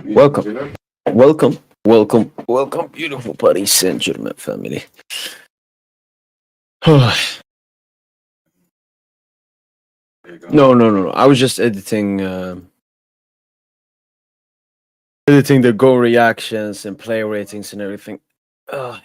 Welcome, welcome, beautiful Paris Saint Germain family. No, no. I was just editing the goal reactions and play ratings and everything. Ugh.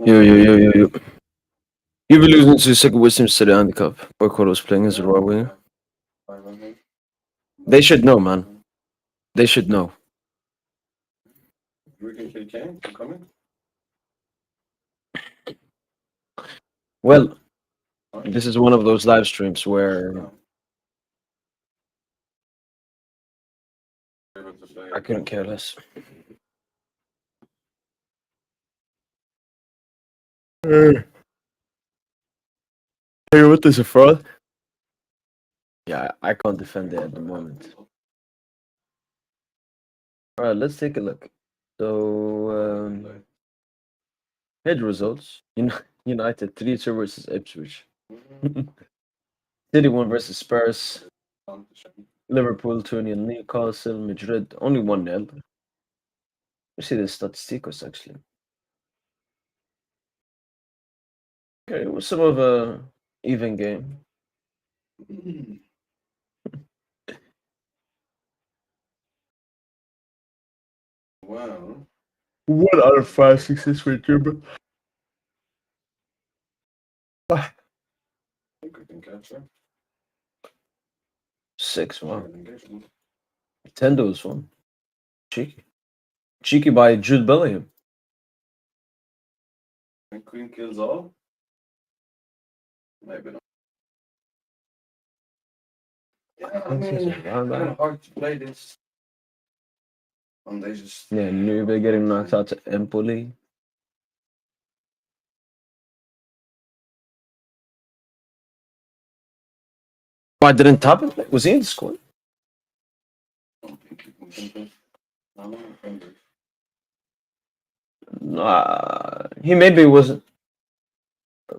Yo. You were losing to second Wisdom City handicap. Boycott was playing as a right winger. They should know, man. They should know. Well, this is one of those live streams where I couldn't care less. Hey, what is a fraud? Yeah, I can't defend it at the moment. All right, let's take a look. So, head results: United 3-2 versus Ipswich. City 1 versus Spurs. Liverpool 2-0 Newcastle. Madrid only 1-0. You see the statisticos actually. Okay, it was some of a even game. Wow. 1 out of 5 success rate, German. I think we can catch her. 6, wow. 10 to this one. Cheeky by Jude Bellingham. And Queen kills all? Maybe not. Yeah, I mean, it's kind of hard to play this. And they just... Yeah, Nube getting knocked out to Empoli. Why didn't Tappen play? Was he in the squad? He maybe wasn't.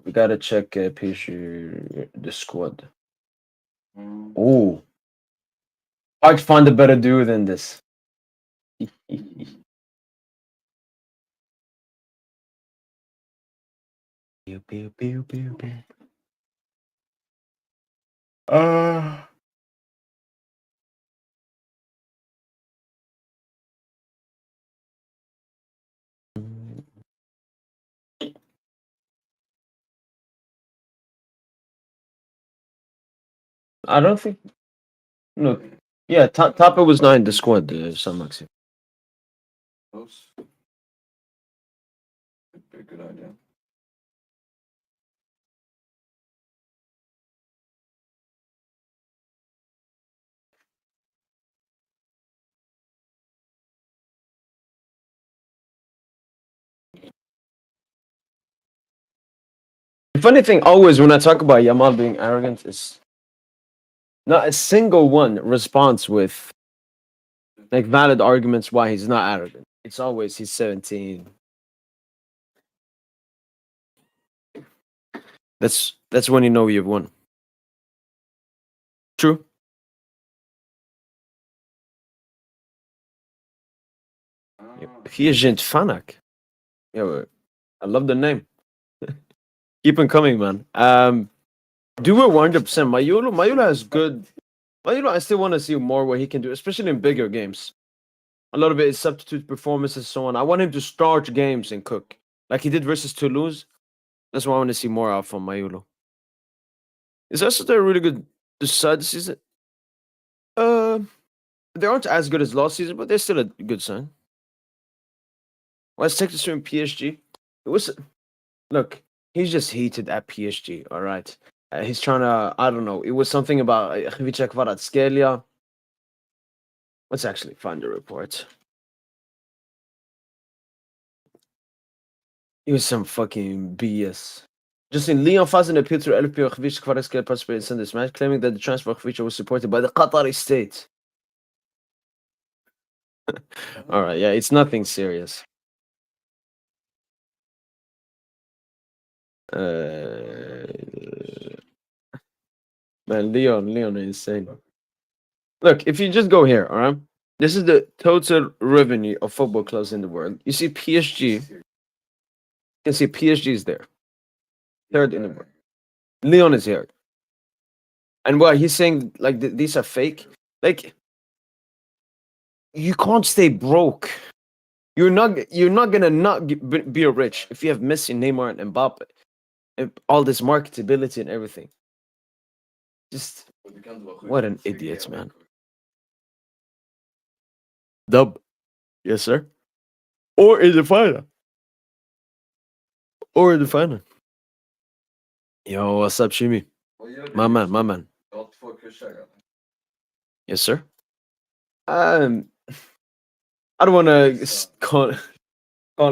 We gotta check PSG, the squad. Ooh. Hard to find a better duo than this. Pew, pew, pew, pew. I don't think. No. Yeah, Tapa was not in the squad, San Maxi. Close. Be a good idea. The funny thing always when I talk about Yamal being arrogant is not a single one responds with like valid arguments why he's not arrogant. It's always he's 17. That's when you know you've won. True. PSG Fanak. Yeah, I love the name. Keep on coming, man. Do it 100%. Mayula has good. Mayula, I still want to see more what he can do, especially in bigger games. A lot of it is substitute performances, so on. I want him to start games and cook like he did versus Toulouse. That's what I want to see more of from Mayulo. Is also a really good side this season? They aren't as good as last season, but they're still a good sign. Was Texas in PSG? It was look. He's just heated at PSG. All right. He's trying to. I don't know. It was something about Khvicha Kvaratskhelia. Let's actually find the report. It was some fucking BS. Justin Leon Fazen appealed to LPO Khvicha Kvaratskhelia participated in this match, claiming that the transfer of Khvicha was supported by the Qatari state. All right. Yeah, it's nothing serious. Man, Leon is insane. Look, if you just go here, all right. This is the total revenue of football clubs in the world. You see PSG. You can see PSG is there, third in the world. Leon is here, and what he's saying like these are fake. Like you can't stay broke. You're not gonna not be rich if you have Messi, Neymar, and Mbappe, and all this marketability and everything. Just what an idiot, man. Dub, yes sir. Or in the final. Or in the final. Yo, what's up, Shimi? My man. Yes, sir. Um, I don't want to call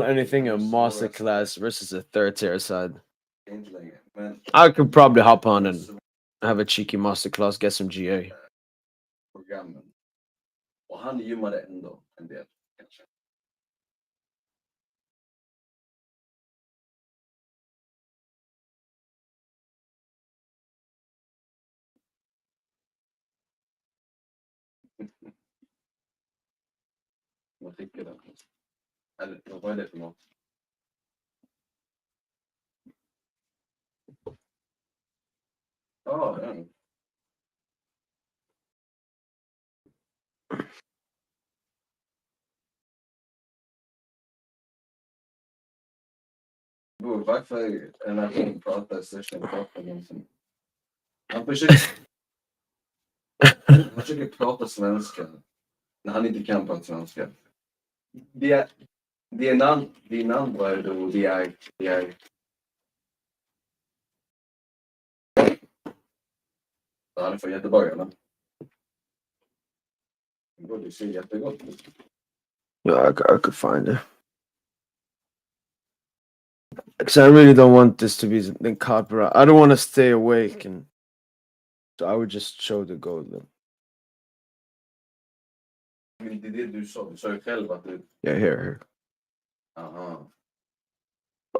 anything a master class versus a third tier side. I could probably hop on and have a cheeky master class, get some GA. Bror, varför en nation pratar största befolkningen? Han försöker prata svenska när han inte kan prata svenska. Det är namn bara då, det är... Han är från Göteborg, eller? Bror, det ser jättegott ut. Yeah, I could find it. Because I really don't want this to be the copyright. I don't want to stay awake, and so I would just show the gold. Then. Men det är det du sa ju själv att du... Yeah, here. Aha.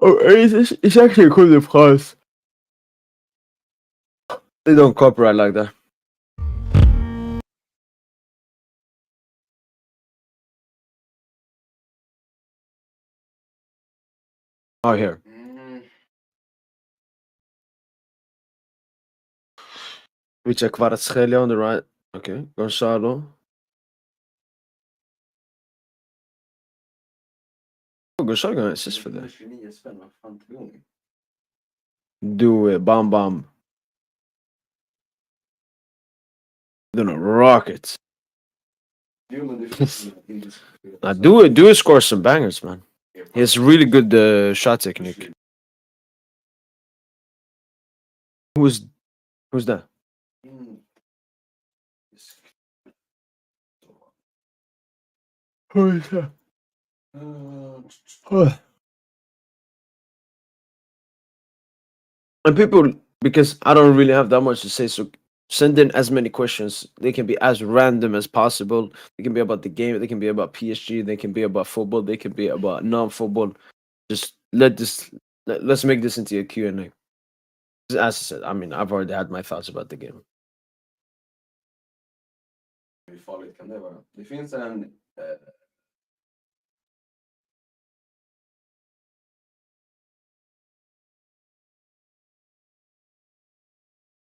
Oh, it's actually a Coupe De France. They don't copyright like that. Oh, here. We check Kvaratskhelia on the right. Okay, Gonzalo. Oh, Gonzalo got an assist for that. Do it, bomb. Doing a rocket. Now do it score some bangers, man. He has really good shot technique. Who's that? Who is that? And people, because I don't really have that much to say, so send in as many questions. They can be as random as possible. They can be about the game. They can be about PSG. They can be about football. They can be about non-football. Just let's make this into a Q&A. As I said, I mean, I've already had my thoughts about the game. Hur farligt kan det vara? Det finns en...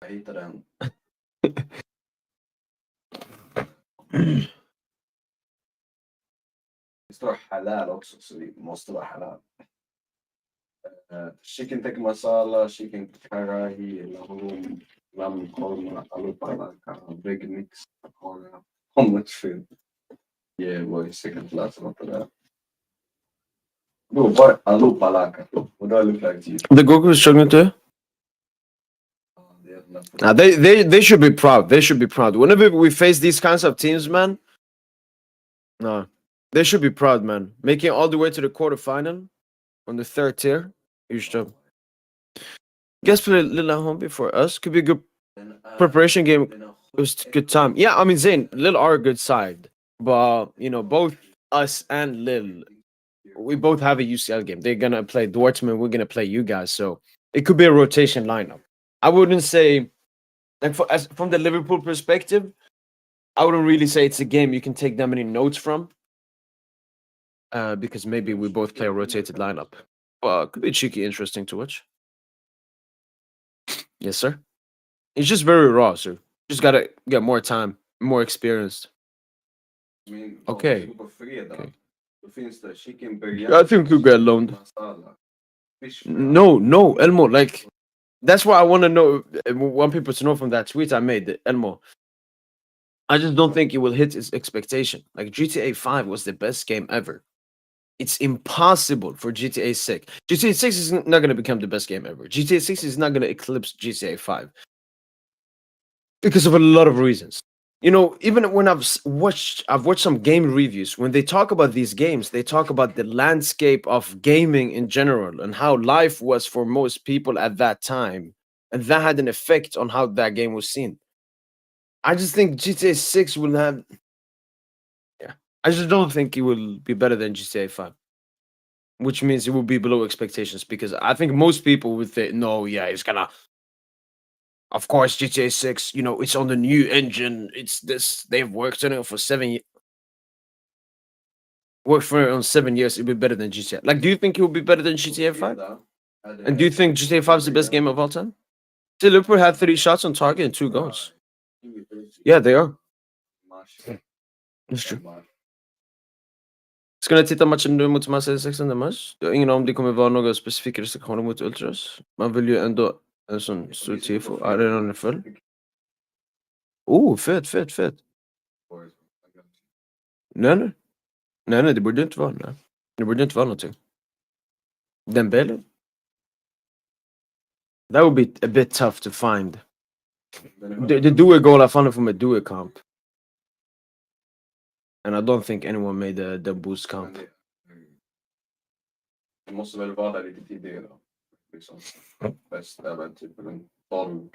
Jag hittade en. Det står halal också, så det måste vara halal. Chicken tikka masala, chicken karahi, lahum, lam korma, alupalaka, veg mix, pakora, hummus food. Yeah, boy, second class about that. Han låg Balaka. What do I look like to you? The Goku is struggling too. Nah, they should be proud. They should be proud. Whenever we face these kinds of teams, man, no, they should be proud, man. Making it all the way to the quarterfinal on the third tier, huge job. Guess play a little at home before us could be a good preparation game. It was a good time. Yeah, I mean Zayn, Lil are a good side, but you know both us and Lil, we both have a UCL game. They're gonna play Dortmund. We're gonna play you guys, so it could be a rotation lineup. I wouldn't say, like from the Liverpool perspective, I wouldn't really say it's a game you can take that many notes from, because maybe we both play a rotated lineup. Well, it could be cheeky, interesting to watch. Yes, sir. It's just very raw, sir. Just gotta get more time, more experienced. Okay. Okay. I think you get loaned. No, Elmo. Like that's what I want to know. Want people to know from that tweet I made, Elmo. I just don't think it will hit its expectation. Like GTA 5 was the best game ever. It's impossible for GTA 6. GTA 6 is not going to become the best game ever. GTA 6 is not going to eclipse GTA 5 because of a lot of reasons. You know, even when I've watched some game reviews. When they talk about these games, they talk about the landscape of gaming in general and how life was for most people at that time, and that had an effect on how that game was seen. I just think GTA 6 will have. Yeah, I just don't think it will be better than GTA 5, which means it will be below expectations because I think most people would think, no, yeah, it's gonna. Of course, GTA 6, you know, it's on the new engine. It's this. They've worked on it for 7 years. Worked for it on 7 years. It'll be better than GTA. Like, do you think it will be better than GTA 5? And do you think GTA 5 is the best game of all time? See, Liverpool had 30 shots on target and 2 goals. Yeah, they are. That's true. Ska ni titta matchen nu mot Marseille 16 mars? Jag har ingen aning om det kommer vara några specifika restriktioner mot Ultras. Man vill ju ändå en sån stor tifo. Arenan är full. Oh, fett. Nej. Nej, det borde inte vara. Nej. Det borde inte vara någonting. Dembele? That would be a bit tough to find. The duo goal I found it from a duo comp. And I don't think anyone made the boost comp. Det måste väl vara där lite tidigare då. Liksom. Bäst även typ en 12.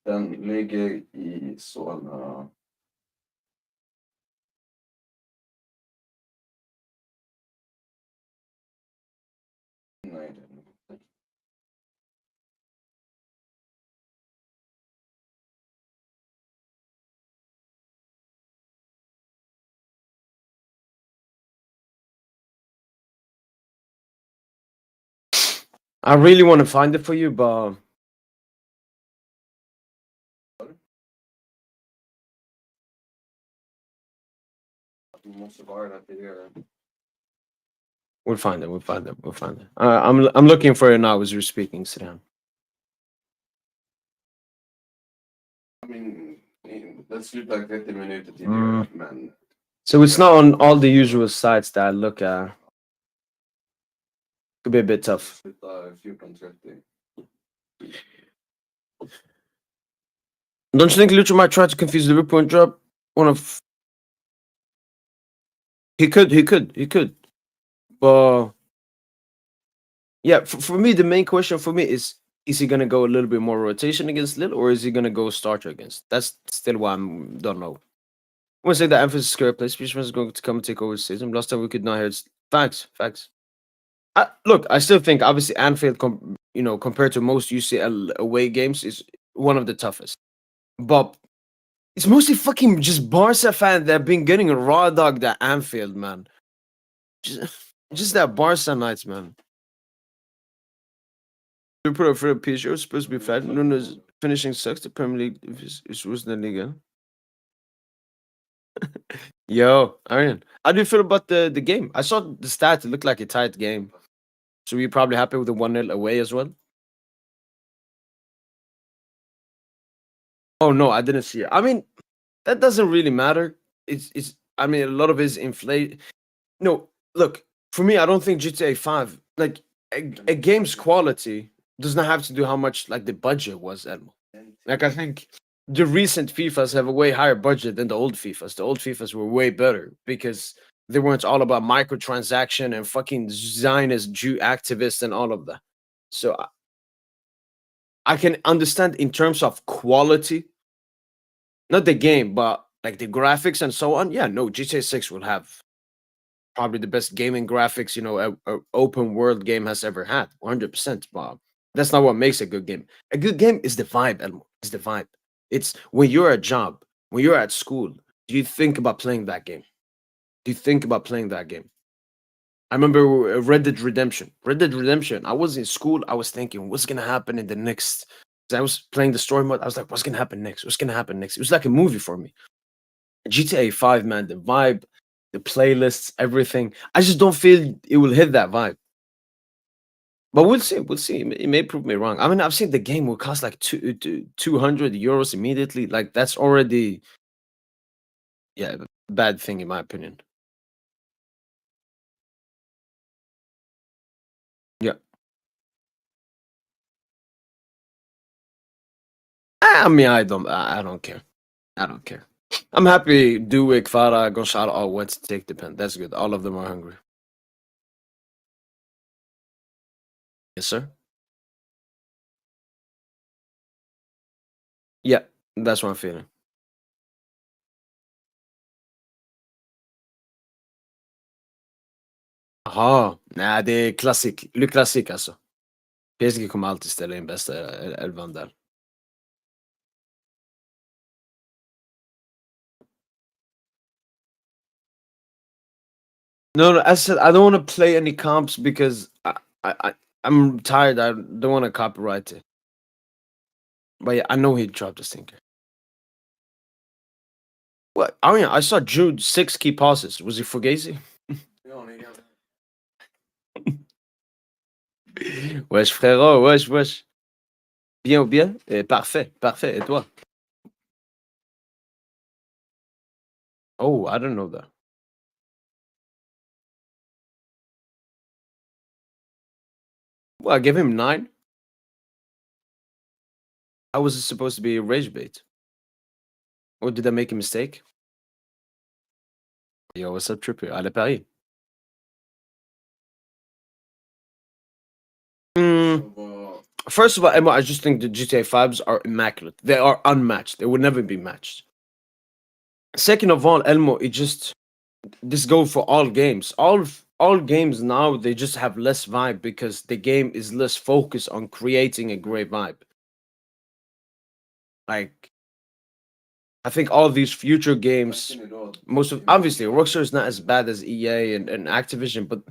Den ligger i Solna. Nej, det är nog inte. I really want to find it for you, but Det måste vara där tidigare. we'll find it. I'm looking for it now as you're speaking, Sidan. I mean, den slutar 30 minuter tidigare, men... So it's not on all the usual sites that I look at. Could be a bit tough. Slutar 14:30. Don't you think Lucho might try to confuse Liverpool and drop one of? He could. But yeah, for me, the main question for me is he gonna go a little bit more rotation against Lille, or is he gonna go starter against? That's still why I don't know. I want to say that emphasis square play. Speech is going to come and take over the season. Last time we could not hear it's facts. Look, I still think obviously Anfield, compared to most UCL away games, is one of the toughest. But it's mostly fucking just Barca fans that have been getting a raw dog at Anfield, man. Just that Barca nights, man. Liverpool for PSG was supposed to be fat. Nunes finishing sixth. The Premier League is worse than Liga. Yo, Arian, how do you feel about the game? I saw the stats. It looked like a tight game. So you're probably happy with the 1-0 away as well? Oh no, I didn't see it. I mean, that doesn't really matter. I mean, a lot of his inflate. No, look, for me, I don't think GTA 5, like, a game's quality does not have to do how much, like, the budget was, Elmo. Like, I think the recent FIFAs have a way higher budget than the old FIFAs. The old FIFAs were way better because they weren't all about microtransaction and fucking Zionist Jew activists and all of that. So I can understand in terms of quality, not the game, but like the graphics and so on. Yeah, no, GTA 6 will have probably the best gaming graphics, a open world game has ever had. 100%, Bob. That's not what makes a good game. A good game is the vibe, Elmo. It's the vibe. It's when you're at job, when you're at school, do you think about playing that game? Do you think about playing that game? I remember Red Dead Redemption. Red Dead Redemption. I was in school. I was thinking, what's gonna happen in the next? 'Cause I was playing the story mode. I was like, what's gonna happen next? What's gonna happen next? It was like a movie for me. GTA 5, man, the vibe, the playlists, everything. I just don't feel it will hit that vibe. But we'll see. We'll see. It may prove me wrong. I mean, I've seen the game will cost like 200 euros immediately. Like that's already, yeah, a bad thing in my opinion. Yeah. I mean, I don't care. I don't care. I'm happy Duik, Farah, Gonçalo all went to take the pen. That's good. All of them are hungry. Yes, sir. Yeah, that's what I'm feeling. Jaha, nej, det är klassik. Le klassik alltså. PSG kommer alltid ställa in bästa elvan där. No, I said I don't want to play any comps because I'm tired. I don't want to copyright it. But yeah, I know he dropped a stinker. What? I mean, I saw Jude 6 key passes. Was he Fugazi? Wesh, frérot, wesh, wesh. Bien ou bien? Parfait, parfait. Et toi? Oh, I don't know that. Well, I gave him 9. How was it supposed to be a rage bait? Or did I make a mistake? Yo, what's up, Trippier? Allez, Paris. First of all, Emma, I just think the GTA 5s are immaculate. They are unmatched. They would never be matched. Second of all, Elmo, it just this goes for all games. All games now they just have less vibe because the game is less focused on creating a great vibe. Like I think all of these future games, most of obviously Rockstar is not as bad as EA and Activision, but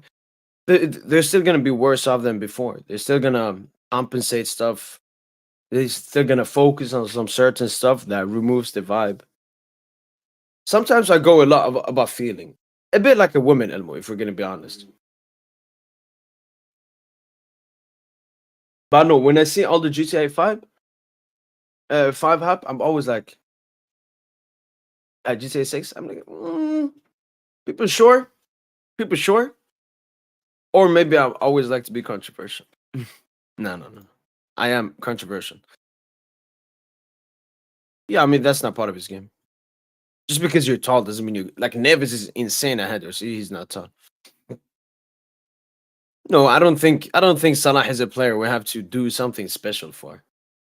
they're still gonna be worse off than before. They're still gonna compensate stuff. They're still gonna focus on some certain stuff that removes the vibe. Sometimes I go a lot about feeling. A bit like a woman, Elmo, if we're gonna be honest. But no, when I see all the GTA 5 hype, I'm always like, at GTA 6, I'm like, people sure? People sure? Or maybe I always like to be controversial. No, no, no. I am controversial. Yeah, I mean, that's not part of his game. Just because you're tall doesn't mean you like Neves is insane at headers. He's not tall. No, I don't think Salah is a player we have to do something special for.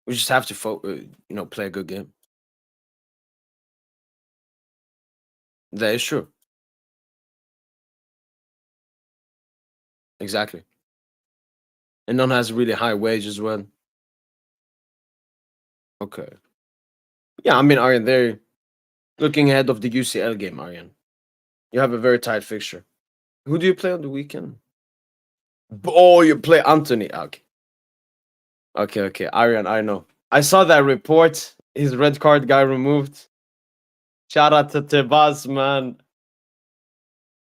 We just have to play a good game. That is true. Exactly. And none has really high wage as well. Okay. Yeah, I mean, Aryan, they're looking ahead of the UCL game, Aryan. You have a very tight fixture. Who do you play on the weekend? Oh, you play Anthony. Okay. Okay, okay. Aryan, I know. I saw that report. His red card guy removed. Shout out to Tebas, man.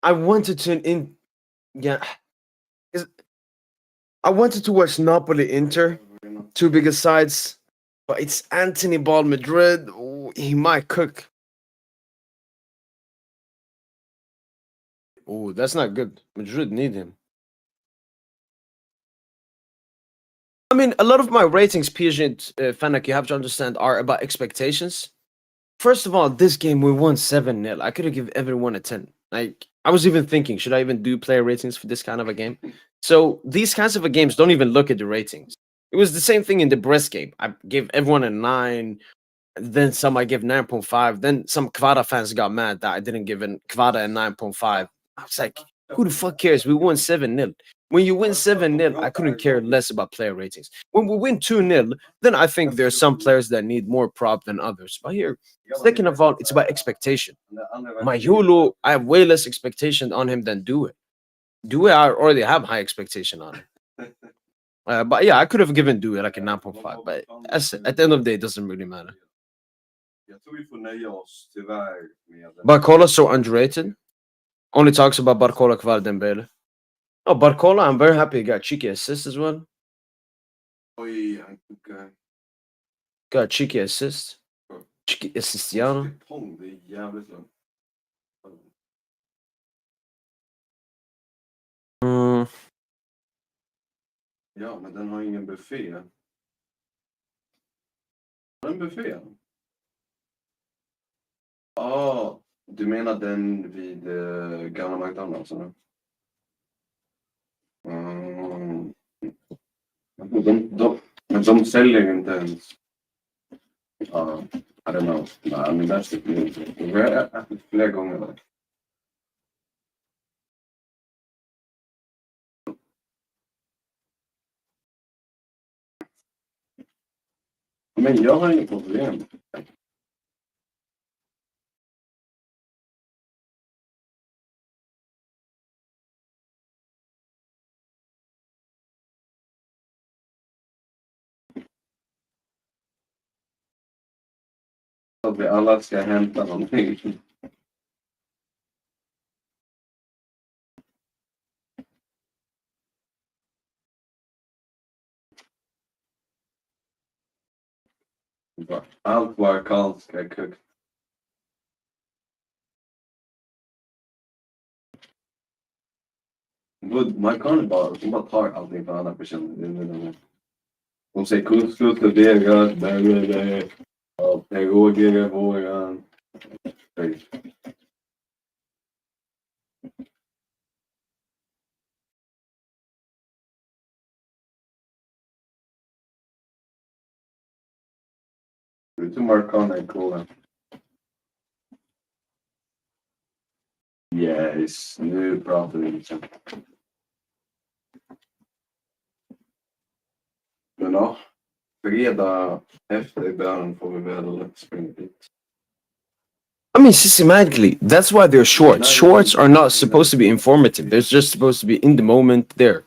I wanted to yeah. I wanted to watch Napoli Inter, two biggest sides, but it's Anthony Ball Madrid. Ooh, he might cook. Oh, that's not good. Madrid need him. I mean, a lot of my ratings, PSG, Fanak, you have to understand, are about expectations. First of all, this game we won 7-0. I could have given everyone a 10. Like, I was even thinking, should I even do player ratings for this kind of a game? So these kinds of a games don't even look at the ratings. It was the same thing in the Brest game. I gave everyone a 9. Then some I give 9.5. Then some Kvara fans got mad that I didn't give Kvara a 9.5. I was like, who the fuck cares? We won 7-0. When you win 7-0, I couldn't care less about player ratings. When we win 2-0, then I think there's some players that need more prop than others. But here, second of all, it's about expectation. Mayulu, I have way less expectation on him than Due. Due, I already have high expectation on him. But yeah, I could have given Due like a 9.5. But at the end of the day, it doesn't really matter. Jag tror vi får nöja oss tyvärr med... Barcola so underrated. Only talks about Barcola Kvar Dembele. Oh, Barcola, I'm very happy he got cheeky assist as well. Oj, han kokar. Got cheeky assist. Cheeky assistiano. Pong, det är jävligt långt. Ja, men den har ingen buffé. Har den buffé? Ja, du menar den vid gamla McDonalds, eller? Mm. Men de säljer inte ens. Ja, I don't know. Nej, men that's the thing. Vi har ätit flera gånger där. Men jag har inget problem. Att vi alla ska hämta någonting. Allt var kallt ska koka. Man kan bara tar allting för andra personer. De säger couscous, degas, bäver, pierogier, våran. Förutom Marcana är coola. Yes, nu pratar vi liksom. Men ja, fredag efter början får vi väl springa dit. I mean, systematically, that's why they're shorts. Shorts are not supposed to be informative. They're just supposed to be in the moment there.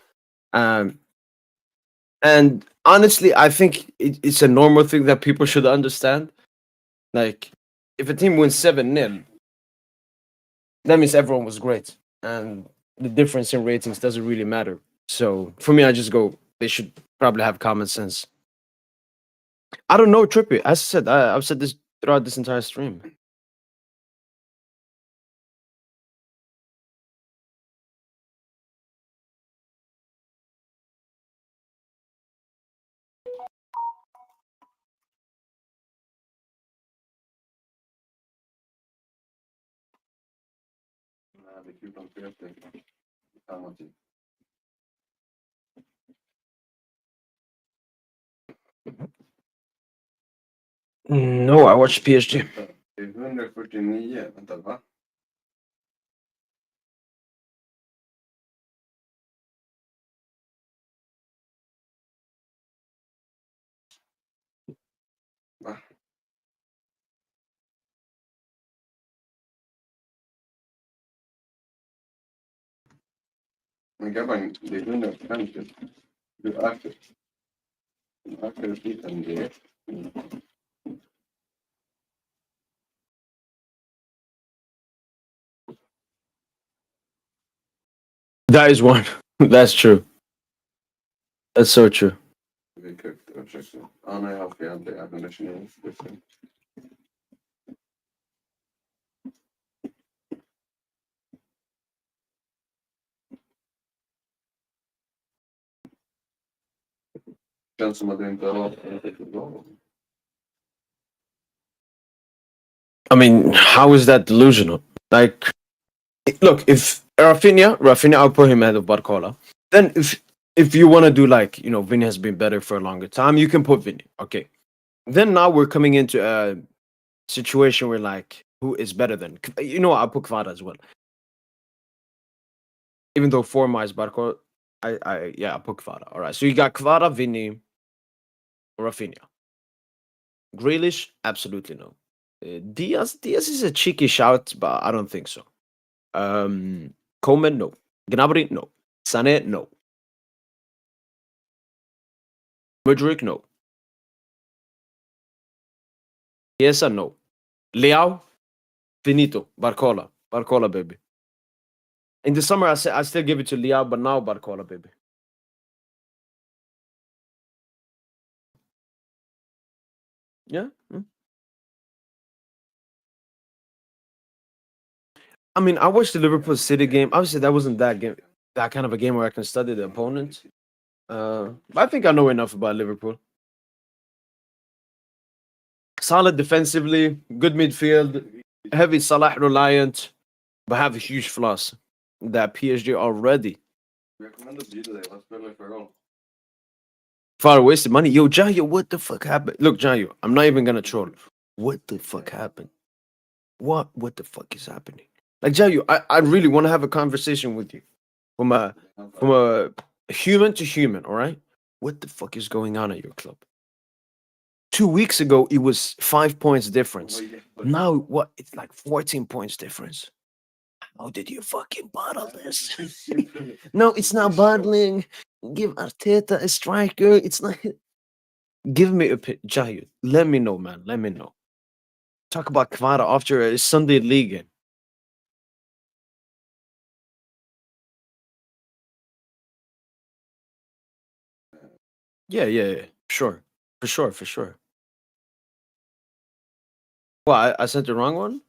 And honestly, I think it's a normal thing that people should understand. Like, if a team wins 7-0, that means everyone was great. And the difference in ratings doesn't really matter. So for me, I just go, they should probably have common sense. I don't know, Trippy. As I said, I've said this throughout this entire stream. Det är kul om Peter. Samma typ. No, I watched PSG. Det är 149, vänta va? Va? Men grabbar, det är 150. Du ökar. Du ökar lite än det. That is one. That's true. That's so true. Vi köpte, ursäkta. Ja, nej, jag har fel. Det är 129. Känns som att det inte har varit riktigt bra. I mean, how is that delusional? Like, look, if Rafinha, I'll put him ahead of Barcola. Then if you want to do like, Vinny has been better for a longer time, you can put Vinny. Okay. Then now we're coming into a situation where like, who is better than? I'll put Kvara as well. Even though form-wise, Barcola, I'll put Kvara. All right. So you got Kvara, Vinny, Rafinha. Grealish, absolutely no. Diaz is a cheeky shout, but I don't think so. Coleman, no. Gnabry, no. Sané, no. Mudryk, no. Chiesa, no. Leao, finito. Barcola, baby. In the summer, I still give it to Leao, but now Barcola, baby. Yeah. I mean, I watched the Liverpool City game. Obviously, that wasn't that kind of a game where I can study the opponent. But I think I know enough about Liverpool. Solid defensively, good midfield, heavy Salah reliant, but have huge flaws. That PSG already. Far wasted money. Yo, Jayo, what the fuck happened? Look, Jayo, I'm not even gonna troll. What the fuck happened? What the fuck is happening? Like, Jayo, I really want to have a conversation with you from a human to human, all right? What the fuck is going on at your club? 2 weeks ago, it was 5 points difference. Now, what? It's like 14 points difference. How did you fucking bottle this? No, it's not bottling. Give Arteta a striker. It's not. Give me a Jayo. Let me know, man. Let me know. Talk about Kvara after a Sunday league game. Yeah. Sure. For sure. Well, I sent the wrong one?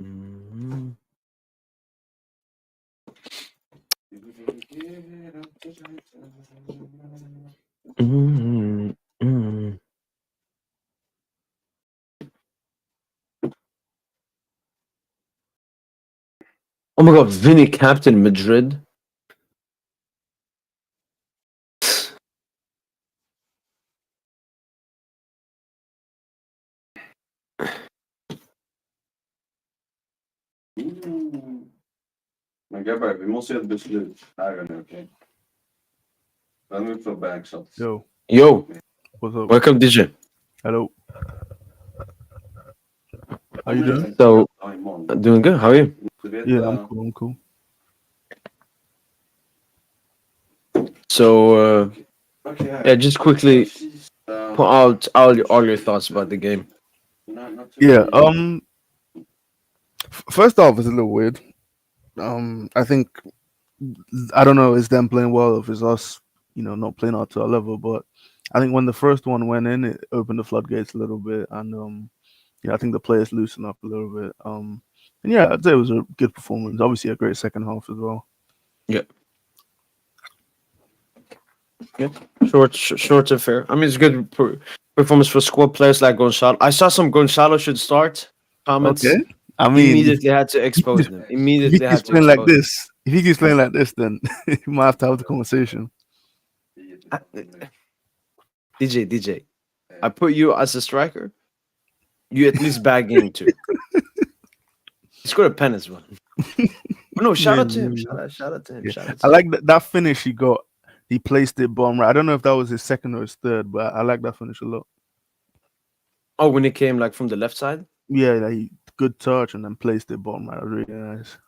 Mhm. Oh my god, Vinny captain Madrid. Men grabbar, vi måste göra ett beslut här och nu, okej? Vem vill få backshots? Yo, What's up? Welcome, DJ. Hello. How you doing? So, doing good. How are you? Yeah, I'm cool. So, yeah, just quickly put out all your thoughts about the game. Yeah. First off, it's a little weird. I think I don't know. It's them playing well, if it's us, not playing out to our level. But I think when the first one went in, it opened the floodgates a little bit, and I think the players loosened up a little bit. And yeah, I'd say it was a good performance. Obviously, a great second half as well. Yeah. Short and fair. I mean, it's good performance for squad players like Gonzalo. I saw some Gonzalo should start comments. Okay. I mean, immediately had to expose them. If he keeps playing like this, then you might have to have the conversation. DJ, I put you as a striker. You at least bag in too. He scored a pen as well. No, shout out to him. Shout out to him. Yeah. I like that finish he got. He placed it bottom right. I don't know if that was his second or his third, but I like that finish a lot. Oh, when it came like from the left side? Yeah, he good touch and then placed it bottom right. Really nice.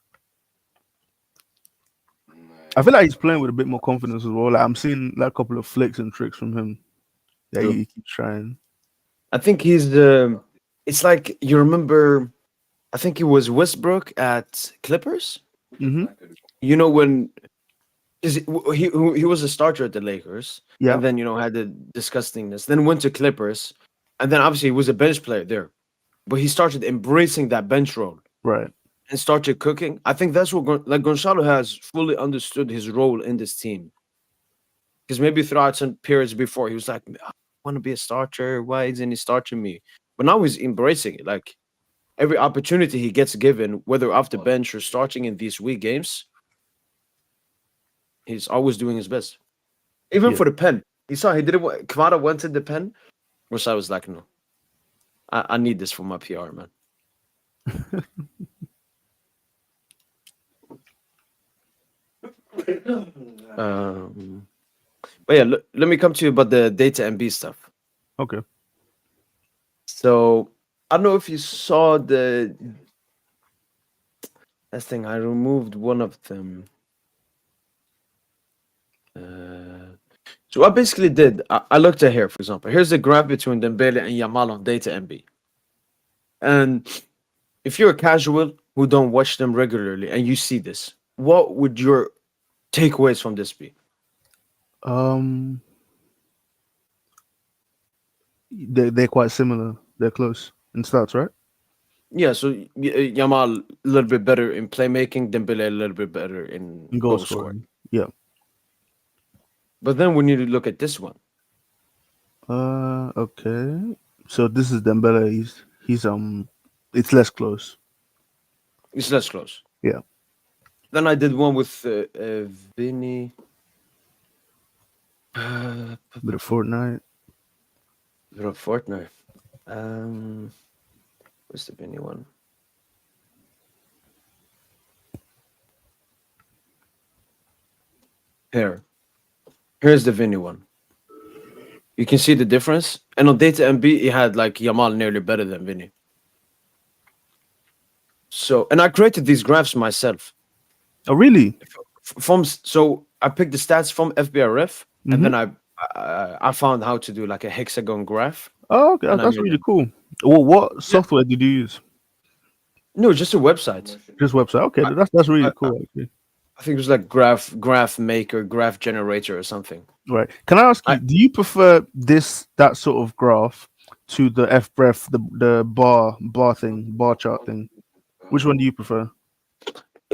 I feel like he's playing with a bit more confidence as well. Like I'm seeing like a couple of flicks and tricks from him that he keeps trying. I think he's it's like you remember. I think it was Westbrook at Clippers. Mm-hmm. You know when he was a starter at the Lakers, yeah, and then had the disgustingness. Then went to Clippers, and then obviously he was a bench player there, but he started embracing that bench role, right, and started cooking. I think that's what Gonzalo has fully understood his role in this team. Because maybe throughout some periods before, he was like, I want to be a starter. Why isn't he starting me? But now he's embracing it. Like every opportunity he gets given, whether off the bench or starting in these weak games, he's always doing his best. Even Yeah. for the pen. He saw he did it. Kvara went to the pen, which I was like, no, I need this for my PR, man. Um, but yeah, let me come to you about the data MB stuff. Okay. So I don't know if you saw the last thing. I removed one of them. So what I basically did, I looked at here, for example. Here's the graph between Dembele and Yamal on data MB. And if you're a casual who don't watch them regularly and you see this, what would your takeaways from this be? Um, they're quite similar. They're close in stats, right? Yeah, so Yamal a little bit better in playmaking, Dembele a little bit better in In goal goal scoring. scoring. Yeah. But then we need to look at this one. Okay. So this is Dembele. He's it's less close. It's less close. Yeah. Then I did one with Vinny. Bit of Fortnite. Fortnite. What's the Vinny one? Here's the Vinny one. You can see the difference. And on data MB, he had like Yamal nearly better than Vinny. So, and I created these graphs myself. Oh, really? So I picked the stats from FBRF, and then I found how to do like a hexagon graph. Oh, okay. And I That's made really it. cool. Well, what software did you use? No, just a website. Just website. Okay, that's really I, cool. Actually. I think it was like graph maker, graph generator, or something. Right. Can I ask I, you? Do you prefer that sort of graph to the FBref, the bar chart thing? Which one do you prefer?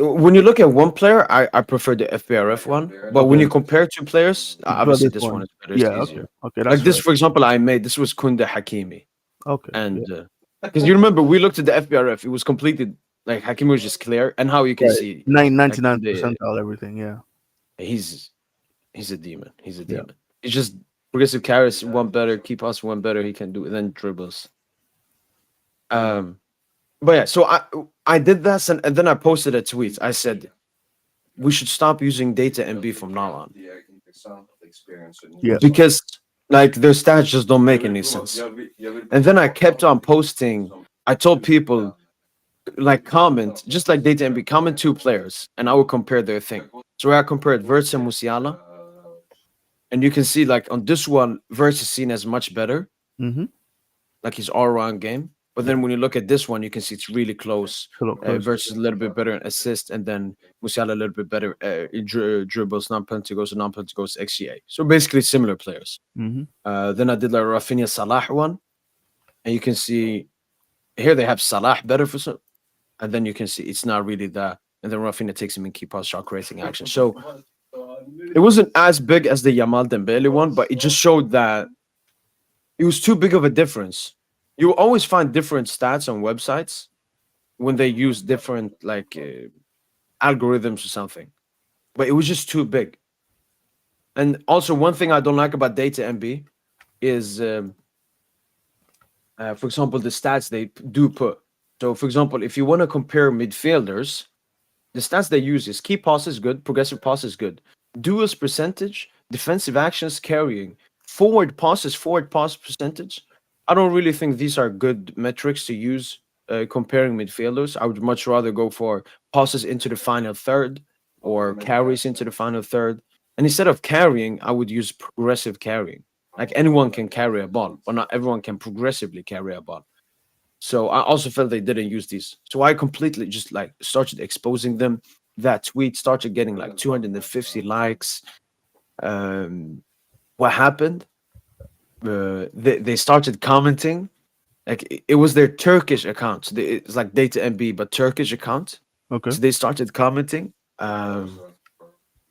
when you look at one player, I prefer the FBRF one. But when Okay. you compare two players, You prefer obviously this this one one? is better. It's Yeah. Okay. easier. Okay. Like That's this, right. for example, I made this was Kunda Hakimi, Okay. and Yeah. because you remember we looked at the FBRF, it was completely like Hakimi was just clear, and how you can Right. see like 99 the percentile everything. Yeah. he's a demon. He's a Yeah. demon. It's just progressive carries one better, keep us one better. He can do it, then dribbles. But yeah, so I did this and then I posted a tweet. I said we should stop using data MB from now on Yeah. because like their stats just don't make any sense. And then I kept on posting. I told people like comment just like data MB comment two players and I will compare their thing. So I compared Verts and Musiala. And you can see like on this one, Verts is seen as much better, Mm-hmm. like his all-around game. But then when you look at this one, you can see it's really close. A lot closer. Verts is a little bit better in assist, and then Musiala a little bit better in dribbles, non-penalty goals, and non-penalty goals XGA. So basically similar players. Mm-hmm. Then I did like Rafinha Salah one, and you can see here they have Salah better for some, and then you can see it's not really that. And then Rafinha takes him in key pass shot creating action. So it wasn't as big as the Yamal Dembele one, but it just showed that it was too big of a difference. You always find different stats on websites when they use different like algorithms or something, but it was just too big. And also, one thing I don't like about data MB is, for example, the stats they do put. So, for example, if you want to compare midfielders, the stats they use is key pass is good, progressive pass is good, duels percentage, defensive actions carrying, forward pass percentage. I don't really think these are good metrics to use comparing midfielders. I would much rather go for passes into the final third or carries into the final third. And instead of carrying, I would use progressive carrying. Like anyone can carry a ball, but not everyone can progressively carry a ball. So I also felt they didn't use these. So I completely just like started exposing them. That tweet started getting like 250 likes. What happened? They started commenting. Like it was their Turkish account. So it's like Data MB, but Turkish account. Okay. So they started commenting.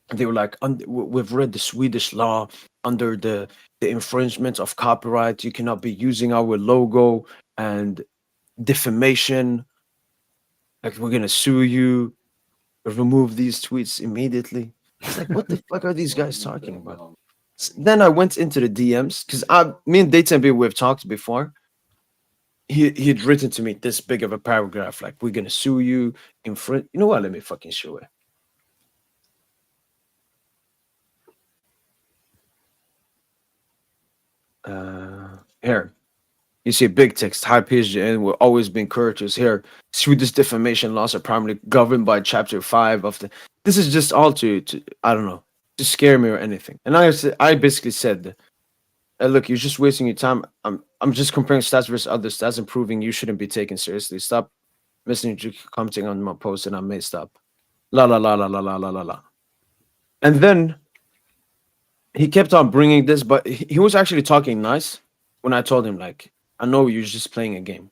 They were like, "We've read the Swedish law under the infringement of copyright. You cannot be using our logo and defamation. Like we're gonna sue you. Remove these tweets immediately." It's like, what the fuck are these guys talking about? Then I went into the DMs because me and Data B we've talked before. He'd written to me this big of a paragraph, like we're gonna sue you in front. You know what? Let me fucking show it. Here. You see big text, high PSG, and we're always being courteous here. Swedish defamation laws are primarily governed by Chapter 5 of the. This is just all to I don't know, to scare me or anything. And I basically said, look, you're just wasting your time. I'm just comparing stats versus other stats and proving you shouldn't be taken seriously. Stop messaging, commenting on my post, and I may stop. La la la la la la la la la. And then he kept on bringing this, but he was actually talking nice when I told him, like, I know you're just playing a game.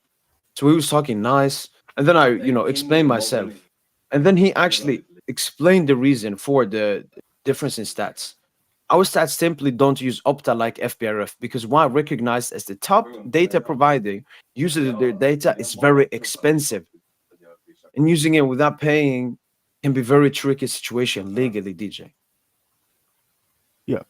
So he was talking nice. And then I, explained myself. And then he actually explained the reason for the difference in stats. Our stats simply don't use Opta like FBRF because while recognized as the top data provider, using their data is very expensive. And using it without paying can be very tricky situation legally, DJ. Yeah.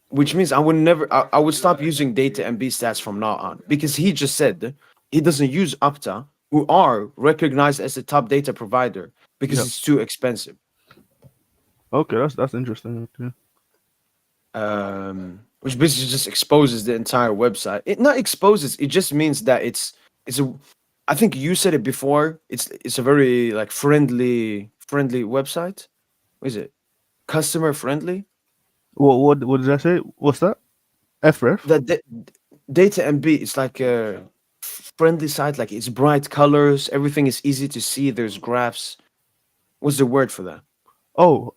Which means I would never, I would stop using data and B stats from now on because he just said he doesn't use Opta, who are recognized as the top data provider because Yep. it's too expensive. Okay, that's interesting. Yeah. Which basically just exposes the entire website. It not exposes, it just means that it's a. I think you said it before. It's a very like friendly website. What is it? Customer friendly. What did I say? What's that? FRF? That data MB is like a friendly site. Like it's bright colors. Everything is easy to see. There's graphs. What's the word for that? Oh,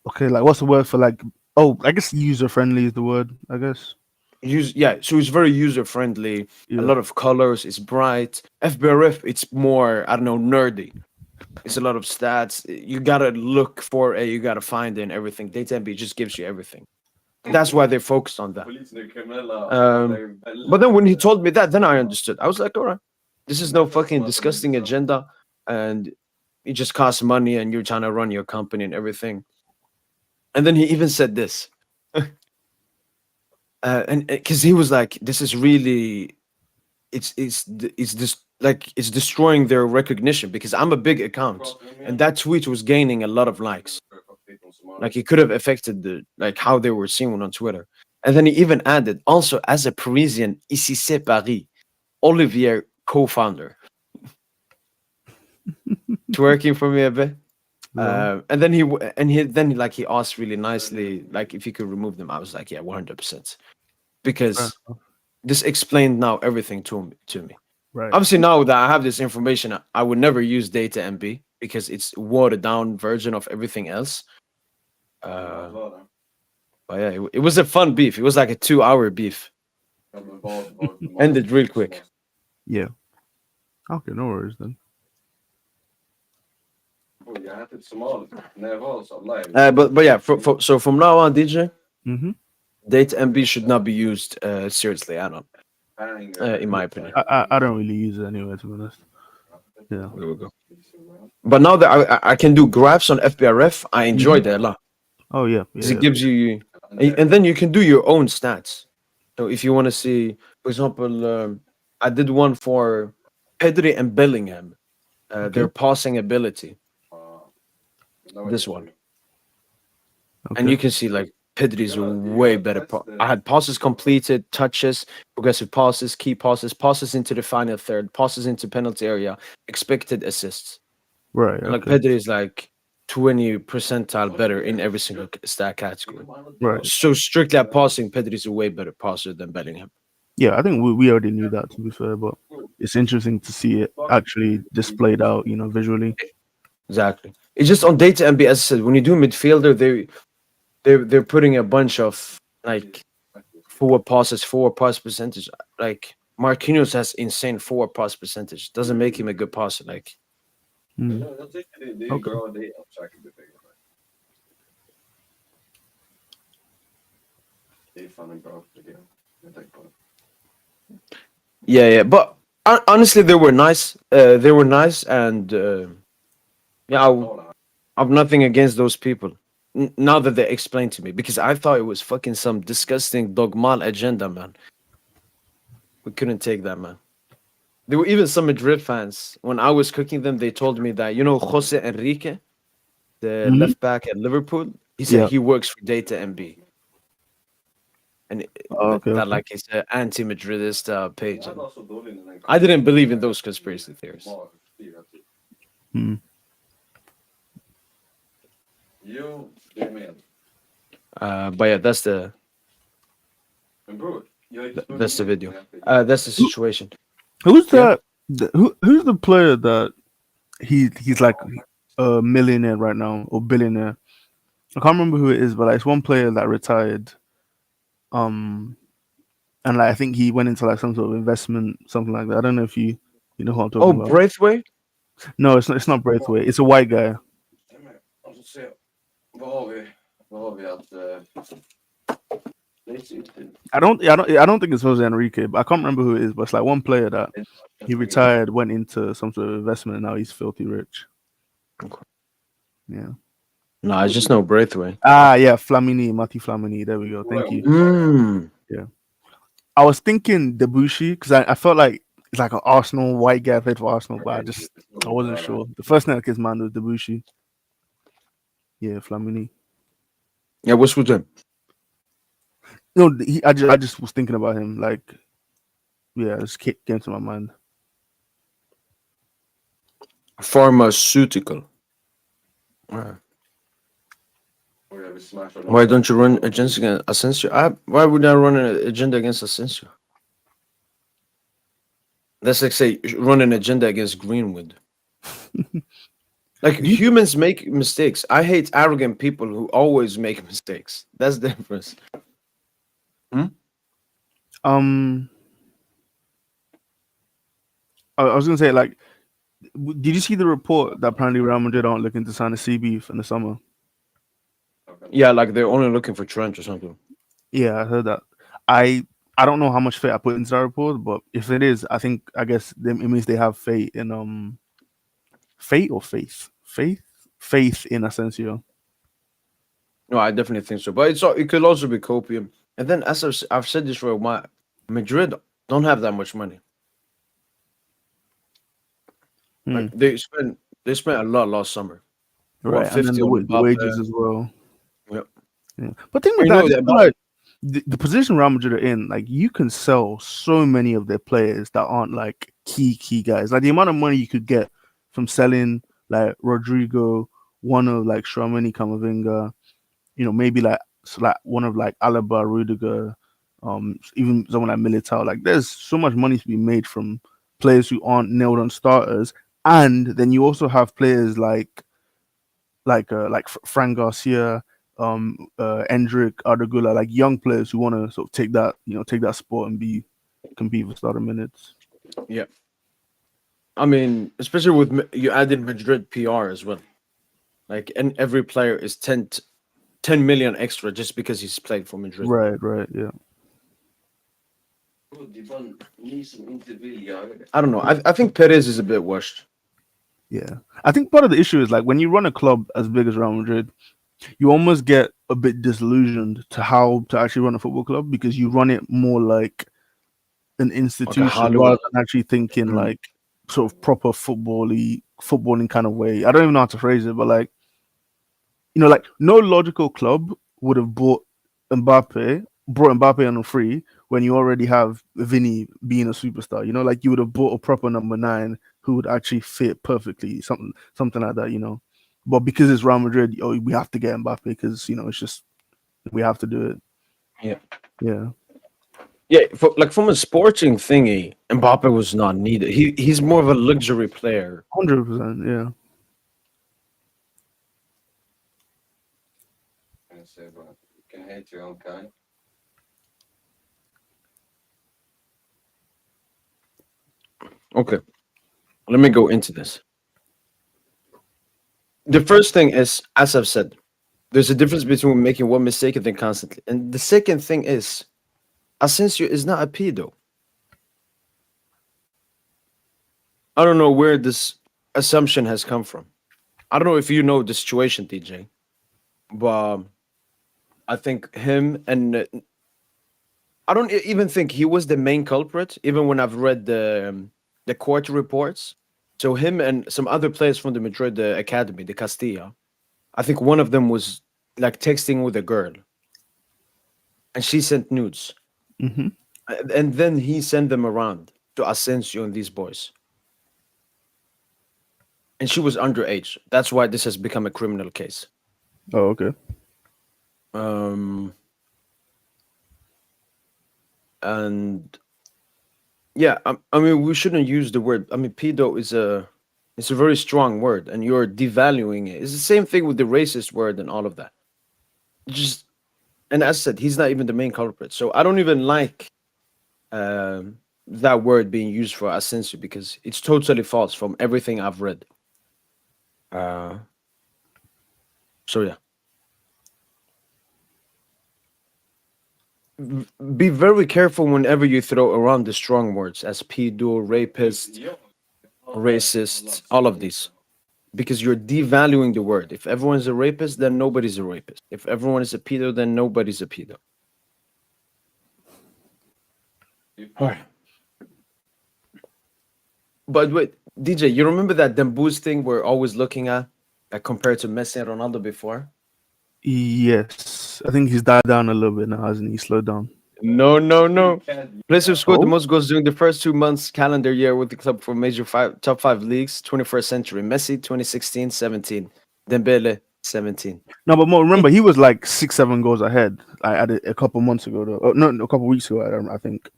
okay. Like, what's the word for like? Oh, I guess user friendly is the word. I guess. So it's very user friendly. Yeah. A lot of colors. It's bright. FBRF, it's more, I don't know, nerdy. It's a lot of stats. You gotta look for it. You gotta find it and everything. Data MB just gives you everything. That's why they're focused on that. But then when he told me that, then I understood. I was like, all right, this is no fucking disgusting agenda, and it just costs money, and you're trying to run your company and everything. And then he even said this, and because he was like, this is really, it's this like it's destroying their recognition because I'm a big account, and that tweet was gaining a lot of likes. Like it could have affected the like how they were seen on Twitter. And then he even added, also as a Parisian, ici c'est Paris, Olivier co-founder. Twerking for me a bit. Yeah. And then he asked really nicely, like if he could remove them. I was like, yeah, 100%. Because this explained now everything to me. Right. Obviously, now that I have this information, I would never use data MB because it's watered down version of everything else. But yeah, it was a fun beef. It was like a 2-hour beef. Ended real quick. Yeah. Okay, no worries then. But yeah, so from now on, DJ, Mm-hmm. data MB should not be used seriously at all, in my opinion. I don't really use it anyway, to be honest. Yeah. There we go. But now that I can do graphs on FBRF, I enjoy that a lot. Oh yeah. Because Yeah. it gives you, and then you can do your own stats. So if you want to see, for example, I did one for Pedri and Bellingham, their passing ability. This one, and Okay. you can see like Pedri's a way better. I had passes completed, touches, progressive passes, key passes, passes into the final third, passes into penalty area, expected assists. Right. And like Okay. Pedri is like 20 percentile better in every single stat category. Right. So strictly at passing, Pedri is a way better passer than Bellingham. Yeah, I think we already knew that, to be fair, but it's interesting to see it actually displayed out, visually. Exactly. It's just on data MB, as I said, when you do midfielder, they're putting a bunch of like forward pass percentage. Like Marquinhos has insane forward pass percentage. Doesn't make him a good passer. Like Mm. Jag tycker det är en Okay. bra idé att försöka bli bättre. Det är fan en bra idé. Jag tänker på det. Yeah, but honestly, they were nice. They were nice, and yeah, I've nothing against those people. Now that they explained to me, because I thought it was fucking some disgusting dogmal agenda, man. We couldn't take that, man. There were even some Madrid fans. When I was cooking them, they told me that, Jose Enrique, the Mhm. left back at Liverpool, he said Yeah. he works for Data MB. And Oh, okay. that Okay. like it's an anti-Madridist page. Jag var så dålig när den kom. I didn't believe in those conspiracy theories. Mm. Jo, det är med. But yeah, that's the Men bror, jag är that's the video. That's the situation. Who's Yeah. that? Who's the player that he's like a millionaire right now or billionaire? I can't remember who it is, but like, it's one player that retired. And like I think he went into like some sort of investment, something like that. I don't know if you know who I'm talking Oh, about. Braithwaite? No, it's not. It's not Braithwaite. It's a white guy. Och så ser jag, vad har vi att... I don't think it's Jose Enrique, but I can't remember who it is. But it's like one player that he retired, went into some sort of investment, and now he's filthy rich. Okay. Yeah. No, I just know Braithwaite. Ah, yeah, Flamini, Mati Flamini. There we go. Thank you. Mm. I was thinking Debussy because I felt like it's like an Arsenal white guy played for Arsenal, but I wasn't sure. The first name that came to mind was Debussy. Yeah, Flamini. Yeah, what's with him? No, I just was thinking about him. Like, yeah, it just came to my mind. Pharmaceutical. Why don't you run agenda against Asensio? Why would I run an agenda against Asensio? That's like say run an agenda against Greenwood. Like humans make mistakes. I hate arrogant people who always make mistakes. That's the difference. I was gonna say, like, did you see the report that apparently Real Madrid aren't looking to sign a CB in the summer? Yeah, like they're only looking for Trent or something. Yeah, I heard that. I don't know how much faith I put into that report, but if it is, I guess it means they have faith in faith in Asensio. No, I definitely think so. But it could also be copium. And then, as I've said this for a while, Madrid don't have that much money. Like they spent a lot last summer. Right, What, and then 50 on the wages Mbappe? as well. Yep. Yeah. But think with You that, know I that feel about- like the position Real Madrid are in, like you can sell so many of their players that aren't like key guys. Like the amount of money you could get from selling like Rodrigo, one of like Shramani Kamavinga, maybe like one of like Alaba, Rudiger, even someone like Militao. Like there's so much money to be made from players who aren't nailed on starters, and then you also have players like Fran Garcia, Endrick, Ardagula, like young players who want to sort of take that spot and compete for starter minutes. Yeah. I mean, especially with you added Madrid PR as well. Like, and every player is 10 million extra just because he's played for Madrid. Right, yeah. I don't know. I think Perez is a bit washed. Yeah. I think part of the issue is like when you run a club as big as Real Madrid, you almost get a bit disillusioned to how to actually run a football club because you run it more like an institution rather than actually thinking like sort of proper footballing kind of way. I don't even know how to phrase it, but like, like no logical club would have brought Mbappe on a free when you already have Vinny being a superstar. Like you would have bought a proper number 9 who would actually fit perfectly, something like that. But because it's Real Madrid, we have to get Mbappe because it's just we have to do it. Yeah. From a sporting thingy, Mbappe was not needed. He's more of a luxury player. 100%, yeah. You can hate your own kind. Okay, let me go into this. The first thing is, as I've said, there's a difference between making one mistake and then constantly. And the second thing is, Asensio is not a pedo. I don't know where this assumption has come from. I don't know if you know the situation, DJ, but I think him and I don't even think he was the main culprit. Even when I've read the court reports, so him and some other players from the Madrid academy, the Castilla, I think one of them was like texting with a girl, and she sent nudes, Hmm. and then he sent them around to Asensio and these boys, and she was underage. That's why this has become a criminal case. Oh, okay. Um, and yeah, I mean, we shouldn't use the word. I mean, pedo is it's a very strong word, and you're devaluing it. It's the same thing with the racist word and all of that. Just and as I said, he's not even the main culprit. So I don't even like that word being used for Asensio because it's totally false from everything I've read. Uh, so yeah, be very careful whenever you throw around the strong words as pedo, rapist, racist, all of these. Because you're devaluing the word. If everyone's a rapist, then nobody's a rapist. If everyone is a pedo, then nobody's a pedo. Alright. But wait, DJ, you remember that Dembouz thing we're always looking at, compared to Messi and Ronaldo before? Yes, I think he's died down a little bit now, hasn't he? Slowed down. No, no, no. Players who scored the Oh, most goals during the first 2 months calendar year with the club for top five leagues, 21st century. Messi, 2016, 17. Dembele, 17. no, but more, remember he was like 6, 7 goals ahead. I added a couple months ago, though. Oh, no, a couple weeks ago. I think.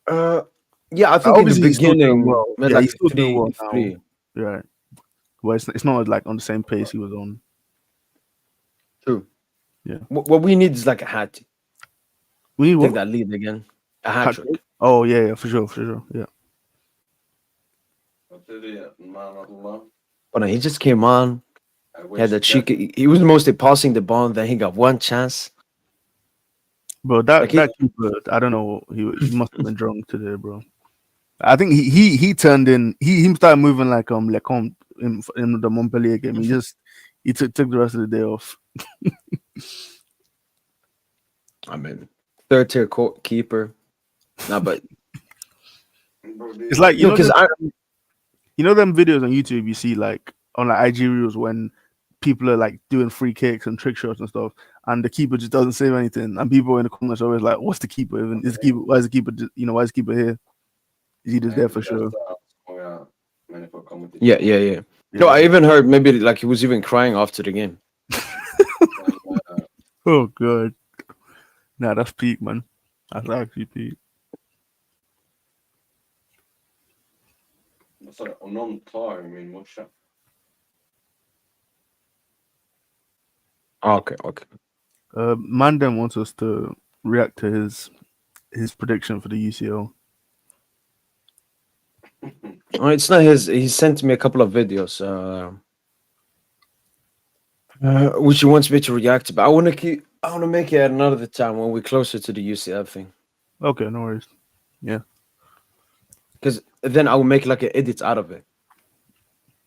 Uh, yeah, I think in the Obviously, he's still doing beginning, well. met Yeah, like he's still doing three, well now. three. Right. Well, it's not like on the same pace he was on. True. Yeah. What we need is like a hat. We need Take what? that lead again. A hat Hat trick. trick? Oh yeah, for sure, for sure. Yeah. But no, he just came on. I He had wish the cheek. He was mostly passing the ball. Then he got one chance. Bro, Like that keeper, I don't know. He must have been drunk today, bro. I think he turned in. He started moving like Lecomte in the Montpellier game. He took the rest of the day off. I mean, third tier keeper. No, but It's like no, because I you know them videos on YouTube you see like on like IG reels when people are like doing free kicks and trick shots and stuff, and the keeper just doesn't say anything, and people in the comments are always like, "What's the keeper? Even is the keeper? Why is the keeper? Why is the keeper here? Is he just there for sure?" yeah. No, Yeah. I even heard maybe like he was even crying after the game. Oh god, nah, that's peak, man. That's actually peak. Om någon tar min morsa. Okay. Mandem wants us to react to his prediction for the UCL. Oh, it's not his. He sent me a couple of videos, which he wants me to react to. But I want to make it at another time when we're closer to the UCL thing. Okay, no worries. Because then I will make like an edit out of it.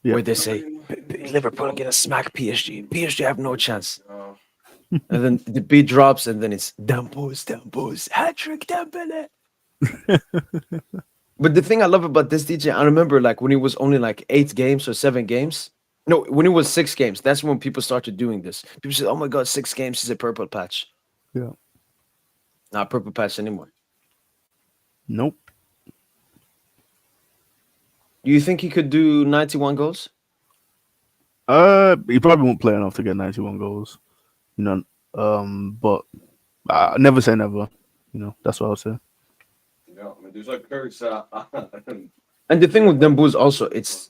Yeah. Where they say Liverpool are gonna smack PSG. PSG have no chance. And then the beat drops, and then it's Dambos, hat trick, Dembele. But the thing I love about this DJ, I remember like when it was only like 8 games or 7 games. No, when it was 6 games, that's when people started doing this. People said, "Oh my god, 6 games is a purple patch." Yeah. Not purple patch anymore. Nope. Do you think he could do 91 goals? He probably won't play enough to get 91 goals. You know, but never say never. You know, that's what I'll say. Ja, men du sa kursa. And the thing with Dembouz also, he's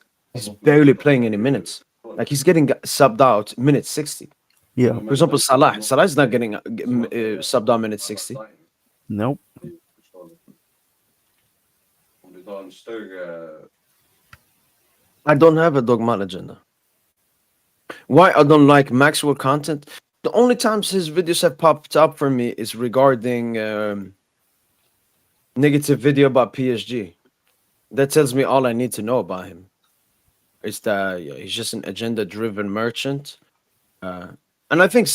barely playing any minutes. Like he's getting subbed out minute 60. Yeah. For example, Salah is not getting subbed out minute 60. Nope. Om du tar en större... I don't have a dogma agenda. Why I don't like Maxwell content? The only times his videos have popped up for me is regarding negative video about PSG. That tells me all I need to know about him. Is that yeah, he's just an agenda-driven merchant. Uh, and I think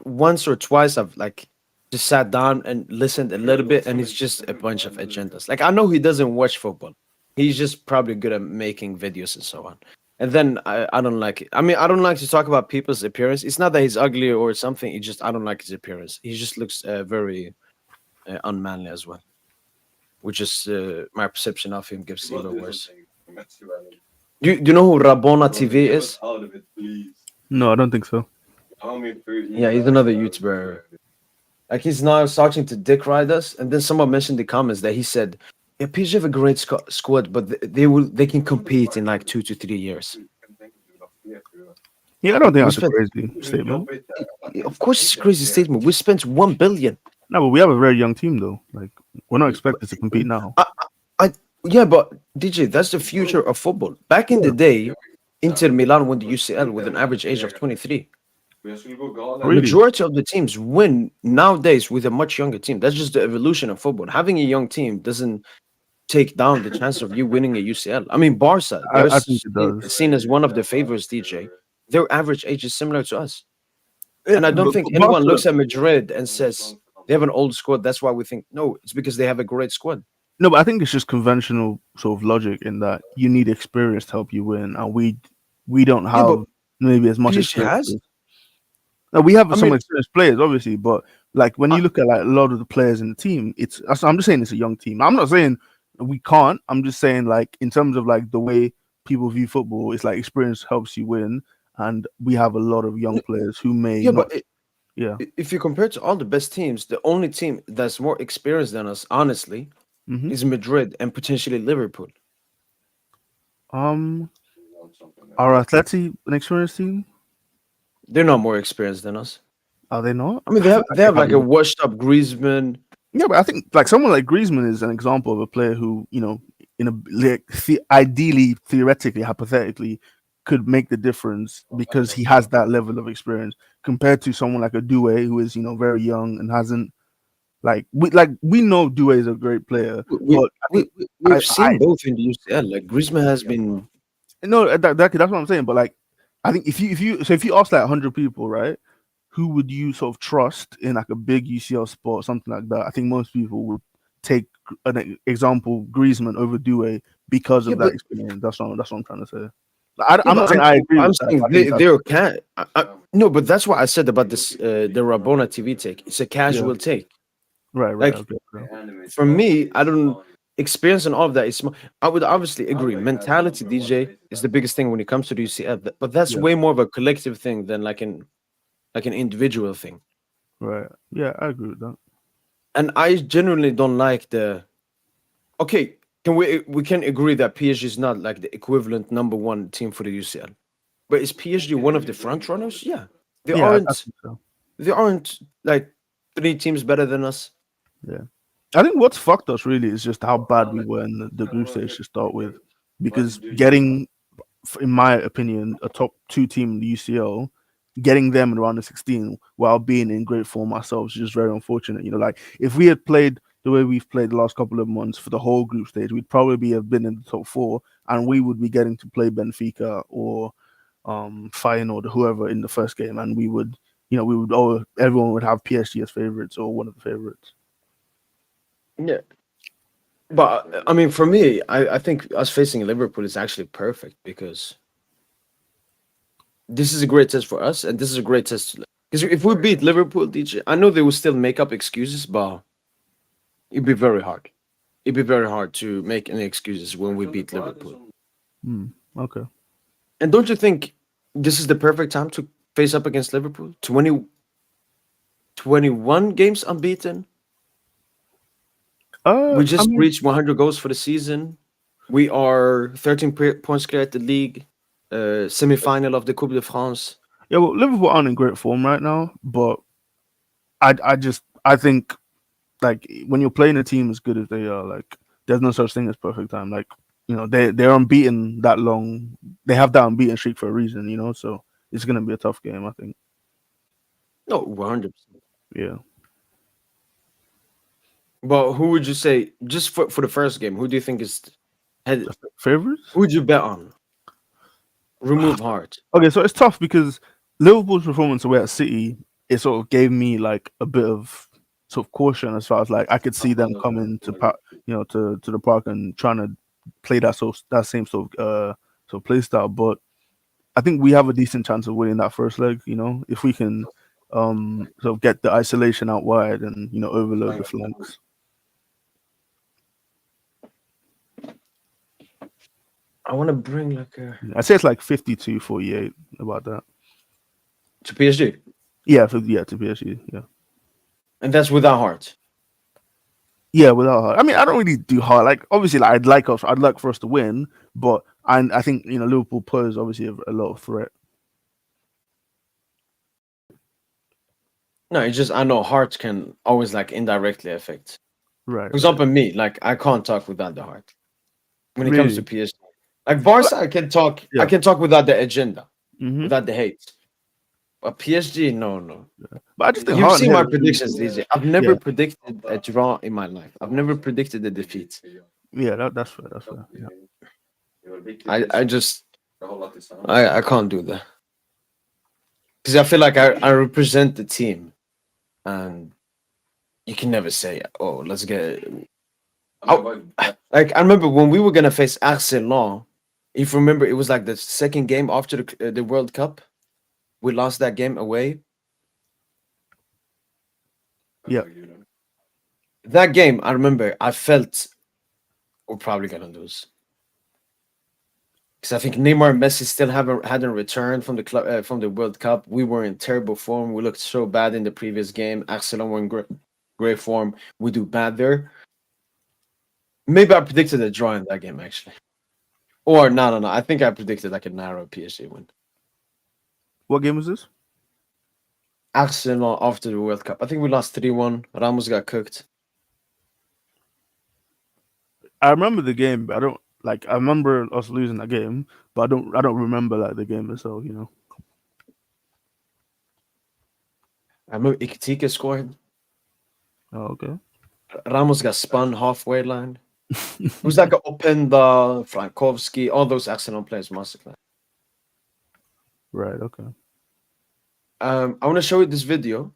once or twice I've like just sat down and listened a little bit, and it's just a bunch of agendas. Like I know he doesn't watch football. He's just probably good at making videos and so on. And then I don't like it. I mean, I don't like to talk about people's appearance. It's not that he's ugly or something. It just I don't like his appearance. He just looks very unmanly as well, which is my perception of him gives even worse. Do you know who Rabona TV is? No, I don't think so. Yeah, he's another YouTuber. Like he's now starting to dick ride us, and then someone mentioned in the comments that he said, "Yeah, PSG have a great squad, but they can compete in like 2 to 3 years." Yeah, I don't think We that's a spent, crazy statement. of course, it's a crazy statement. We spent 1 billion. No, but we have a very young team though. Like we're not expected to compete now. I yeah, but DJ, that's the future of football. Back in the day, Inter Milan won the UCL with an average age of 23. Really? Majority of the teams win nowadays with a much younger team. That's just the evolution of football. Having a young team doesn't take down the chance of you winning a UCL. I mean, Barca, they're I think it does. seen as one of the favorites, DJ. Their average age is similar to us. And I don't But think anyone Barca, looks at Madrid and says they have an old squad. That's why we think, no, it's because they have a great squad. no, but I think it's just conventional sort of logic in that you need experience to help you win, and we don't Yeah, but have maybe as much PSG experience. has. Now, we have I some mean, experienced players, obviously, but like when I, you look at like a lot of the players in the team, I'm just saying it's a young team. I'm not saying we can't. I'm just saying like in terms of like the way people view football, it's like experience helps you win, and we have a lot of young players who may yeah, not. but Yeah. if you compare to all the best teams, the only team that's more experienced than us, honestly, hmm is Madrid and potentially Liverpool. Um, are Atleti an experienced team? They're not more experienced than us. Are they not? I mean, I feel like they they have have like a washed up Griezmann. Yeah, but I think like someone like Griezmann is an example of a player who, in a like, ideally, theoretically, hypothetically, could make the difference because he has that level of experience compared to someone like a Due who is, very young and hasn't we know Due is a great player, We, but I think we've I seen both in the UCL. Like Griezmann has been. no that's what I'm saying. But like I think if you ask like 100 people, right, who would you sort of trust in like a big UCL sport, something like that? I think most people would take example Griezmann over Due because Yeah, of that but experience. That's what I'm trying to say. Like, yeah, I'm not but saying I agree I'm with that. saying But I think that's they're can. No, but that's what I said about this. The Rabona TV take. It's a yeah, casual take. right, Like okay, okay. for me, I don't experience and all of that is I would obviously agree. Mentality, DJ, is the biggest thing when it comes to the UCL. But that's Yeah, way more of a collective thing than like an individual thing. right, yeah, I agree with that. And I genuinely don't like the. Okay, can we can agree that PSG is not like the equivalent number one team for the UCL. But is PSG one of the front runners? Yeah. They Yeah, I aren't think so. they aren't like three teams better than us. Yeah. I think what's fucked us really is just how bad we were in the group stage to start with. Because getting, in my opinion, a top two team in the UCL, getting them in round of 16 while being in great form ourselves is just very unfortunate. Like if we had played the way we've played the last couple of months for the whole group stage, we'd probably have been in the top four, and we would be getting to play Benfica or Feyenoord or whoever in the first game, and we would, everyone would have PSG as favorites or one of the favorites. Yeah. But I mean for me, I think us facing Liverpool is actually perfect because this is a great test for us and this is a great test because if we beat Liverpool, DJ, I know they will still make up excuses, but it'd be very hard. It'd be very hard to make any excuses when we beat Liverpool. Okay. And don't you think this is the perfect time to face up against Liverpool? 21 games unbeaten. We I just mean, reached 100 goals for the season. We are 13 points clear at the league, semi-final of the Coupe De France. yeah, well, Liverpool aren't in great form right now, but I think like when you're playing a team as good as they are, like there's no such thing as perfect time. Like they're unbeaten that long. They have that unbeaten streak for a reason. So it's gonna be a tough game. I think. No, 100%. Yeah. But who would you say just for the first game? Who do you think is had? Favorites? Who would you bet on? Remove Hart. Okay, so it's tough because Liverpool's performance away at City, it sort of gave me like a bit of sort of caution as far as like I could see them coming to to the park and trying to play that same sort of play style. But I think we have a decent chance of winning that first leg. If we can sort of get the isolation out wide and overload the flanks. I want to bring like a I'd say it's like 52-48 about that. to PSG, To PSG, yeah. and that's without Hart. Yeah, without her. I mean, I don't really do hard. Like, obviously, like, I'd like for us to win, but I think Liverpool pose obviously a lot of threat. No, it's just I know Hart can always like indirectly affect. Right. For example, me, like I can't talk without the Hart. When it comes to Really? PSG, like Barca, I can talk. Yeah. I can talk without the agenda, Hmm. without the hate. But PSG, no. But I just think You've Hart seen hit my it really predictions, good. DJ. I've never Yeah. predicted a draw in my life. I've never predicted a defeat. Yeah, that's fair. That's fair. Yeah. I just I can't do that because I feel like I represent the team, and you can never say, "Oh, let's get." Like I remember when we were gonna face Arsenal. If you remember, it was like the second game after the World Cup. We lost that game away. Yeah. That game, I remember, I felt we're probably gonna lose because I think Neymar and Messi still hadn't returned from the club from the World Cup. We were in terrible form. We looked so bad in the previous game. Arsenal were in great form. We do bad there. Maybe I predicted a draw in that game actually, or no. I think I predicted like a narrow PSG win. What game was this? Arsenal after the World Cup. I think we lost 3-1. Ramos got cooked. I remember the game, but I remember us losing that game, but I don't remember like the game itself. I remember Ikitika scored. Oh, okay. Ramos got spun halfway line. It was like an Openda, Frankowski, all those Arsenal players massacred. Right. Okay. I want to show you this video,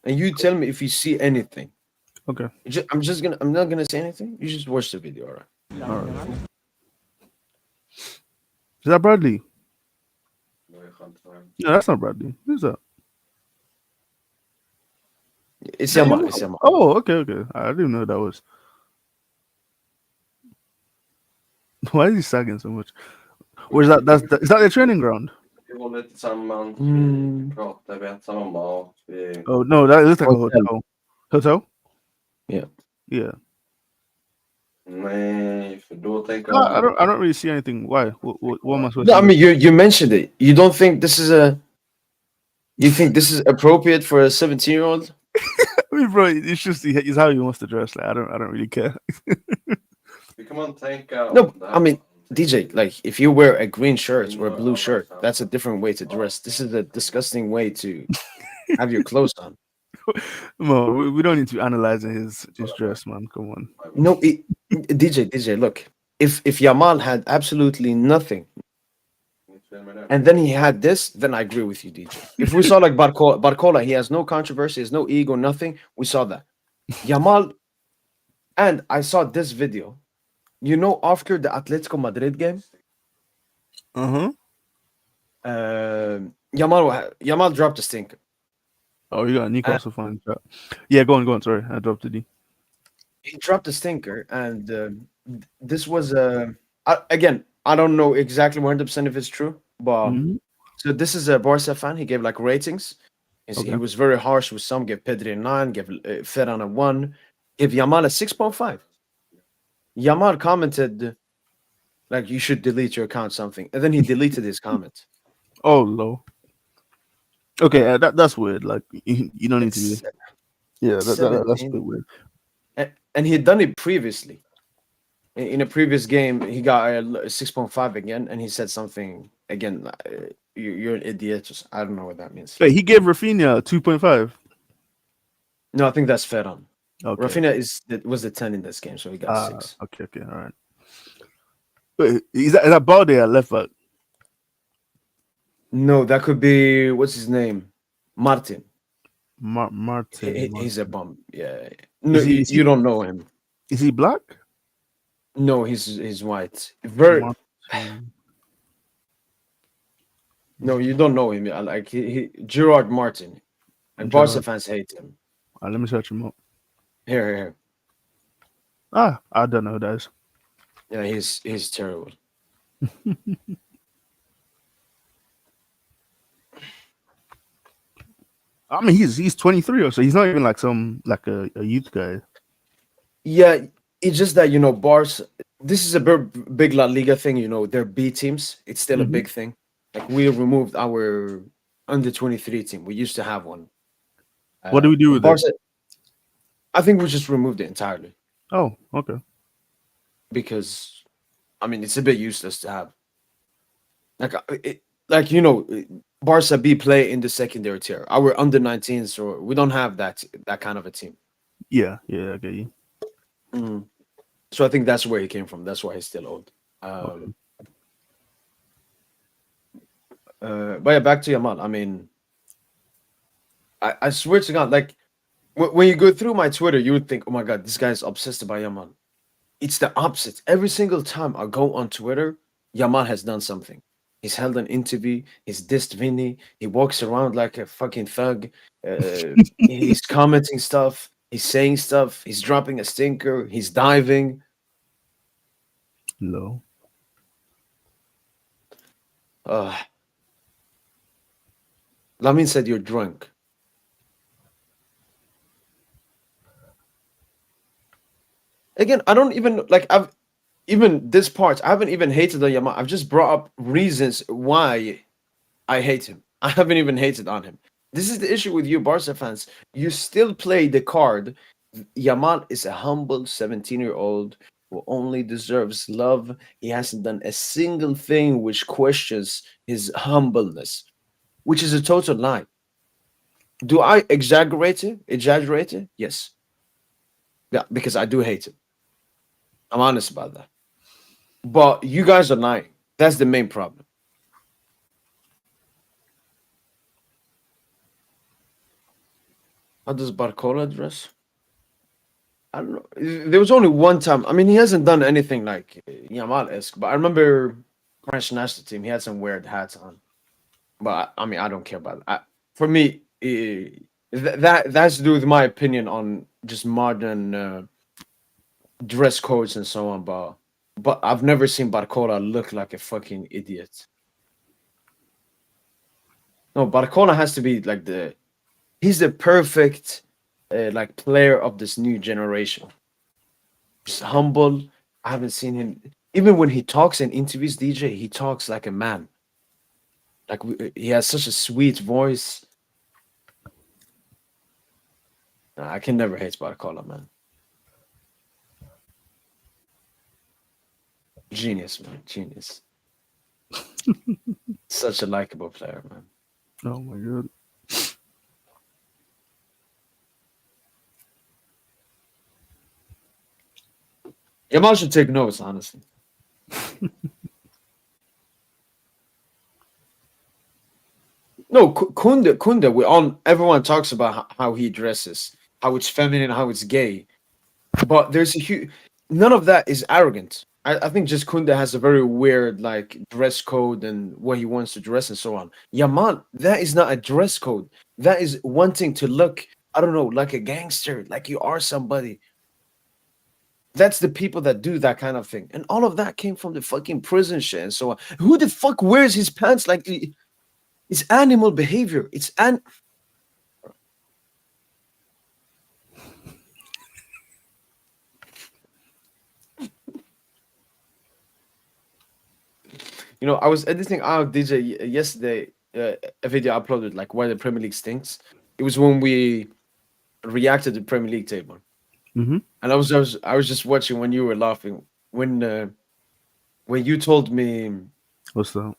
and you tell me if you see anything. Okay. I'm not gonna say anything. You just watch the video, all right? All right. Is that Bradley? No, that's not Bradley. Who's that? It's Yamal. It's Yamal. Oh, okay. I didn't know that was. Why is he sagging so much? Where's that? Is that their training ground? Vi håller tillsammans, Mm. vi pratar, vi äter samma mat. Oh no, that looks like Hotel. a hotel. Hotel? Yeah. Yeah. Nej, för då tänker No, I don't really see anything. Why? What am I supposed No, I to? mean you mentioned it. You don't think this is You think this is appropriate for a 17-year-old? I mean, bro, it's just it's how he wants to dress. Like I don't really care. Vi kan man tänka... No, I mean DJ, like if you wear a green shirt or a blue shirt, that's a different way to dress. This is a disgusting way to have your clothes on. No, we don't need to be analyzing his dress, man. Come on. No, DJ, look. If Yamal had absolutely nothing, and then he had this, then I agree with you, DJ. If we saw like Barcola, he has no controversy, has no ego, nothing. We saw that. Yamal, and I saw this video. After the Atletico Madrid game, Yamal dropped a stinker. Oh, you got a Newcastle fan. Yeah, go on. Sorry, I dropped the D. He dropped a stinker, and this was again. I don't know exactly 100% if it's true, but so this is a Barca fan. He gave like ratings. He was very harsh with some. Gave Pedri a 9, gave Ferran a 1, gave Yamal a 6.5. Yamal commented like you should delete your account something, and then he deleted his comment. Oh, low. Okay, that's weird. Like you don't need to be. Yeah, that's a bit weird. And he had done it previously. In a previous game, he got a 6.5 again, and he said something again. you're an idiot. Just, I don't know what that means. Wait, he gave Rafinha 2.5. No, I think that's Ferran. Okay. Rafinha was the 10 in this game, so he got 6. Okay, all right. Wait, is that Balde at left back? No, that could be what's his name, Martin. Martin. He's a bum. Yeah. No, Is you don't know him. Is he black? No, he's white. Martin. No, you don't know him. Like Gerard Martin. And Barca fans hate him. Let me search him up. Here. I don't know who that is. Yeah, he's terrible. I mean, he's 23 or so. He's not even like a youth guy. Yeah, it's just that Barca. This is a big La Liga thing. They're B teams. It's still a big thing. Like we removed our under 23 team. We used to have one. What do we do with Barca? it? I think we just removed it entirely. Oh, okay. Because, I mean, it's a bit useless to have. Barca B play in the secondary tier. Our under 19s, so we don't have that kind of a team. Yeah, I get you. So I think that's where he came from. That's why he's still old. But yeah, back to Yamal. I mean, I swear to God, like when you go through my Twitter, you would think, oh my God, this guy's obsessed by Yamal. It's the opposite. Every single time I go on Twitter, Yamal has done something. He's held an interview. He's dissed Vinny. He walks around like a fucking thug. He's commenting stuff. He's saying stuff. He's dropping a stinker. He's diving. No. Lamin said you're drunk. Again, I don't even this part. I haven't even hated on Yamal. I've just brought up reasons why I hate him. I haven't even hated on him. This is the issue with you, Barca fans. You still play the card. Yamal is a humble 17-year-old who only deserves love. He hasn't done a single thing which questions his humbleness, which is a total lie. Do I exaggerate it? Yes. Yeah, because I do hate him. I'm honest about that. But you guys are lying. That's the main problem. How does Barcola dress? I don't know. There was only one time. I mean, he hasn't done anything like Yamal-esque, but I remember French national team, he had some weird hats on. But I mean, I don't care about that. For me, that's to do with my opinion on just modern dress codes and so on. But I've never seen Barcola look like a fucking idiot. No, Barcola has to be like he's the perfect like player of this new generation. Just humble. I haven't seen him even when he talks in interviews. DJ, he talks like a man. Like he has such a sweet voice. I can never hate Barcola, man. Genius, man. Genius. Such a likable player, man. Oh my God. Yamal should take notes, honestly. No, Kunde. Everyone talks about how he dresses, how it's feminine, how it's gay, but there's a huge. None of that is arrogant. I think just Kunde has a very weird like dress code and what he wants to dress and so on. Yamal, that is not a dress code. That is wanting to look, I don't know, like a gangster, like you are somebody. That's the people that do that kind of thing. And all of that came from the fucking prison shit and so on. Who the fuck wears his pants like it's animal behavior. I was editing out DJ yesterday a video uploaded like why the Premier League stinks. It was when we reacted to the Premier League table. Mm-hmm. And I was just watching when you were laughing when you told me What's that?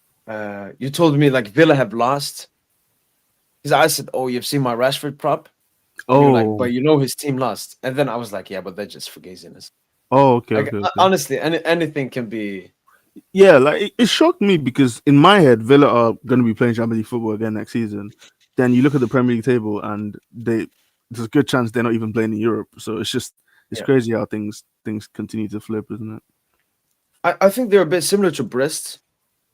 you told me like Villa have lost. Because I said, "Oh, you've seen my Rashford prop," and you're like, Oh, "But you know his team lost." And then I was like, "Yeah, but that's just fugaziness." oh, okay, Like okay, okay. honestly, anything can be. Yeah, like it shocked me because in my head, Villa are going to be playing Champions League football again next season. Then you look at the Premier League table, and there's a good chance they're not even playing in Europe. So it's Yeah, crazy how things continue to flip, isn't it? I think they're a bit similar to Brest.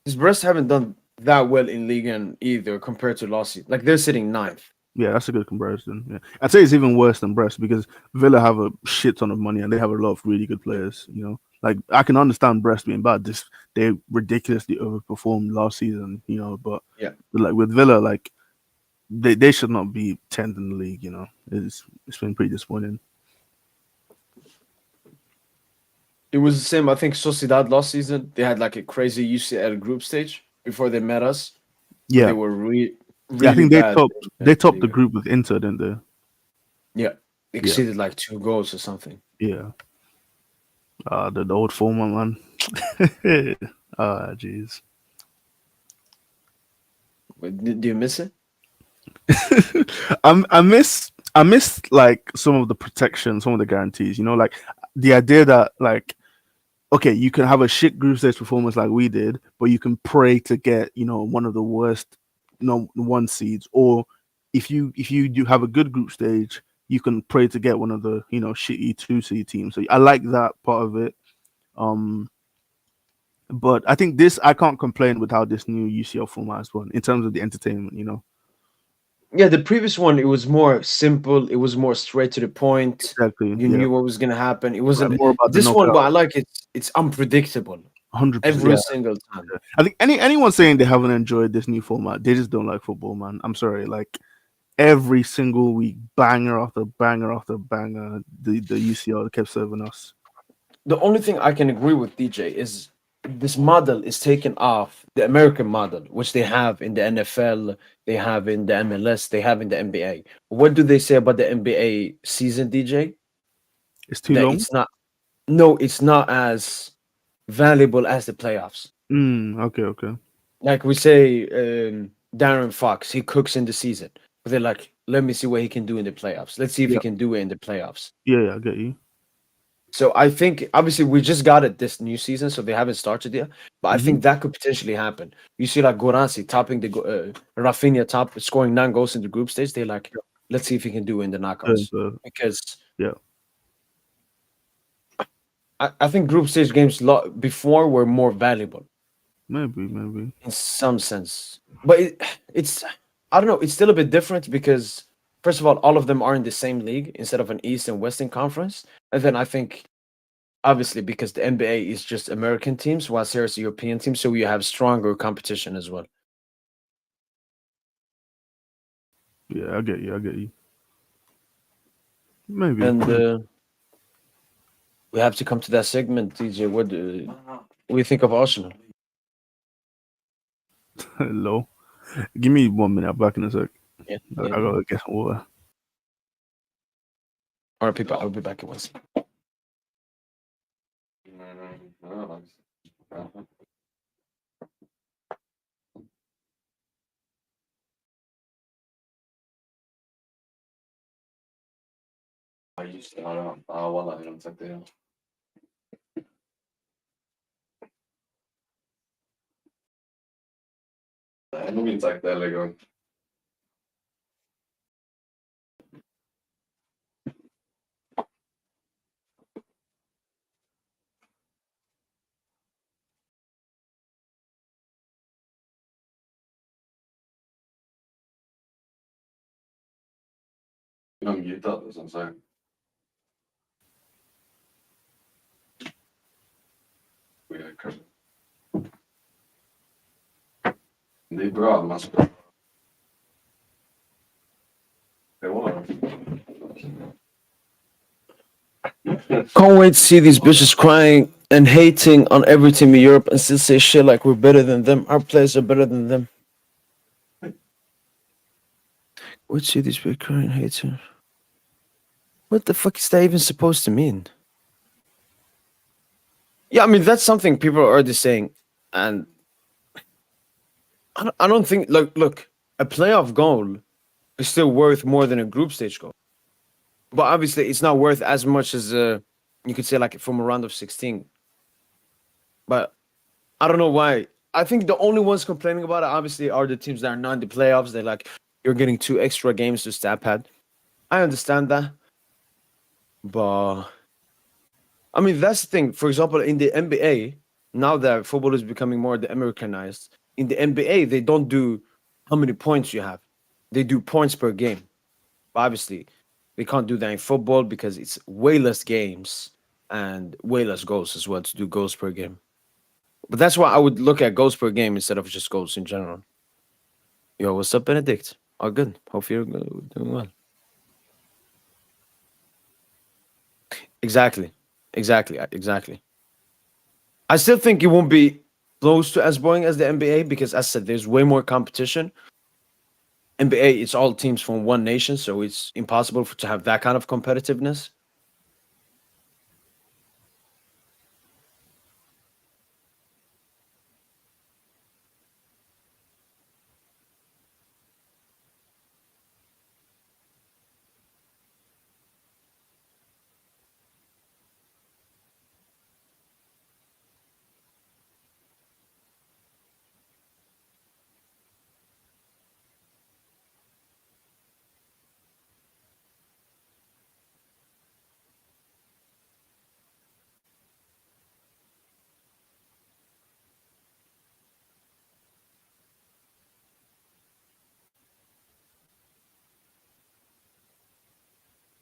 Because Brest haven't done that well in Ligue 1 either compared to last season. Like they're sitting ninth. Yeah, that's a good comparison. Yeah, I'd say it's even worse than Brest because Villa have a shit ton of money and they have a lot of really good Yeah, players. You know, like I can understand Brest being bad. This they ridiculously overperformed last season. You know, yeah. but like with Villa, like they should not be 10th in the league. You know, it's been pretty disappointing. It was the same. I think Sociedad last season they had like a crazy UCL group stage before they met us, but they Yeah, were yeah. I really think bad. they topped the Liga. group with Inter, didn't they? Yeah, Yeah, exceeded like 2 goals or something. yeah. The old former man. Ah, jeez. Do you miss it? I miss like some of the protection, some of the guarantees. You know, like the idea that like okay, you can have a shit group stage performance like we did, but you can pray to get one of the worst one seeds, or if you do have a good group stage, you can pray to get one of the shitty 2 seed teams. So I like that part of it. Um, but I think I can't complain with how this new UCL format has gone in terms of the entertainment. You know, Yeah, the previous one it was more simple. It was more straight to the point. exactly. You Yeah, knew what was gonna happen. It right, wasn't more about the this one. What I knockout. like it's unpredictable 100%. every Yeah, single time. I think anyone saying they haven't enjoyed this new format, they just don't like football, man. I'm sorry. Like every single week, banger after banger after banger, the UCL kept serving us. The only thing I can agree with DJ is this model is taken off the American model, which they have in the NFL, they have in the MLS, they have in the NBA. What do they say about the NBA season, DJ? It's too That long. it's not no, it's not as valuable as the playoffs. Okay, okay. Like we say, Darren Fox, he cooks in the season, but they're like, let me see what he can do in the playoffs. Let's see if he Yeah, can do it in the playoffs. I get you. So I think obviously we just got it this new season, so they haven't started yet. But I Hmm. think that could potentially happen. You see, like Goransi topping Rafinha top scoring 9 goals in the group stage. They're like, let's see if he can do it in the knockouts because Yeah, I think group stage games before were more valuable maybe. in some sense. But it's I don't know. It's still a bit different because first of all of them are in the same league instead of an East and Western conference, and then I think obviously because the NBA is just American teams, while there's European teams, so you have stronger competition as well. Yeah, I get you. I get you. Maybe. And we have to come to that segment, DJ. What do you think of Arsenal? Hello. Give me 1 minute. I'm back in a sec. Yeah, I yeah. gotta get some water. All right, people. I'll be back at once. just والله انا مسكتها. انه مين مسكتها لك. I'm muted, som sagt. Det är bra att man ska... Det var Can't wait to see these bitches crying and hating on every team in Europe and still say shit like we're better than them. Our players are better than them. Wait to see these bitches crying and hating. What the fuck is that even supposed to mean? Yeah, I mean that's something people are already saying, and I don't think. Look, a playoff goal is still worth more than a group stage goal, but obviously it's not worth as much as you could say like from a round of 16. But I don't know why. I think the only ones complaining about it obviously are the teams that are not in the playoffs. They're like, you're getting 2 extra games to stat pad. I understand that, but I mean that's the thing. For example, in the NBA, now that football is becoming more the Americanized, in the NBA they don't do how many points you have. They do points per game. But obviously, they can't do that in football because it's way less games and way less goals as well to do goals per game. But that's why I would look at goals per game instead of just goals in general. Yo, what's up, Benedict? All good. Hope you're doing well. Exactly. Exactly. I still think it won't be close to as boring as the NBA because, as I said, there's way more competition. NBA, it's all teams from one nation, so it's impossible to have that kind of competitiveness.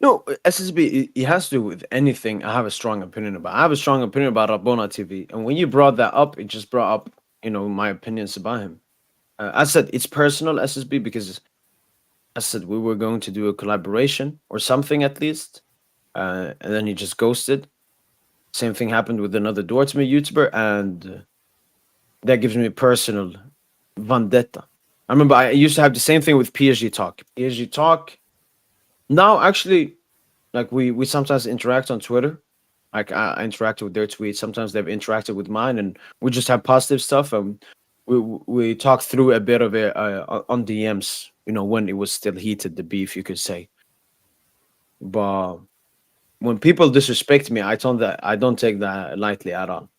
No, SSB, it has to do with anything I have a strong opinion about. I have a strong opinion about Rabona TV. And when you brought that up, it just brought up, my opinions about him. I said it's personal SSB because I said we were going to do a collaboration or something at least. And then he just ghosted. Same thing happened with another Dortmund YouTuber. And that gives me personal vendetta. I remember I used to have the same thing with PSG Talk. PSG Talk. Now, actually, like we sometimes interact on Twitter. Like I interact with their tweets. Sometimes they've interacted with mine, and we just have positive stuff. We talk through a bit of it on DMs. When it was still heated, the beef, you could say. But when people disrespect me, I don't take that lightly at all.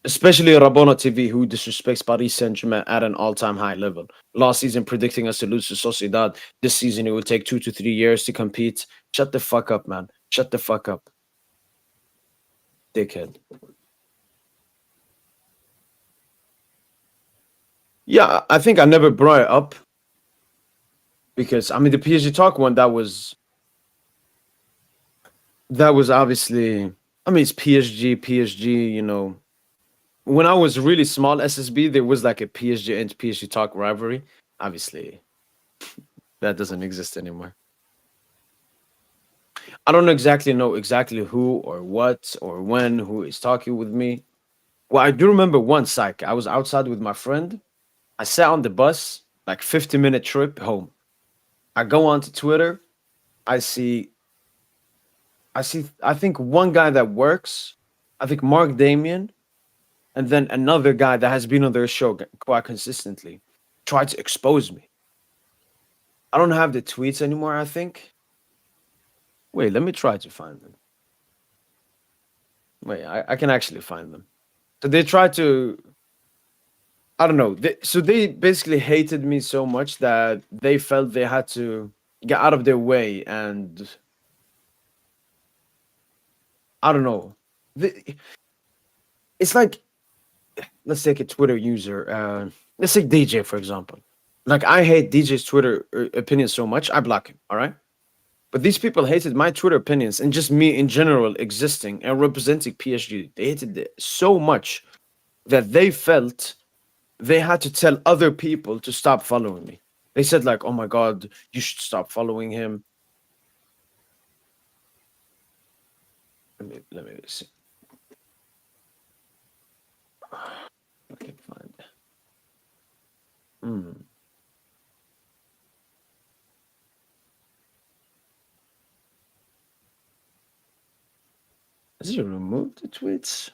Especially Rabona TV, who disrespects Paris Saint-Germain at an all-time high level. Last season, predicting us to lose to Sociedad. This season, it will take 2 to 3 years to compete. Shut the fuck up, man. Shut the fuck up, dickhead. Yeah, I think I never brought it up because I mean the PSG talk one that was obviously, I mean it's PSG. When I was really small SSB, there was like a PSG and PSG talk rivalry. Obviously, that doesn't exist anymore. I don't exactly who or what or when who is talking with me. Well, I do remember once, like I was outside with my friend. I sat on the bus, like 50-minute trip home. I go onto Twitter. I see I think one guy that works, I think Mark Damien, and then another guy that has been on their show quite consistently, tried to expose me. I don't have the tweets anymore, I think. Wait, let me try to find them. Wait, I can actually find them. So they tried to, I don't know. So they basically hated me so much that they felt they had to get out of their way, and I don't know. It's like, let's take a Twitter user. Let's take DJ for example. Like I hate DJ's Twitter opinions so much, I block him. All right, but these people hated my Twitter opinions and just me in general existing and representing PSG. They hated it so much that they felt they had to tell other people to stop following me. They said like, "Oh my god, you should stop following him." Let me see. I can find it. Hmm. Has he removed the tweets?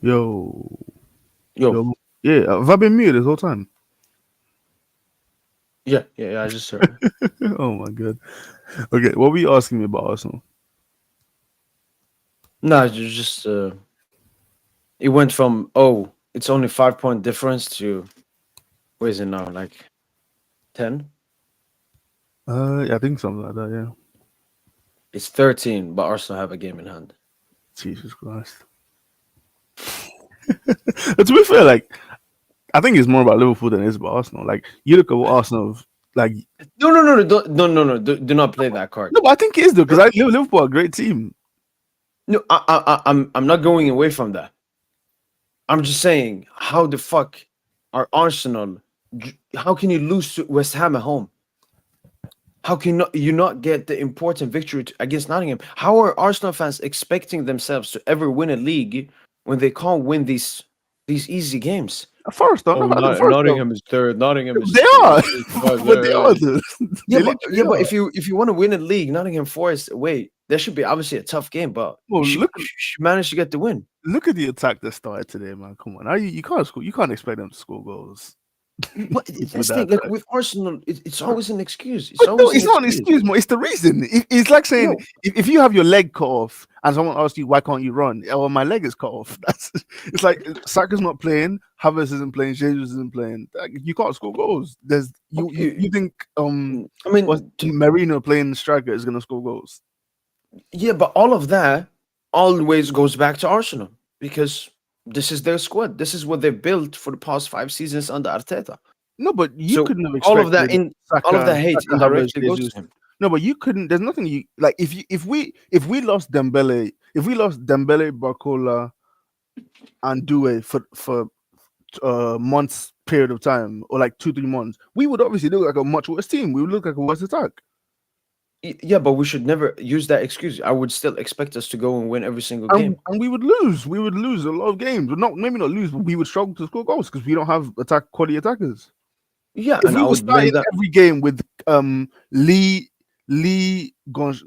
Yo, Yo. yeah. Have I been muted this whole time? Yeah. I just heard. Oh my god. Okay, what were you asking me about Arsenal? No, it's just it went from it's only 5 point difference to where is it now? Like 10? Yeah, I think something like that. Yeah. It's 13, but Arsenal have a game in hand. Jesus Christ. But to be fair, like I think it's more about Liverpool than it is about Arsenal. Like you look at what Arsenal like. No, do not play that card. No, but I think it is though because Liverpool are a great team. No, I'm not going away from that. I'm just saying, how the fuck are Arsenal? How can you lose to West Ham at home? How can you not get the important victory against Nottingham? How are Arsenal fans expecting themselves to ever win a league when they can't win these easy games? First, though, Oh, no, first, Nottingham is third. Nottingham is they are, but but they are. Dude. Yeah, They but, literally are. if you want to win a league, Nottingham Forest away, there should be obviously a tough game, but Well, you should manage to get the win. Look at the attack that started today, man. Come on, you can't score. You can't expect them to score goals. But that's the thing, like with Arsenal, it's always an excuse. But no, it's not an excuse, more. It's the reason. It's like saying if you have your leg cut off and someone asks you why can't you run, well, my leg is cut off. It's like Saka's not playing, Havertz isn't playing, Jesus isn't playing. Like, you can't score goals. You think Marino playing striker is gonna score goals? Yeah, but all of that always goes back to Arsenal because this is their squad. This is what they built for the past 5 seasons under Arteta. No, but you couldn't have expected all of that hate indirectly goes to him. No, but you couldn't. There's nothing you like. If we lost Dembele, Barcola, and Due for months period of time, or like 2-3 months, we would obviously look like a much worse team. We would look like a worse attack. Yeah, but we should never use that excuse. I would still expect us to go and win every single game. And we would lose. We would lose a lot of games. But maybe not lose, but we would struggle to score goals because we don't have quality attackers. Yeah, if we were starting every game with Lee Gonch,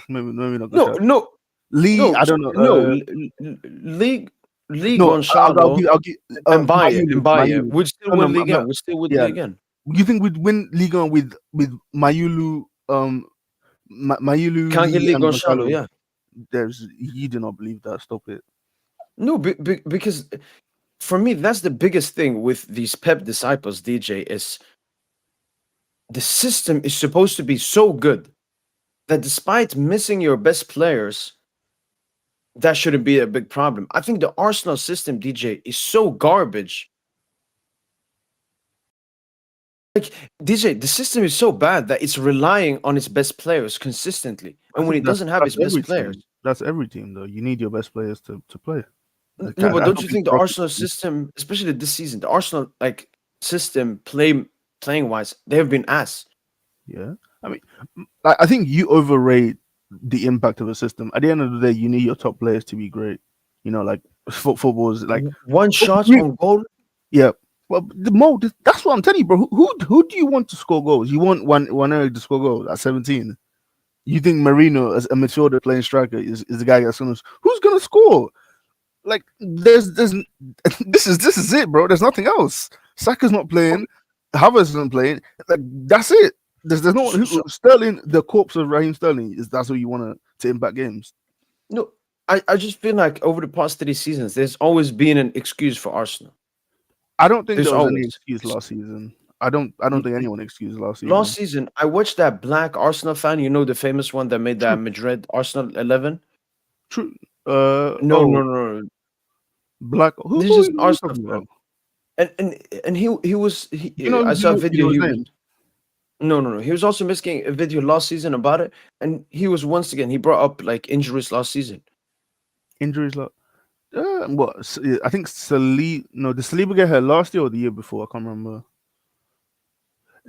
maybe not. No, Lee. I don't know. Lee Gonzalo and Baye would still win league again. Would still win league again. You think we'd win league on with Mayulu? Mayulu can't get Lee Gonzalo. Yeah, you do not believe that. Stop it. No, because for me, that's the biggest thing with these Pep disciples, DJ, is the system is supposed to be so good that despite missing your best players, that shouldn't be a big problem. I think the Arsenal system, DJ, is so garbage. Like, DJ, the system is so bad that it's relying on its best players consistently. And when it doesn't have its best players... That's every team, though. You need your best players to play. Like, no, but don't you think the Arsenal system, especially this season, the Arsenal system playing wise, they have been ass. Yeah, I mean, I think you overrate the impact of a system. At the end of the day, you need your top players to be great. You know, like football is like one shot on goal. Yeah, well, that's what I'm telling you, bro. Who do you want to score goals? You want one Eric to score goals at 17? You think Marino, as a midfielder playing striker, is the guy that's who's gonna score? Like there's this is it, bro. There's nothing else. Saka's not playing. Havertz isn't playing. Like that's it. There's no one Sterling, the corpse of Raheem Sterling, that's what you want to impact games. No, I just feel like over the past 3 seasons, there's always been an excuse for Arsenal. I don't think there was any excuse last season. I don't think anyone excused last season. Last season, I watched that black Arsenal fan. You know, the famous one that made that Madrid Arsenal 11. True. No. Black. Who this is Arsenal fan. And he was. I saw a video. No. He was also making a video last season about it, and he was once again. He brought up like injuries last season. Injuries, like what? I think did Saliba get hurt last year or the year before? I can't remember.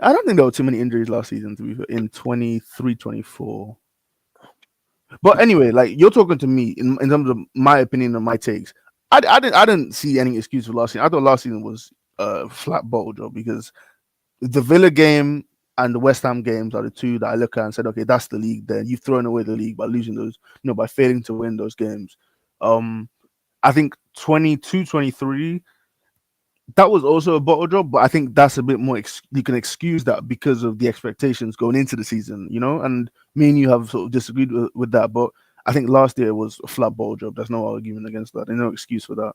I don't think there were too many injuries last season to be fair, in 23-24. But anyway, like you're talking to me in terms of my opinion and my takes. I didn't see any excuse for last season. I thought last season was a flat bottle job because the Villa game and the West Ham games are the two that I look at and said, okay, that's the league. Then you've thrown away the league by losing those, by failing to win those games. I think 22, 23, that was also a bottle job, but I think that's a bit more. You can excuse that because of the expectations going into the season, And me and you have sort of disagreed with that, but I think last year was a flat bottle job. There's no argument against that. There's no excuse for that.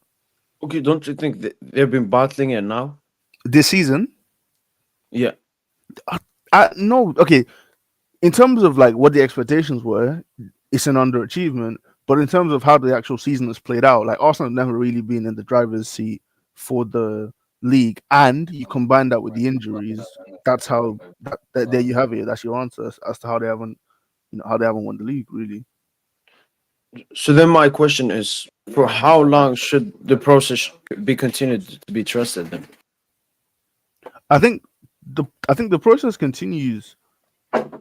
Okay, don't you think that they've been battling it now? This season, Yeah. no. Okay, in terms of like what the expectations were, it's an underachievement. But in terms of how the actual season has played out, like Arsenal have never really been in the driver's seat for the league, and you combine that with the injuries. That's how there you have it. That's your answer as to how they haven't, how they haven't won the league really. So then my question is, for how long should the process be continued to be trusted then? I think the process continues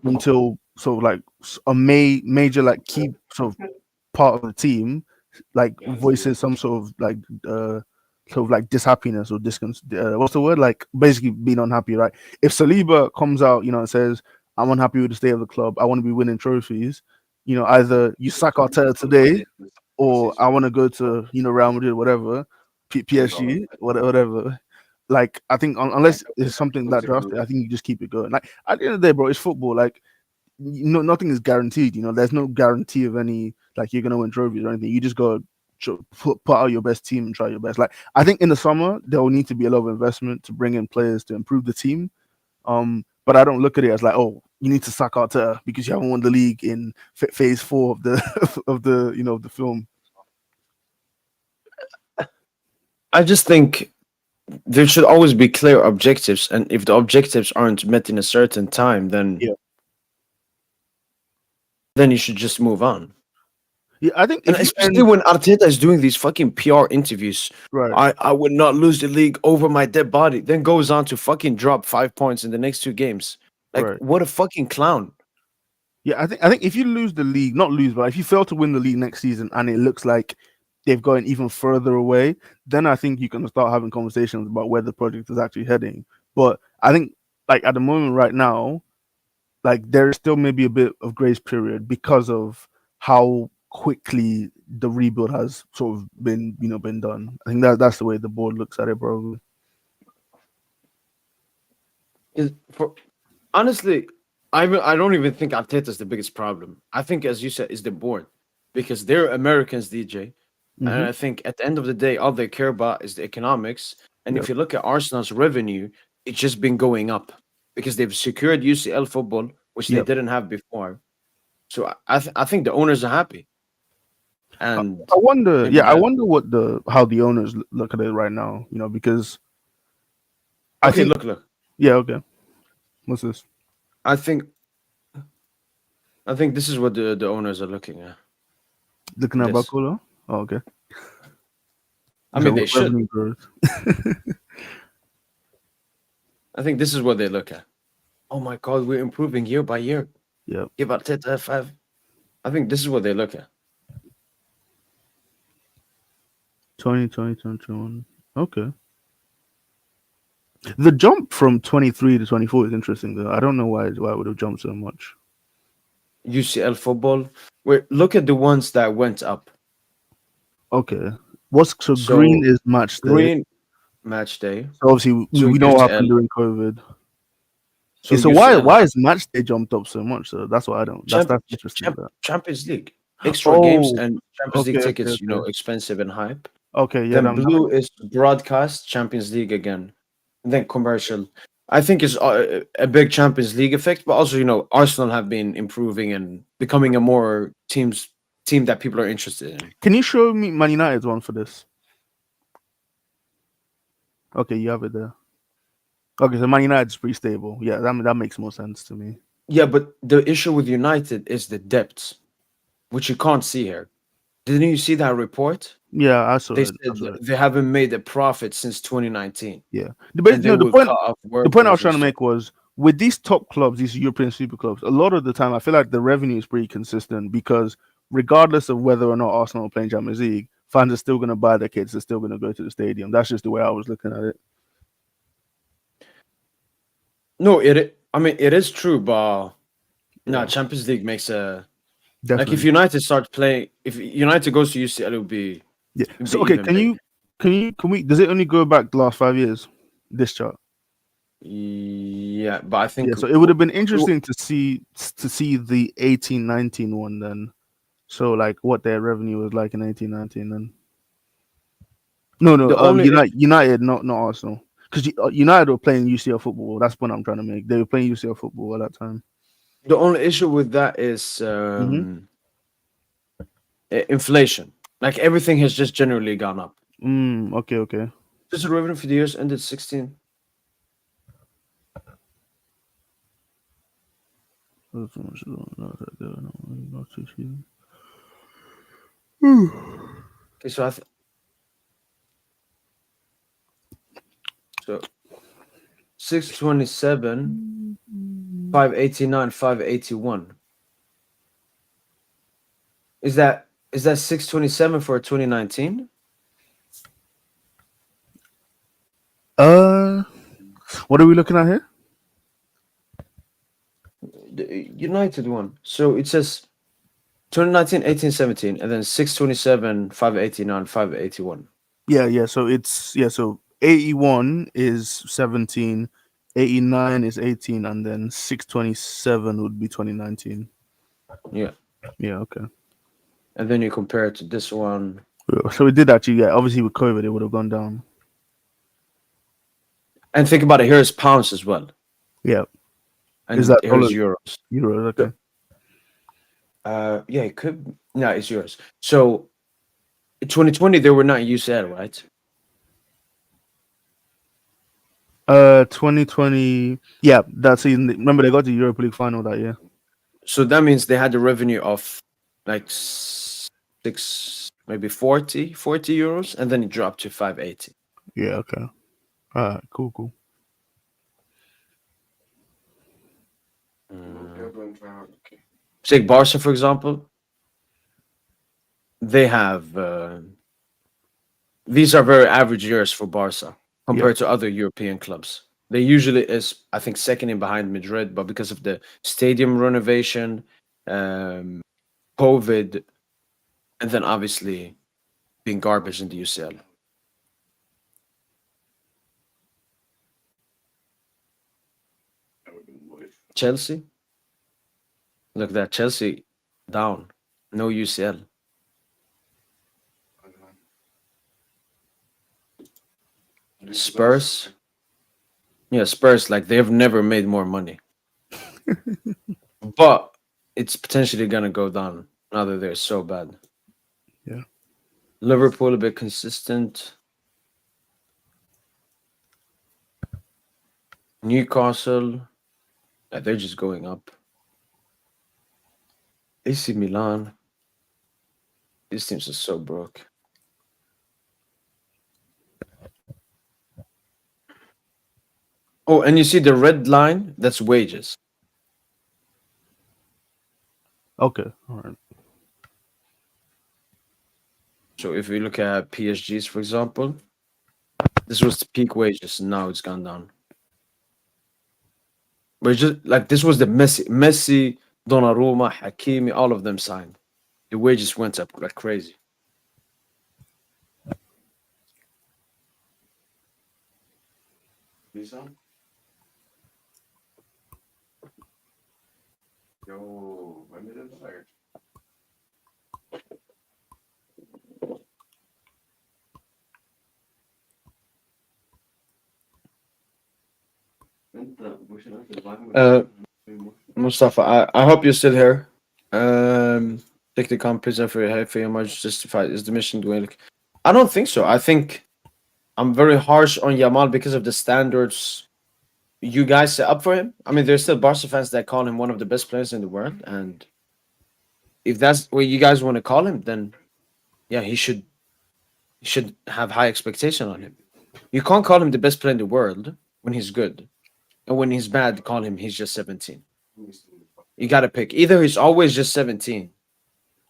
until sort of like a major like key sort of part of the team like voices some sort of like dishappiness or what's the word, like basically being unhappy, right? If Saliba comes out, and says, I'm unhappy with the state of the club, I want to be winning trophies, either you sack Arteta today or I want to go to Real Madrid, whatever, PSG, whatever. Like I think unless it's something that drastic, I think you just keep it going. Like at the end of the day, bro, it's football. Like nothing is guaranteed. There's no guarantee of any like you're gonna win trophies or anything. You just go put out your best team and try your best. Like I think in the summer there will need to be a lot of investment to bring in players to improve the team. But I don't look at it as like, oh, you need to sack Arteta because you haven't won the league in phase 4 of the of the film. I just think there should always be clear objectives, and if the objectives aren't met in a certain time, then you should just move on. Yeah, I think, and especially when Arteta is doing these fucking PR interviews, right? I would not lose the league over my dead body. Then goes on to fucking drop 5 points in the next 2 games. Like, what a fucking clown! Yeah, I think if you lose the league, not lose, but if you fail to win the league next season, and it looks like they've gone even further away, then I think you can start having conversations about where the project is actually heading. But I think, like at the moment, right now, like there is still maybe a bit of grace period because of how quickly the rebuild has sort of been done. I think that's the way the board looks at it, probably. Honestly, I don't even think Arteta is the biggest problem. I think, as you said, is the board, because they're Americans, DJ, and I think at the end of the day, all they care about is the economics. And if you look at Arsenal's revenue, it's just been going up because they've secured UCL football, which they didn't have before. So I think the owners are happy. And I wonder, I wonder how the owners look at it right now, because I think look. Yeah, okay. What's this? I think this is what the owners are looking at. Looking at Bakula? Oh, okay. I mean, they should. I think this is what they look at. Oh my God, we're improving year by year. Yeah. Give Arteta F5. I think this is what they look at. 2021. Okay. The jump from 23 to 24 is interesting, though. I don't know why it would have jumped so much. UCL football. Look at the ones that went up. Okay. So green is match day. Green match day. So obviously we know what happened during COVID. So why is match day jumped up so much? So that's what I don't. That's interesting. Champions League, extra games and Champions League tickets. Expensive and hype. Okay, yeah. Then blue is broadcast Champions League again, and then commercial. I think it's a big Champions League effect, but also Arsenal have been improving and becoming a more team that people are interested in. Can you show me Man United's one for this? Okay, you have it there. Okay, so Man United's pretty stable. Yeah, that makes more sense to me. Yeah, but the issue with United is the depth, which you can't see here. Didn't you see that report? Yeah, I saw they it. Said they haven't made a profit since 2019. Yeah. The point I was trying to make was, with these top clubs, these European super clubs, a lot of the time I feel like the revenue is pretty consistent because regardless of whether or not Arsenal are playing Champions League, fans are still going to buy their kids. They're still going to go to the stadium. That's just the way I was looking at it. No, it is true, but Champions League makes a... Definitely. Like if United goes to UCL, it would be Yeah. It'd So be okay, even bigger. can we? Does it only go back the last 5 years? This chart. Yeah, but I think Yeah. So it would have been interesting to see the 18-19 one then. So like what their revenue was like in 18-19 then. No, the no. only United, not Arsenal. Because United were playing UCL football. That's what I'm trying to make. They were playing UCL football at that time. the only issue with that is inflation. Like everything has just generally gone up. Okay, okay. Just the revenue for the years ended 16. Okay, so so 627, 589, 581. Is that 627 for 2019? What are we looking at here? The United one. So it says 2019, 18, 17, and then 627, 589, 581. Yeah. So So 81 is 17, 89 is 18, and then 627 would be 2019. Yeah. Yeah. Okay. And then you compare it to this one. So it did actually. Yeah. Obviously, with COVID, it would have gone down. And think about it, here's pounds as well. Yeah. And Is that here's dollars? euros. Euros. Okay. Yeah, it could. No, it's euros. So in 2020, they were not UCL, right? 2020. Yeah, that season. Remember, they got the Europa League final that year. So that means they had a revenue of like maybe 40 euros, and then it dropped to 580. Yeah. Okay. All right. Cool. Take Barca, for example. They have these are very average years for Barca compared to other European clubs. They usually is, I think, second in behind Madrid, but because of the stadium renovation, COVID, and then obviously being garbage in the UCL. Chelsea, look at that, Chelsea down, no UCL. Spurs, yeah, Spurs, like they've never made more money, but it's potentially gonna go down now that they're so bad. Yeah. Liverpool a bit consistent. Newcastle, yeah, they're just going up. AC Milan, these teams are so broke. Oh, and you see the red line? That's wages. Okay. All right. So if we look at PSG's, for example, this was the peak wages, and now it's gone down. But it's just like this was the Messi, Donnarumma, Hakimi, all of them signed. The wages went up like crazy. Yo, when did it start? Mustafa, I hope you're still here. Technical prison for your much justified. Is the mission doing? I don't think so. I think I'm very harsh on Yamal because of the standards you guys set up for him. I mean, there's still Barca fans that call him one of the best players in the world, and if that's what you guys want to call him, then yeah, he should have high expectation on him. You can't call him the best player in the world when he's good, and when he's bad, call him he's just 17. You gotta pick. Either he's always just 17.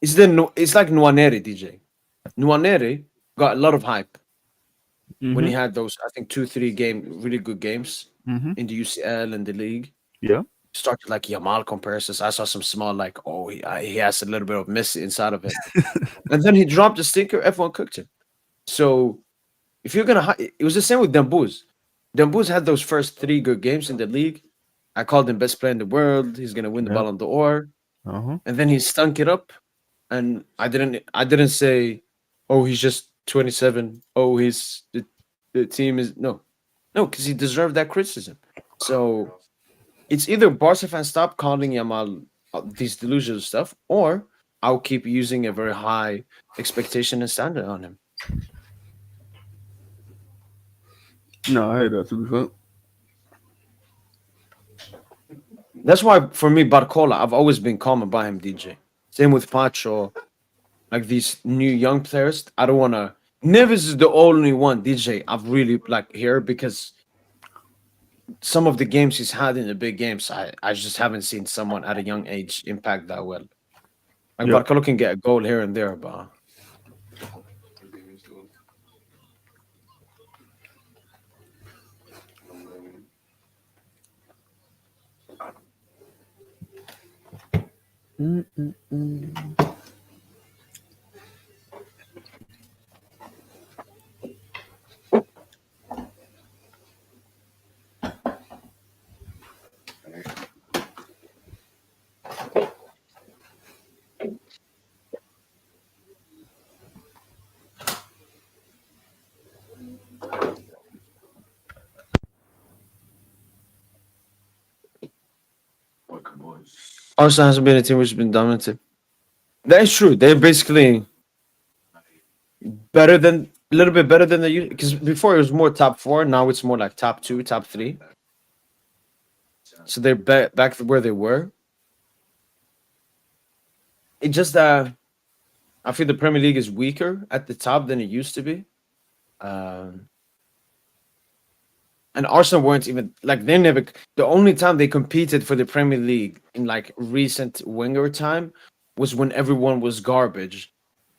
It's like Nwaneri, DJ. Nwaneri got a lot of hype when he had those, I think, 2-3 really good games in the UCL and the league. Yeah. Started like Yamal comparisons. I saw some small like, oh, he has a little bit of Messi inside of him, and then he dropped the stinker. Everyone cooked him. So if you're gonna, it was the same with Dembuz. Dembuz had those first three good games in the league. I called him best player in the world. He's gonna win the Yeah. Ballon d'Or, Uh-huh. and then he stunk it up. And I didn't say, oh, he's just 27. Oh, the team is no, because he deserved that criticism. So it's either Barca fans stop calling Yamal these delusional stuff, or I'll keep using a very high expectation and standard on him. No, I hate that to be fair. That's why for me, Barcola, I've always been calm about him, DJ. Same with Pacho, like these new young players. I don't wanna. Neves is the only one, DJ, I've really like here because some of the games he's had in the big games, I just haven't seen someone at a young age impact that well. Like Yeah. Barcola can get a goal here and there, but Welcome, boys. Arsenal hasn't been a team which has been dominated. That is true. They're basically better than a little bit better than the because before it was more top four. Now it's more like top two, top three. So they're back to where they were. It just I feel the Premier League is weaker at the top than it used to be. Um, and Arsenal weren't even like they never. The only time they competed for the Premier League in like recent Wenger time was when everyone was garbage,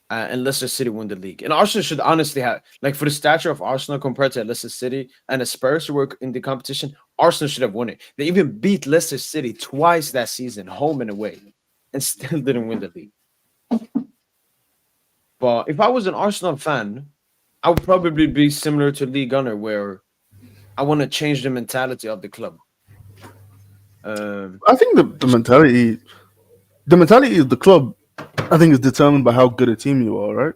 and Leicester City won the league. And Arsenal should honestly have like for the stature of Arsenal compared to Leicester City and the Spurs who were in the competition, Arsenal should have won it. They even beat Leicester City twice that season, home and away, and still didn't win the league. But if I was an Arsenal fan, I would probably be similar to Lee Gunner, where I want to change the mentality of the club. Um, I think the mentality of the club, I think, is determined by how good a team you are, right?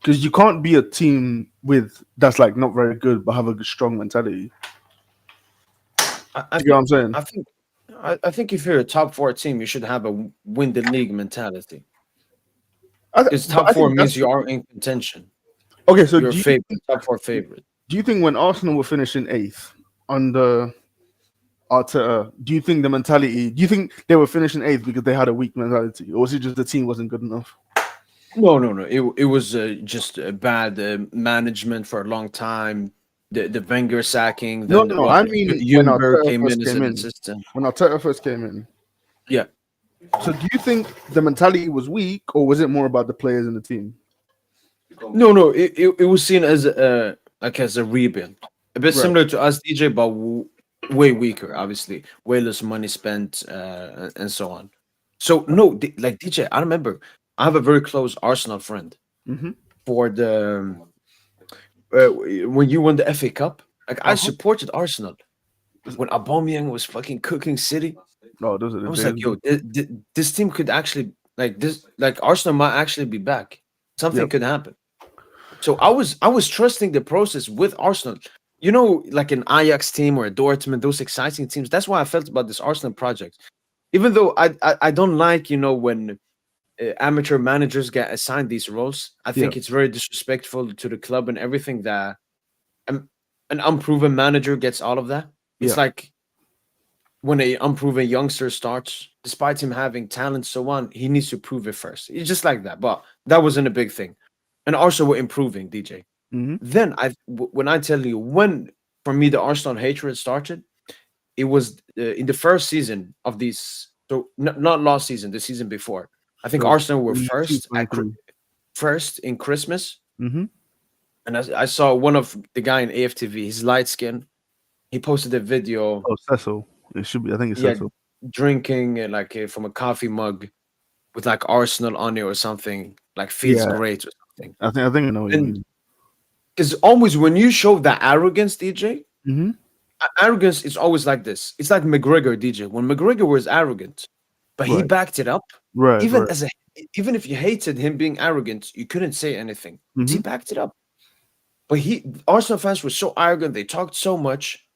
Because you can't be a team with that's like not very good but have a strong mentality. I You get what I'm think, saying? I think, I think if you're a top four team, you should have a win the league mentality. Because But top I four think that's means you are in contention. okay. So You're a favorite, top four favorite. do you think when Arsenal were finishing eighth under Arteta, do you think the mentality? Do you think they were finishing eighth because they had a weak mentality, or was it just the team wasn't good enough? No. It was just a bad management for a long time. The Wenger sacking, No, then no. what I mean when Ljungberg Arteta came first in as came an in. assistant. When Arteta first came in. Yeah, So do you think the mentality was weak, or was it more about the players in the team? no. It was seen as like as a rebuild, a bit Right. similar to us, DJ, but way weaker. Obviously, way less money spent, and so on. So no, like DJ, I remember I have a very close Arsenal friend Mm-hmm. for the when you won the FA Cup. Like I Uh-huh. supported Arsenal when Aubameyang was fucking cooking City. Oh, those are the I was like, days. yo, this team could actually like this, like Arsenal might actually be back. Something Yep. could happen. So I was trusting the process with Arsenal. You know, like an Ajax team or a Dortmund, those exciting teams. That's why I felt about this Arsenal project. Even though I don't like when amateur managers get assigned these roles. I Yep. think it's very disrespectful to the club and everything that um, an unproven manager gets all of that. It's Yeah. like when a unproven youngster starts, despite him having talent, so on, he needs to prove it first. It's just like that. But that wasn't a big thing. And also we're improving, DJ. Mm-hmm. Then when I tell you when for me the Arsenal hatred started, it was in the first season of these. So not last season, the season before. I think So Arsenal were 22, first 23. first in Christmas, Mm-hmm. and I saw one of the guy in AFTV. He's light skin. He posted a video. Oh, Cecil. It should be. I think it's Yeah, Cecil. drinking from a coffee mug with like Arsenal on it or something. Like feels Yeah. great or something. I think I know what you And mean. Because always when you show that arrogance, DJ, Hmm. arrogance is always like this. It's like McGregor, DJ. When McGregor was arrogant, but he Right, backed it up. right, Even right. as a even if you hated him being arrogant, you couldn't say anything. 'Cause he Hmm. backed it up. But Arsenal fans were so arrogant, they talked so much,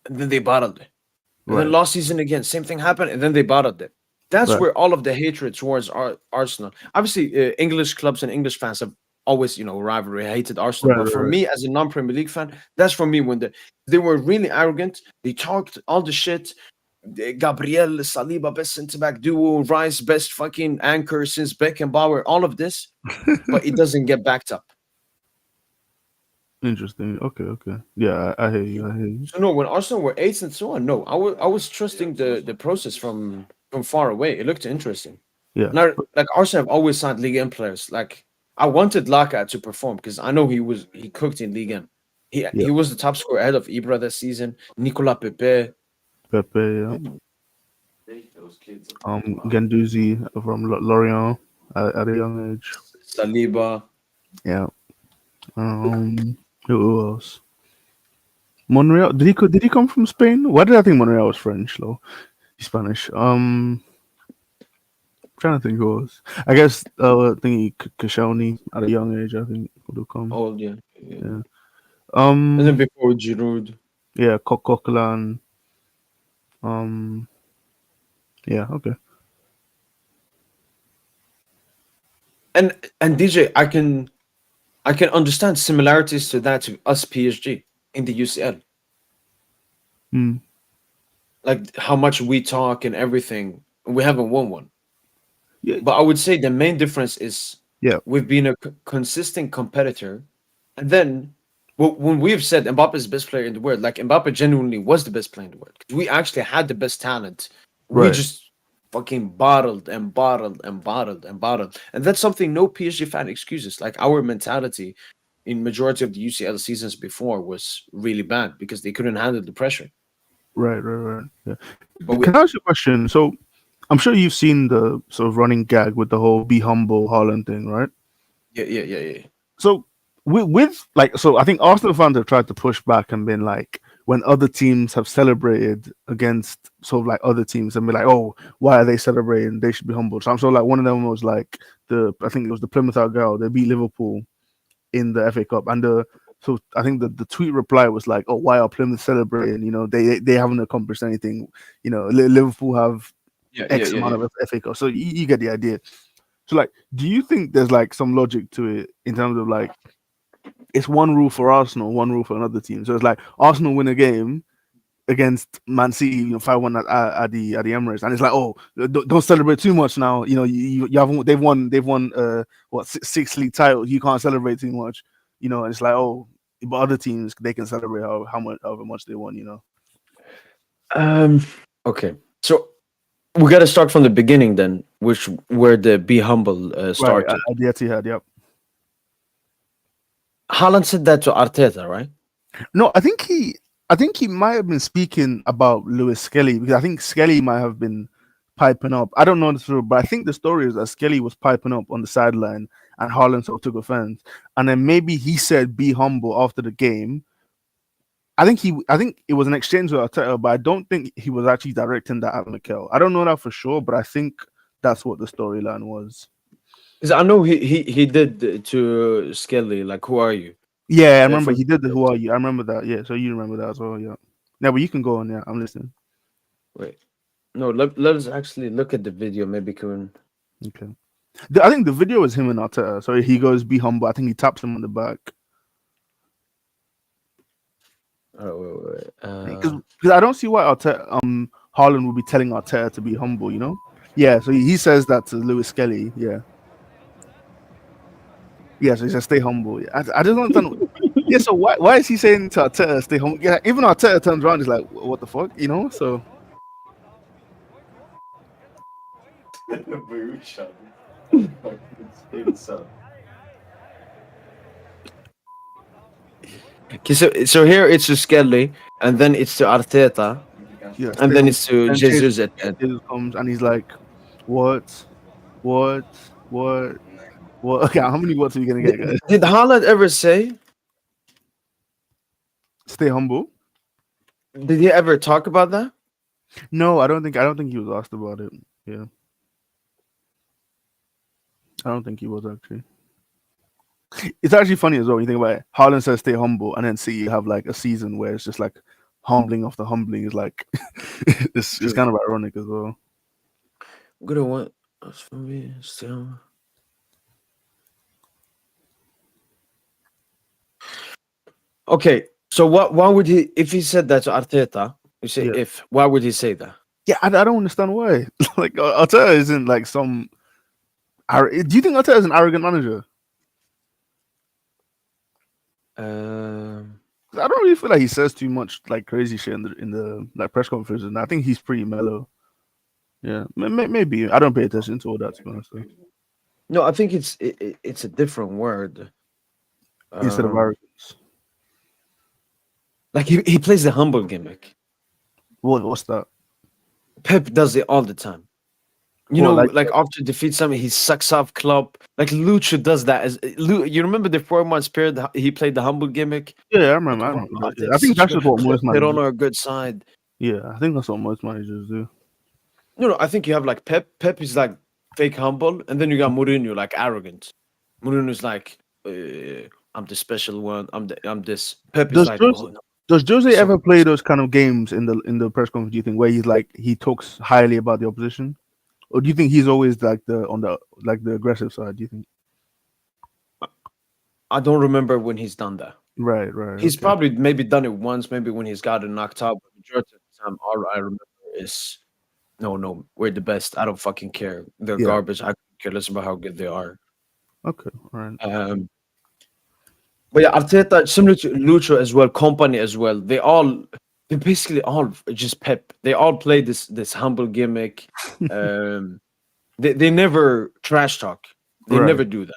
and then they bottled it. And then Right, last season again, same thing happened, and then they bottled it. That's right, where all of the hatred towards Arsenal. Obviously, English clubs and English fans have always, rivalry, hated Arsenal. right, But for right, me, as a non-Premier League fan, that's for me when they were really arrogant. They talked all the shit. Gabriel Saliba, best centre back duo, Rice, best fucking anchor since Beckenbauer, all of this, but it doesn't get backed up. Interesting. Okay, okay. Yeah, I hear you. I hear you. So no, when Arsenal were eighth and so on, no, I was trusting the process from far away. It looked interesting. Yeah, And like Arsenal have always signed Ligue 1 players. Like I wanted Laka to perform because I know he cooked in Ligue 1. He yeah. he was the top scorer ahead of Ibra this season. Nicolas Pepe, Pepe, yeah. Those kids. Ganduzi from Lorient at a young age. Saliba. Yeah. Who else? Monreal. Did he come from Spain? Why did I think Monreal was French though? He's Spanish. Trying to think who else. I guess thingy Koscielny at a young age. I think would have come. Oh yeah, yeah. Yeah. And then before Giroud. Yeah. Coquelin. Um. Yeah. Okay. And DJ, I can understand similarities to that to us PSG in the UCL. Hmm. Like how much we talk and everything. We haven't won one. Yeah. But I would say the main difference is Yeah. we've been a consistent competitor. And then when we've said Mbappe is the best player in the world, like Mbappe genuinely was the best player in the world. 'Cause we actually had the best talent. We Right. just fucking bottled and bottled and bottled and bottled. And that's something no PSG fan excuses. Like our mentality in majority of the UCL seasons before was really bad because they couldn't handle the pressure. Right. Right. Right. Yeah. But we Can I ask you a question? So I'm sure you've seen the sort of running gag with the whole "be humble" Haaland thing, right? yeah. So with like, so I think Arsenal fans have tried to push back and been like, when other teams have celebrated against sort of like other teams and be like, oh, why are they celebrating? They should be humble. So I'm sort of like, one of them was like I think it was the Plymouth Argyle. They beat Liverpool in the FA Cup, and so I think the tweet reply was like, oh, why are Plymouth celebrating? They haven't accomplished anything. Liverpool have X amount yeah. of FA Cup. So you get the idea. So like, do you think there's like some logic to it in terms of like, it's one rule for Arsenal, one rule for another team. So it's like Arsenal win a game against Man City, 5-1 at the Emirates, and it's like, oh, don't celebrate too much now. You haven't. They've won what six league titles. You can't celebrate too much. And it's like, oh, but other teams they can celebrate however much they won. Um okay. So we got to start from the beginning then, which where the be humble Right started. at the Etihad. Yep. Haaland said that to Arteta, right? No, I think he might have been speaking about Lewis Skelly, because I think Skelly might have been piping up. I don't know the story, but I think the story is that Skelly was piping up on the sideline and Haaland sort of took offense. And then maybe he said be humble after the game. I think it was an exchange with Arteta, but I don't think he was actually directing that at Mikel. I don't know that for sure, but I think that's what the storyline was. Because I know he did to Skelly, like, who are you? Yeah, I remember For he did the "Who Are You?" I remember that. Yeah, so you remember that as well. Yeah. Yeah, but you can go on. Yeah, I'm listening. wait, no, let us actually look at the video. Maybe can Okay. I think the video is him and Arteta. So he goes, "Be humble." I think he taps him on the back wait. because I don't see why Haaland would be telling Arteta to be humble. Yeah. So he says that to Lewis Skelly. Yeah. Yeah. So he says, "Stay humble." Yeah. I just don't understand. Yeah. So why is he saying to Arteta, "Stay humble"? Yeah. Even Arteta turns around, he's like, "What the fuck?" So Briochin. It's Okay, so here it's to Skelly, and then it's to Arteta, yeah. and Stay then humble. it's to And Jesus at the end. Jesus comes and he's like, "What? What? What? What?" Okay. How many words are we gonna get, guys? Did Haaland ever say Stay humble. Did he ever talk about that? No, I don't think he was asked about it. Yeah, I don't think he was actually. It's actually funny as well when you think about it. Haaland says stay humble, and then see you have like a season where it's just like humbling after humbling. Is like it's True. kind of ironic as well. Good one. That's for me. Still. Okay. So what? Why would he? If he said that to Arteta, you say Yeah, if. Why would he say that? yeah. I don't understand why. Like Arteta isn't like some. Do you think Arteta is an arrogant manager? Um. I don't really feel like he says too much like crazy shit in the like press conferences. And I think he's pretty mellow. Yeah, maybe I don't pay attention to all that to be honest. Though. No, I think it's a different word. Instead of Um. arrogance, Like he plays the humble gimmick. what's that? Pep does it all the time. You Well, know, like like after defeat something, he sucks off Klopp. Like Lucho does that. You remember the 4 months period he played the humble gimmick? yeah, I Like, remember. I oh, remember that. Yeah. I Arteta's think such a that's good. just what most They're managers. on our good side. Yeah, I think that's what most managers do. No, I think you have like Pep. Pep is like fake humble, and then you got Mourinho like arrogant. Mourinho's like, I'm the special one. I'm this. Pep is Does like, Jose oh no. does Jose So ever play those kind of games in the press conference? Do you think where he's like he talks highly about the opposition, or do you think he's always like the aggressive side? Do you think? I don't remember when he's done that. Right, right, He's okay, probably maybe done it once, maybe when he's gotten knocked out. But majority of the time, all I remember is no, no, we're the best. I don't fucking care. They're yeah, garbage. I don't care less about how good they are. okay, all right, Um, but yeah, Arteta, similar to Lucho as well, Company as well. They basically all just Pep. They all play this humble gimmick. Um, they never trash talk. They right, never do that.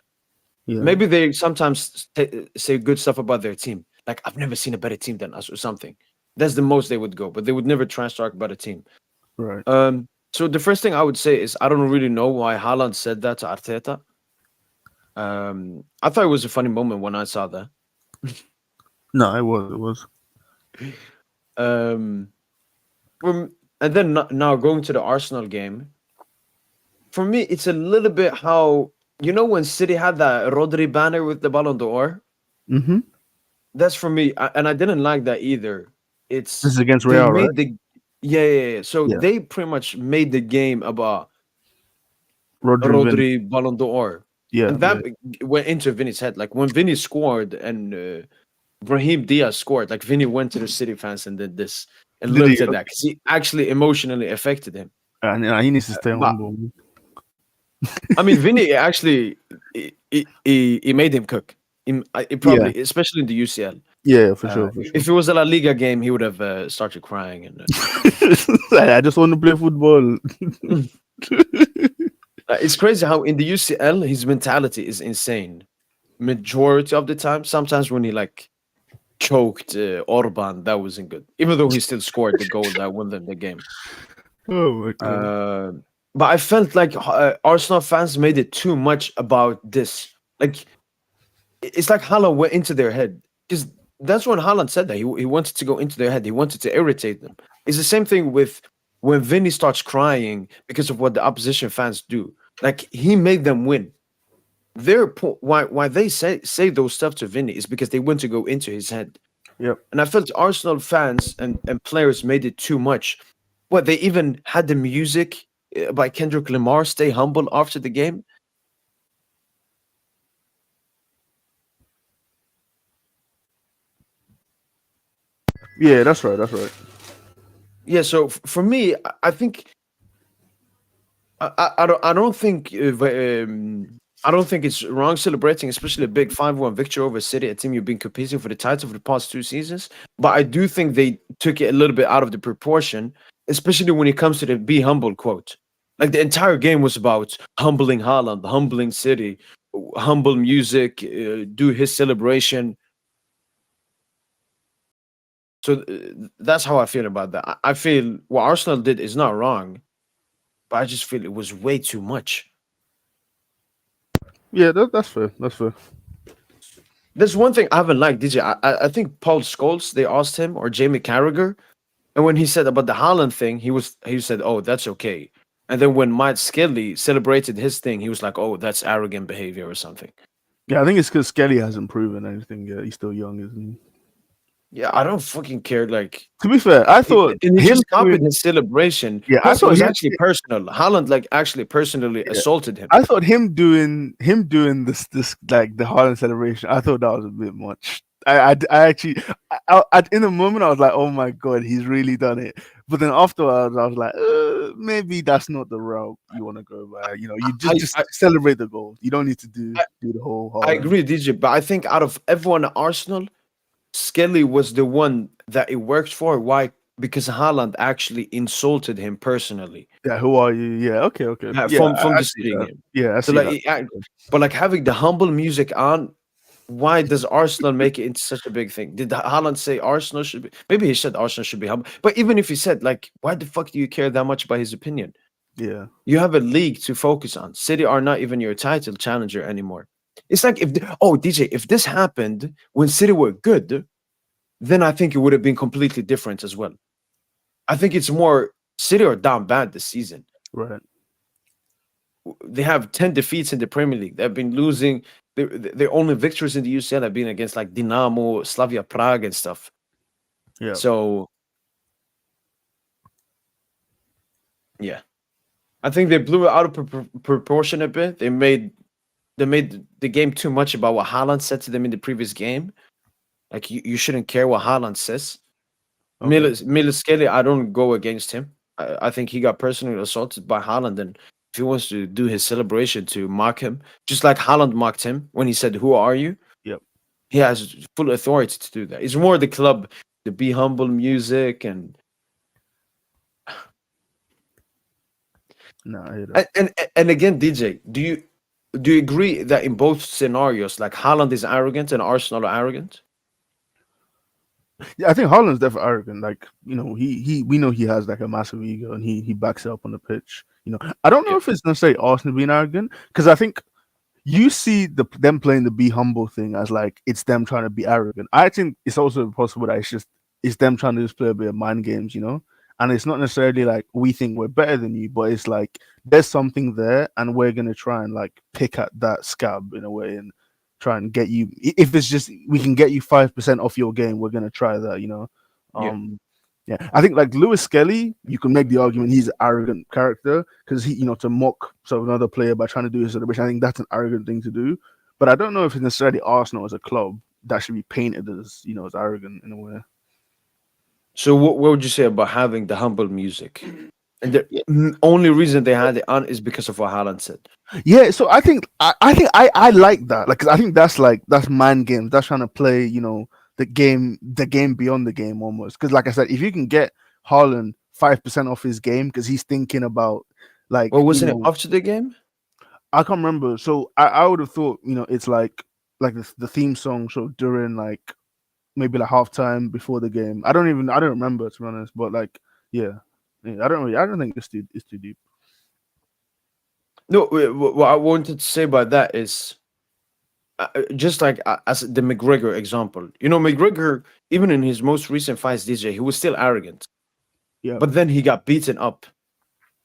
yeah, Maybe they sometimes say good stuff about their team. Like I've never seen a better team than us or something. That's the most they would go, but they would never trash talk about a team. right. So the first thing I would say is I don't really know why Haaland said that to Arteta. I thought it was a funny moment when I saw that. No, it was. Um, and then now going to the Arsenal game. For me, it's a little bit how when City had that Rodri banner with the Ballon d'Or. Mm-hmm. That's for me, and I didn't like that either. This It's is against they Real, right? made the yeah, yeah, yeah. So Yeah, they pretty much made the game about Rodri, Vin. Rodri Ballon d'Or, Yeah, and yeah, that went into Vinny's head. Like when Vinny scored and Brahim Diaz scored, like Vinny went to the City fans and did this and did he? looked at that because he actually emotionally affected him. And he needs to stay But humble. I mean, Vinny actually he made him cook. He Yeah, probably, especially in the UCL. yeah, for sure, for sure. If it was a La Liga game, he would have started crying. And I just want to play football. it's crazy how in the UCL his mentality is insane. Majority of the time, sometimes when he like choked Orban, that wasn't good. Even though he still scored the goal that won them the game. Oh my god. Uh, but I felt like Arsenal fans made it too much about this. Like it's like Haaland went into their head because that's when Haaland said that he wanted to go into their head. He wanted to irritate them. It's the same thing with when Vinny starts crying because of what the opposition fans do. Like he made them win. Why they say those stuff to Vinny is because they want to go into his head. Yep. And I felt Arsenal fans and players made it too much. What they even had the music by Kendrick Lamar, "Stay Humble" after the game. Yeah, that's right. That's right. Yeah, so for me, I think I don't think I don't think it's wrong celebrating, especially a big 5-1 victory over City, a team you've been competing for the title for the past 2 seasons. But I do think they took it a little bit out of the proportion, especially when it comes to the "Be humble" quote. Like the entire game was about humbling Haaland, humbling City, humble music, do his celebration. So that's how I feel about that. I feel what Arsenal did is not wrong, but I just feel it was way too much. Yeah, that's fair. That's fair. There's one thing I haven't liked, DJ. I think Paul Scholes, they asked him, or Jamie Carragher, and when he said about the Haaland thing, he said, "Oh, that's okay." And then when Mike Skelly celebrated his thing, he was like, "Oh, that's arrogant behavior or something." Yeah, I think it's because Skelly hasn't proven anything yet. He's still young, isn't he? Yeah, I don't fucking care. Like, To be fair, I thought and he him just copied doing, his celebration. yeah, I Plus, it thought was him, actually personal. Haaland like actually personally yeah, assaulted him. I thought him doing this like the Harlem celebration. I thought that was a bit much. I actually in the moment I was like, oh my god, he's really done it. But then afterwards I was like, maybe that's not the route you want to go by. You know, you I, just I celebrate the goal. You don't need to I do the whole I Harlem. agree, DJ. But I think out of everyone at Arsenal, Skelly was the one that it worked for. Why? Because Haaland actually insulted him personally. Yeah, who are you? Yeah, okay. Yeah, From I the see City that. game. Yeah, I So see like, that. but like having the humble music on, why does Arsenal make it into such a big thing? Did Haaland say Arsenal should be? Maybe he said Arsenal should be humble. But even if he said, like, why the fuck do you care that much about his opinion? Yeah, You have a league to focus on. City are not even your title challenger anymore. It's like oh DJ, if this happened when City were good, then I think it would have been completely different as well. I think it's more City are down bad this season. right. They have 10 defeats in the Premier League. They've been losing. Their only victories in the UCL have been against like Dinamo, Slavia Prague, and stuff. Yeah. So yeah, I think they blew it out of proportion a bit. They made the game too much about what Haaland said to them in the previous game. Like you shouldn't care what Haaland says. Okay. Milos Skelly, I don't go against him. I think he got personally assaulted by Haaland, and if he wants to do his celebration to mock him, just like Haaland mocked him when he said, "Who are you?" Yep. He has full authority to do that. It's more the club, the be humble music, No, I hear that. and again, DJ, do you agree that in both scenarios, like Haaland is arrogant and Arsenal are arrogant? Yeah, I think Holland's definitely arrogant. Like, you know, he we know he has like a massive ego and he backs it up on the pitch. You know, I don't know Yeah. if it's necessarily Arsenal being arrogant because I think you see them playing the be humble thing as like it's them trying to be arrogant. I think it's also possible that it's them trying to just play a bit of mind games, you know. And it's not necessarily like we think we're better than you, but it's like there's something there, and we're gonna try and like pick at that scab in a way and try and get you. If it's just we can get you 5% off your game, we're gonna try that, you know. Yeah. Yeah, I think like Lewis Skelly, you can make the argument he's an arrogant character because he, you know, to mock sort of another player by trying to do his celebration. I think that's an arrogant thing to do. But I don't know if it's necessarily Arsenal as a club that should be painted as, you know, as arrogant in a way. So what would you say about having the humble music? And the only reason they had it on is because of what Haaland said. Yeah, so I think I like that. Like, 'cause I think that's mind games. That's trying to play, you know, the game beyond the game almost. Because like I said, if you can get Haaland 5% off his game because he's thinking about like, Well, you wasn't it know, after the game? I can't remember. So I would have thought, you know, it's like the theme song. So during like maybe like halftime before the game. I don't remember to be honest. But like, yeah, I don't think it's too deep. No, what I wanted to say about that is just like as the McGregor example. You know, McGregor, even in his most recent fights, DJ, he was still arrogant, Yeah, but then he got beaten up.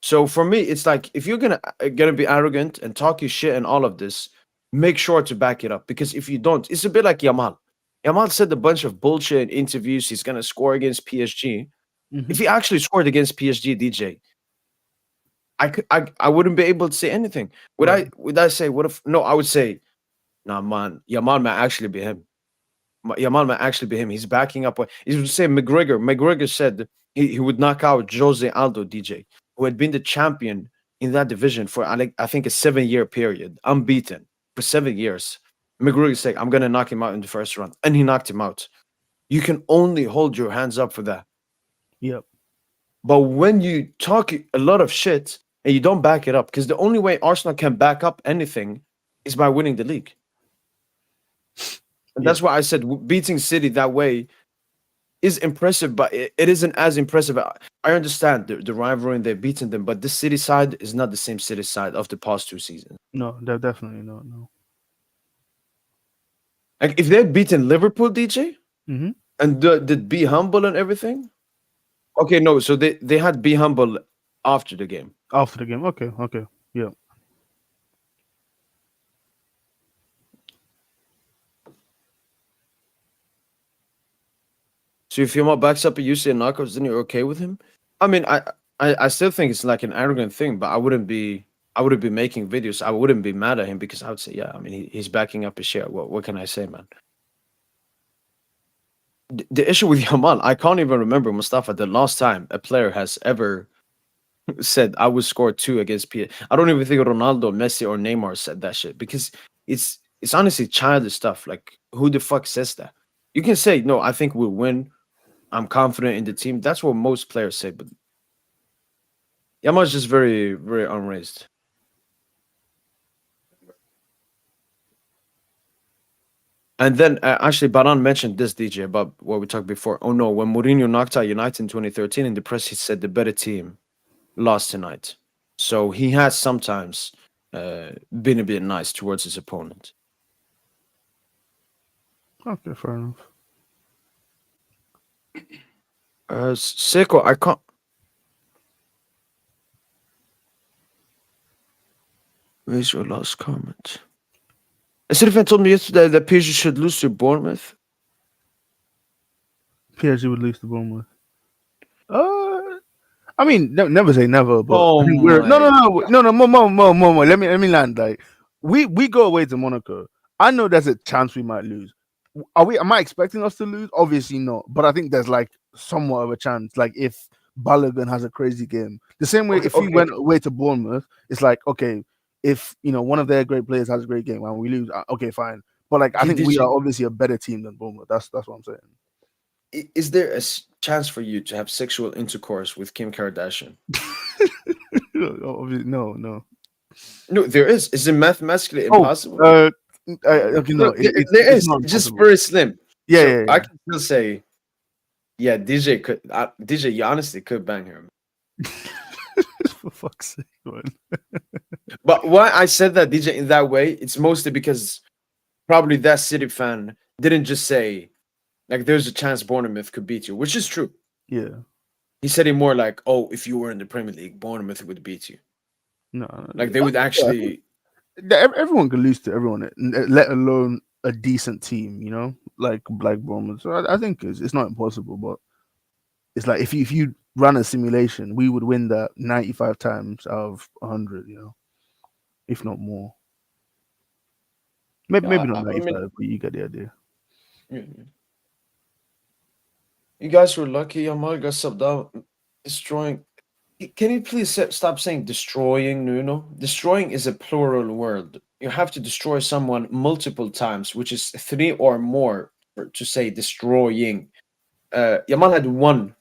So for me, it's like if you're gonna be arrogant and talk your shit and all of this, make sure to back it up. Because if you don't, it's a bit like Yamal. Yamal said a bunch of bullshit in interviews. He's gonna score against PSG. hmm If he actually scored against PSG, DJ, I wouldn't be able to say anything. right. Would I say what if no? I would say, nah, man, Yamal might actually be him. Yamal might actually be him. He's backing up. He would say McGregor. McGregor said he would knock out Jose Aldo, DJ, who had been the champion in that division for I think a 7-year period, unbeaten for 7 years. McGregor said, "I'm gonna knock him out in the first round," and he knocked him out. You can only hold your hands up for that. Yep. But when you talk a lot of shit and you don't back it up, because the only way Arsenal can back up anything is by winning the league. And Yeah. that's why I said beating City that way is impressive, but it isn't as impressive. I understand the rivalry and they're beating them, but this City side is not the same City side of the past 2 seasons. No, definitely not. No. Like if they had beaten Liverpool, DJ, Mm-hmm. and did be humble and everything. Okay, no, so they had be humble after the game. After the game, okay, yeah. So if Yamal backs up a UCL knockouts, then you're okay with him? I mean, I still think it's like an arrogant thing, but I wouldn't be making videos. I wouldn't be mad at him because I would say, yeah, I mean, he's backing up his share. What can I say, man? The issue with Yamal, I can't even remember, Mustafa, the last time a player has ever said I would score two against PSG. I don't even think Ronaldo, Messi, or Neymar said that shit because it's honestly childish stuff. Like who the fuck says that? You can say no. I think we'll win. I'm confident in the team. That's what most players say. But Yamal's just very unraised. And then actually, Baran mentioned this DJ about what we talked before. Oh no, when Mourinho knocked out United in 2013 in the press, he said the better team lost tonight. So he has sometimes been a bit nice towards his opponent. Okay, fair enough. Seiko, I can't. Where's your last comment? Sirifan told me yesterday that PSG should lose to Bournemouth. PSG would lose to Bournemouth. I mean, never say never, but Oh I think we're my! more. Let me land. Like we go away to Monaco. I know there's a chance we might lose. Are we? Am I expecting us to lose? Obviously not. But I think there's like somewhat of a chance. Like if Balogun has a crazy game, the same way Okay, if we okay. went away to Bournemouth, it's like okay, if one of their great players has a great game and we lose, okay, fine. But like I think Did we are you? obviously a better team than Bournemouth. That's what I'm saying. Is there a chance for you to have sexual intercourse with Kim Kardashian? Obviously, no. No, there is. Is it mathematically Oh, impossible? okay, No, no, there it's is. not Just impossible. very slim. Yeah, So yeah, I yeah. can still say, yeah, DJ could. DJ, you honestly could bang her. For fuck's sake, man. But why I said that DJ in that way, it's mostly because probably that City fan didn't just say like there's a chance Bournemouth could beat you, which is true. Yeah, He said it more like, oh, if you were in the Premier League, Bournemouth would beat you. no, Like they would yeah, I think actually. everyone can lose to everyone, let alone a decent team. Like Bournemouth. So I think it's not impossible, but it's like if you run a simulation, we would win that 95 times out of 100. If not more. Maybe not I mean, 95, but you get the idea. you guys were lucky. Yamal got subbed out, destroying. Can you please stop saying destroying, Nuno? Destroying is a plural word. You have to destroy someone multiple times, which is three or more to say destroying. Yamal had one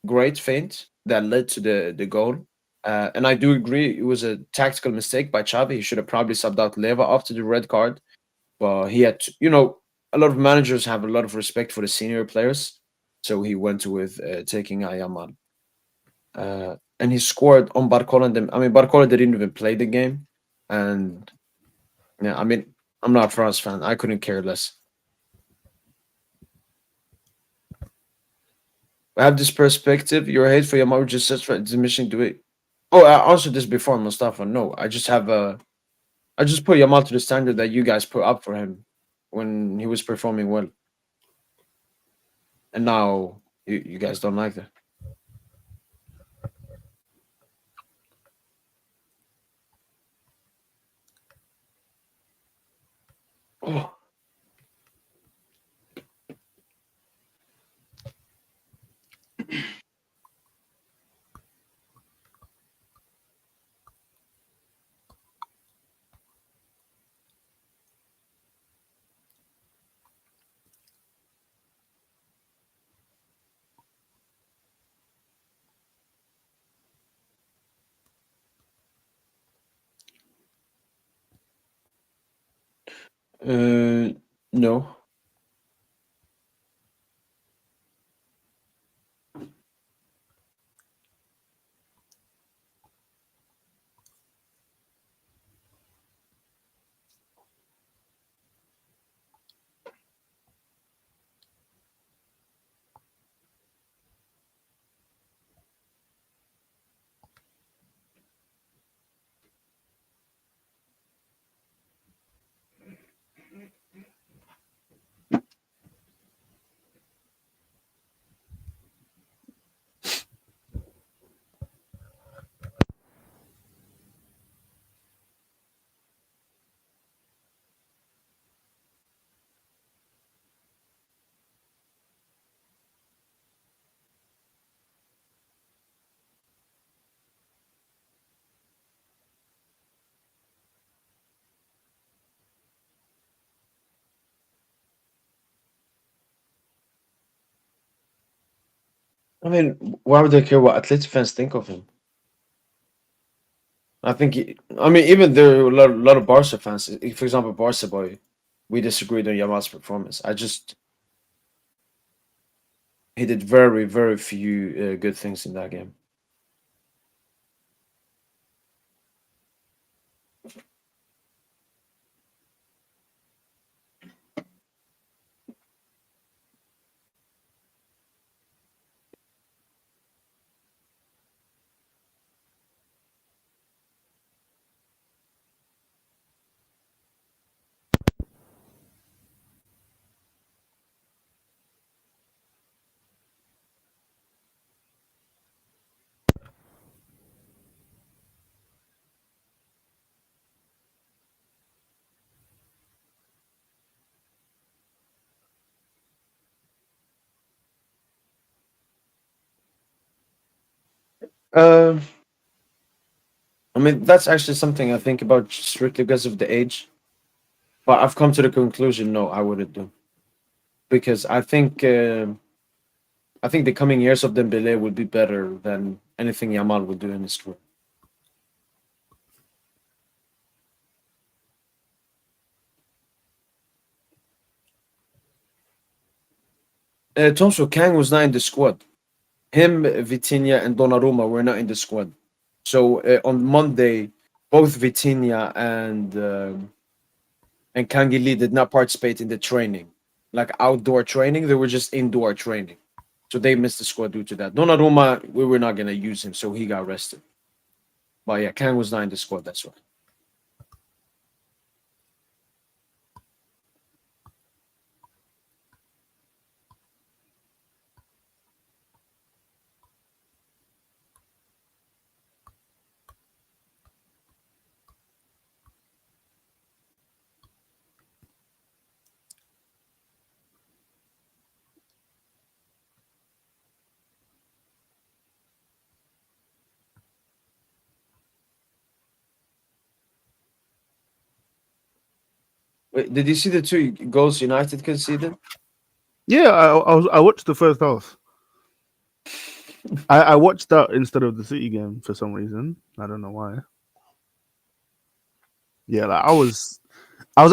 great feint that led to the goal. And I do agree it was a tactical mistake by Xavi. He should have probably subbed out Leva after the red card. But he had to, a lot of managers have a lot of respect for the senior players. So he went with taking Yamal. And he scored on Barcola. I mean, Barcola didn't even play the game. And yeah, I mean, I'm not a France fan. I couldn't care less. I have this perspective. Your hate for Yamal just says for diminishing to it. Oh, I answered this before, Mustafa. No, I just have I just put Yamal to the standard that you guys put up for him when he was performing well. And now you guys don't like that. Oh. No. I mean, why would they care what Athletic fans think of him? I think, I mean, even there are a lot of Barca fans. For example, Barca boy, we disagreed on Yamal's performance. He did very, very few good things in that game. Um, I mean, that's actually something I think about strictly because of the age. But I've come to the conclusion, no, I wouldn't do because I think the coming years of Dembele will be better than anything Yamal would do in his career. Tomso Kang was not in the squad. Him, Vitinha, and Donnarumma were not in the squad. So on Monday, both Vitinha and Kangi Lee did not participate in the training, like outdoor training. They were just indoor training. So they missed the squad due to that. Donnarumma, we were not gonna use him, so he got rested. But yeah, Kang was not in the squad. That's why. Wait, did you see the two goals United conceded? Yeah, I watched the first half. I watched that instead of the City game for some reason. I don't know why. Yeah, like I was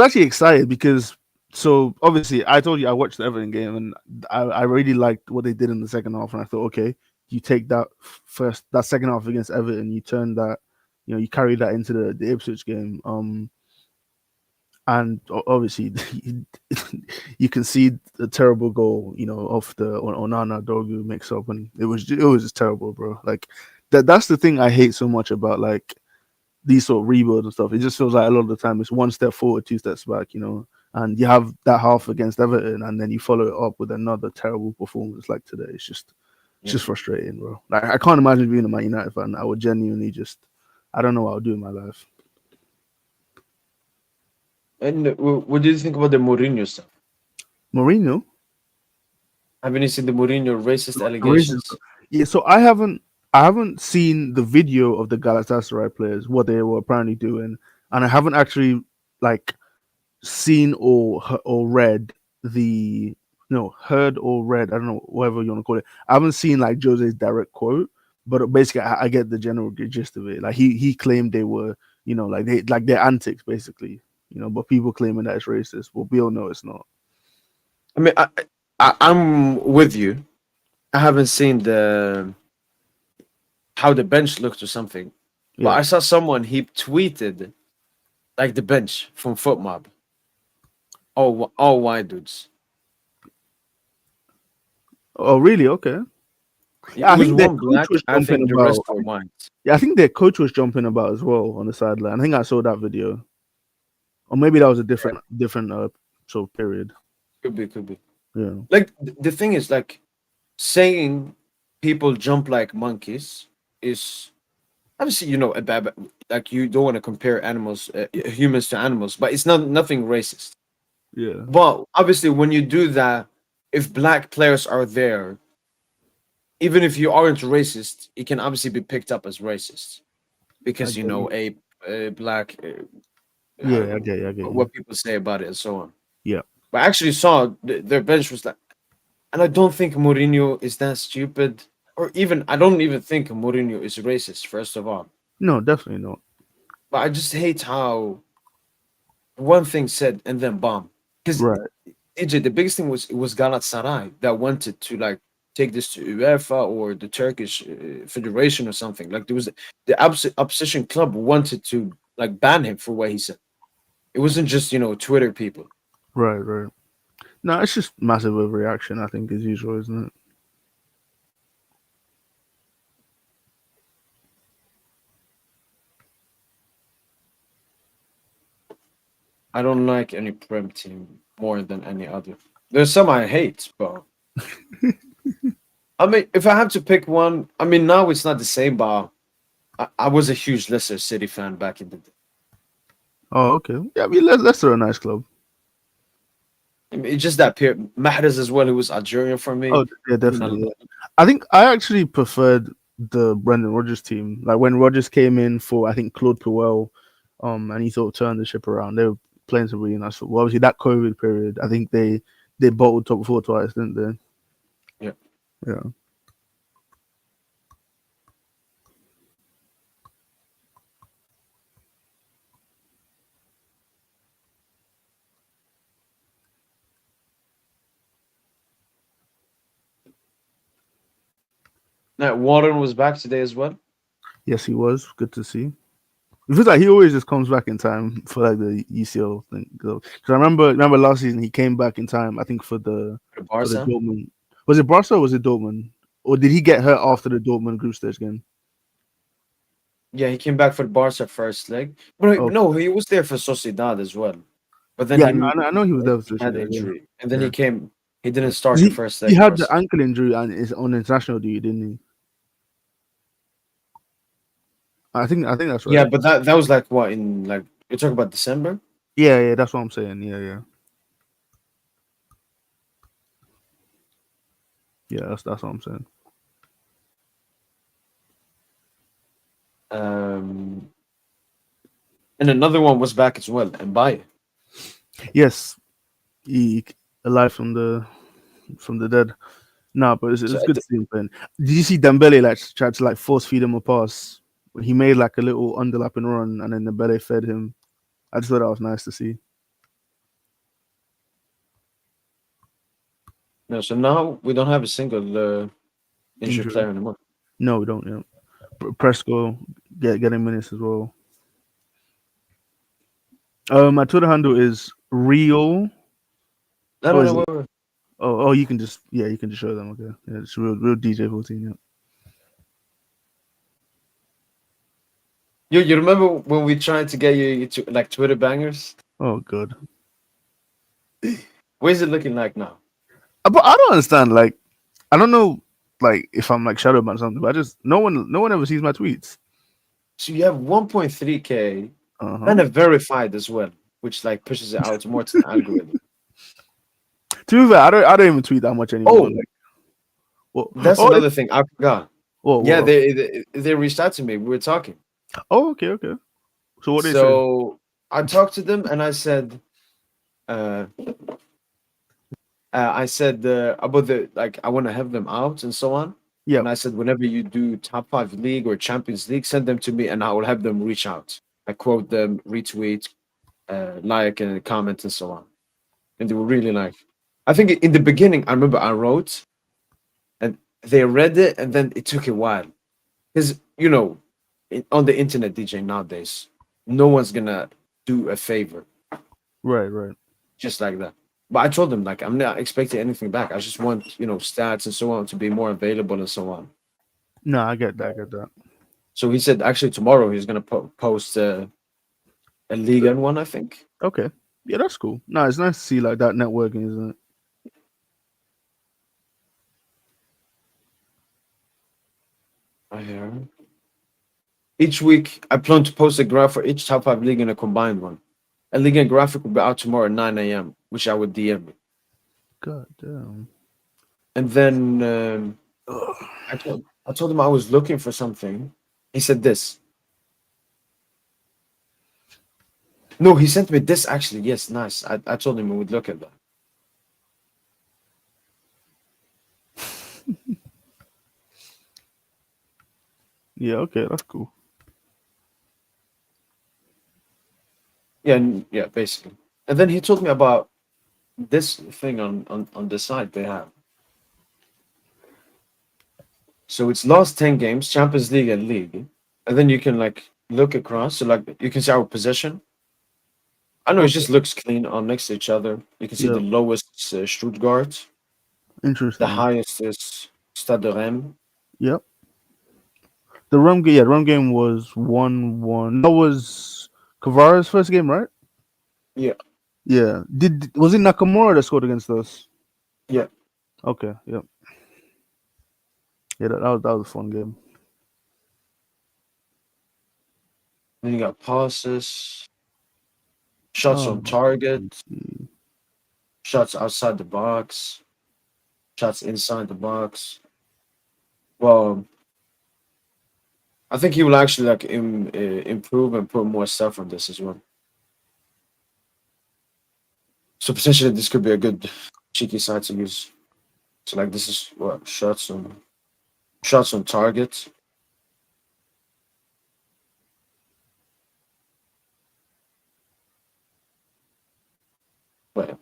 actually excited because so obviously I told you I watched the Everton game and I really liked what they did in the second half and I thought, okay, you take that second half against Everton, you turn that, you carry that into the Ipswich game. And obviously you can see the terrible goal, of the Onana Dorgu mix up, and it was just terrible, bro. Like that's the thing I hate so much about like these sort of rebuilds and stuff. It just feels like a lot of the time it's one step forward, two steps back, and you have that half against Everton, and then you follow it up with another terrible performance like today. It's just frustrating, bro. Like I can't imagine being a Man United fan. I would genuinely I don't know what I would do in my life. And what do you think about the Mourinho stuff? Mourinho, Haven't you seen the Mourinho racist the reason, allegations? yeah. So I haven't seen the video of the Galatasaray players what they were apparently doing, and I haven't actually like seen or read the no heard or read, I don't know, whatever you want to call it. I haven't seen like Jose's direct quote, but basically I get the general gist of it. Like he claimed they were, like their antics basically, but people claiming that it's racist. Well, we all know it's not. I mean, I'm with you. I haven't seen the how the bench looked or something, but Yeah. I saw someone he tweeted like the bench from FootMob. All white dudes. Oh, really? Okay. It Yeah, I was think their one coach black. was I jumping think the about. rest were white. Yeah, I think their coach was jumping about as well on the sideline. I think I saw that video, or maybe that was a different sort of period. Could be. Yeah. Like the thing is, like saying people jump like monkeys is obviously a bad. Like you don't want to compare animals, humans to animals, but it's not nothing racist. Yeah. But obviously, when you do that, if black players are there, even if you aren't racist, it can obviously be picked up as racist I because get you. a black. I don't Yeah, I know get you. I get you. what people say about it and so on. Yeah. But I actually saw their bench was like, and I don't think Mourinho is that stupid. or even I don't even think Mourinho is racist. First of all, No, definitely not. but I just hate how one thing said and then bomb. Because Right, AJ, the biggest thing was it was Galatasaray that wanted to like take this to UEFA or the Turkish Federation or something. Like there was the opposition club wanted to like ban him for what he said. It wasn't just Twitter people. right, right. No, it's just massive overreaction. I think as usual, isn't it? I don't like any Prem team more than any other. There's some I hate, but I mean, if I have to pick one, I mean now it's not the same, but I was a huge Leicester City fan back in the day. Oh, okay. Yeah, I mean, Leicester are a nice club. I mean, it's just that period. Mahrez as well, who was Algerian for me. Oh, yeah, I mean, definitely. Yeah. I think I actually preferred the Brendan Rodgers team. Like when Rodgers came in for, I think Claude Puel, and he sort of turned the ship around. They were playing some really nice football. Obviously, that COVID period, I think they bottled top four twice, didn't they? yeah. Yeah. Now, Warren was back today as well. Yes, he was. Good to see. It feels like he always just comes back in time for like the UCL thing. Because I remember last season he came back in time. I think for the For for the Barca. Dortmund. Was it Barca or was it Dortmund? Or did he get hurt after the Dortmund group stage game? Yeah, he came back for the Barca first leg. But Oh, no, he was there for Sociedad as well. But then yeah, he I know he was there for had Sociedad. Yeah, injury, and then yeah. he came. He didn't 'Cause start the first he leg had for the us. ankle injury and is on international duty, didn't he? I think that's Yeah, right. but that was like what in like you're talking about December. Yeah, yeah, that's what I'm saying. Yeah, yeah, yeah. That's what I'm saying. Um, and another one was back as well, and by Yes, he alive from the dead. No, but so it's good to see him playing. Did you see Dembele like tried to like force feed him a pass? He made like a little underlapping run, and then Dembele fed him. I just thought that was nice to see. no, so now we don't have a single injured Injury? player anymore. No, we don't. Yeah, Presco getting minutes as well. My Twitter handle is real. No, Oh, no, is no. it? Wait. Oh, you can just you can just show them. Okay, yeah, it's real DJ 14. Yeah. You remember when we tried to get you to like Twitter bangers? Oh, good. What is it looking like now? But I don't understand. Like, I don't know. Like, if I'm like shadow about something, but I just no one ever sees my tweets. So you have 1.3K Uh-huh. and a verified as well, which like pushes it out more to the algorithm. To be fair, I don't even tweet that much anymore. Oh, Like, what? that's Oh, another thing I forgot. Yeah, what? they reached out to me. We were talking. Oh, okay, okay. So what they say? So I talked to them and uh, I said about the like I want to have them out and so on. Yeah. And I said whenever you do top five league or Champions League, send them to me and I will have them reach out. I quote them, retweet, like and comment and so on. And they were really like. I think in the beginning, I remember I wrote and they read it and then it took a while because on the internet DJ nowadays, no one's gonna do a favor Right, right. just like that. But I told them like I'm not expecting anything back. I just want stats and so on to be more available and so on. No, I get that. I get that. So he said actually tomorrow he's gonna post a league and one I think. Okay. Yeah, that's cool. No, it's nice to see like that networking, isn't it? I hear. Each week I plan to post a graph for each top five league and a combined one. A league and graphic will be out tomorrow at 9 a.m. which I would DM. God damn. And then Ugh. I told him I was looking for something. He said this. No, he sent me this actually. Yes, nice. I told him we would look at that. Yeah, okay, that's cool. Yeah, yeah, basically. And then he told me about this thing on the side they have. So it's last 10 games, Champions League and League. And then you can like look across. So like you can see our possession. I know it Okay. just looks clean on next to each other. You can see Yeah, the lowest is Stuttgart, the interesting. highest is Stade Rennes. Yep. The Rum game, yeah, the Rum game was 1-1. That was Kavara's first game, right? Yeah, Yeah. Did was it Nakamura that scored against us? yeah. Okay, yep. Yeah, that was a fun game. Then you got passes, shots on Let target, me see. shots outside the box, shots inside the box. Well, I think he will actually like improve and put more stuff on this as well. So potentially this could be a good cheeky side to use. So like this is what shots on target. But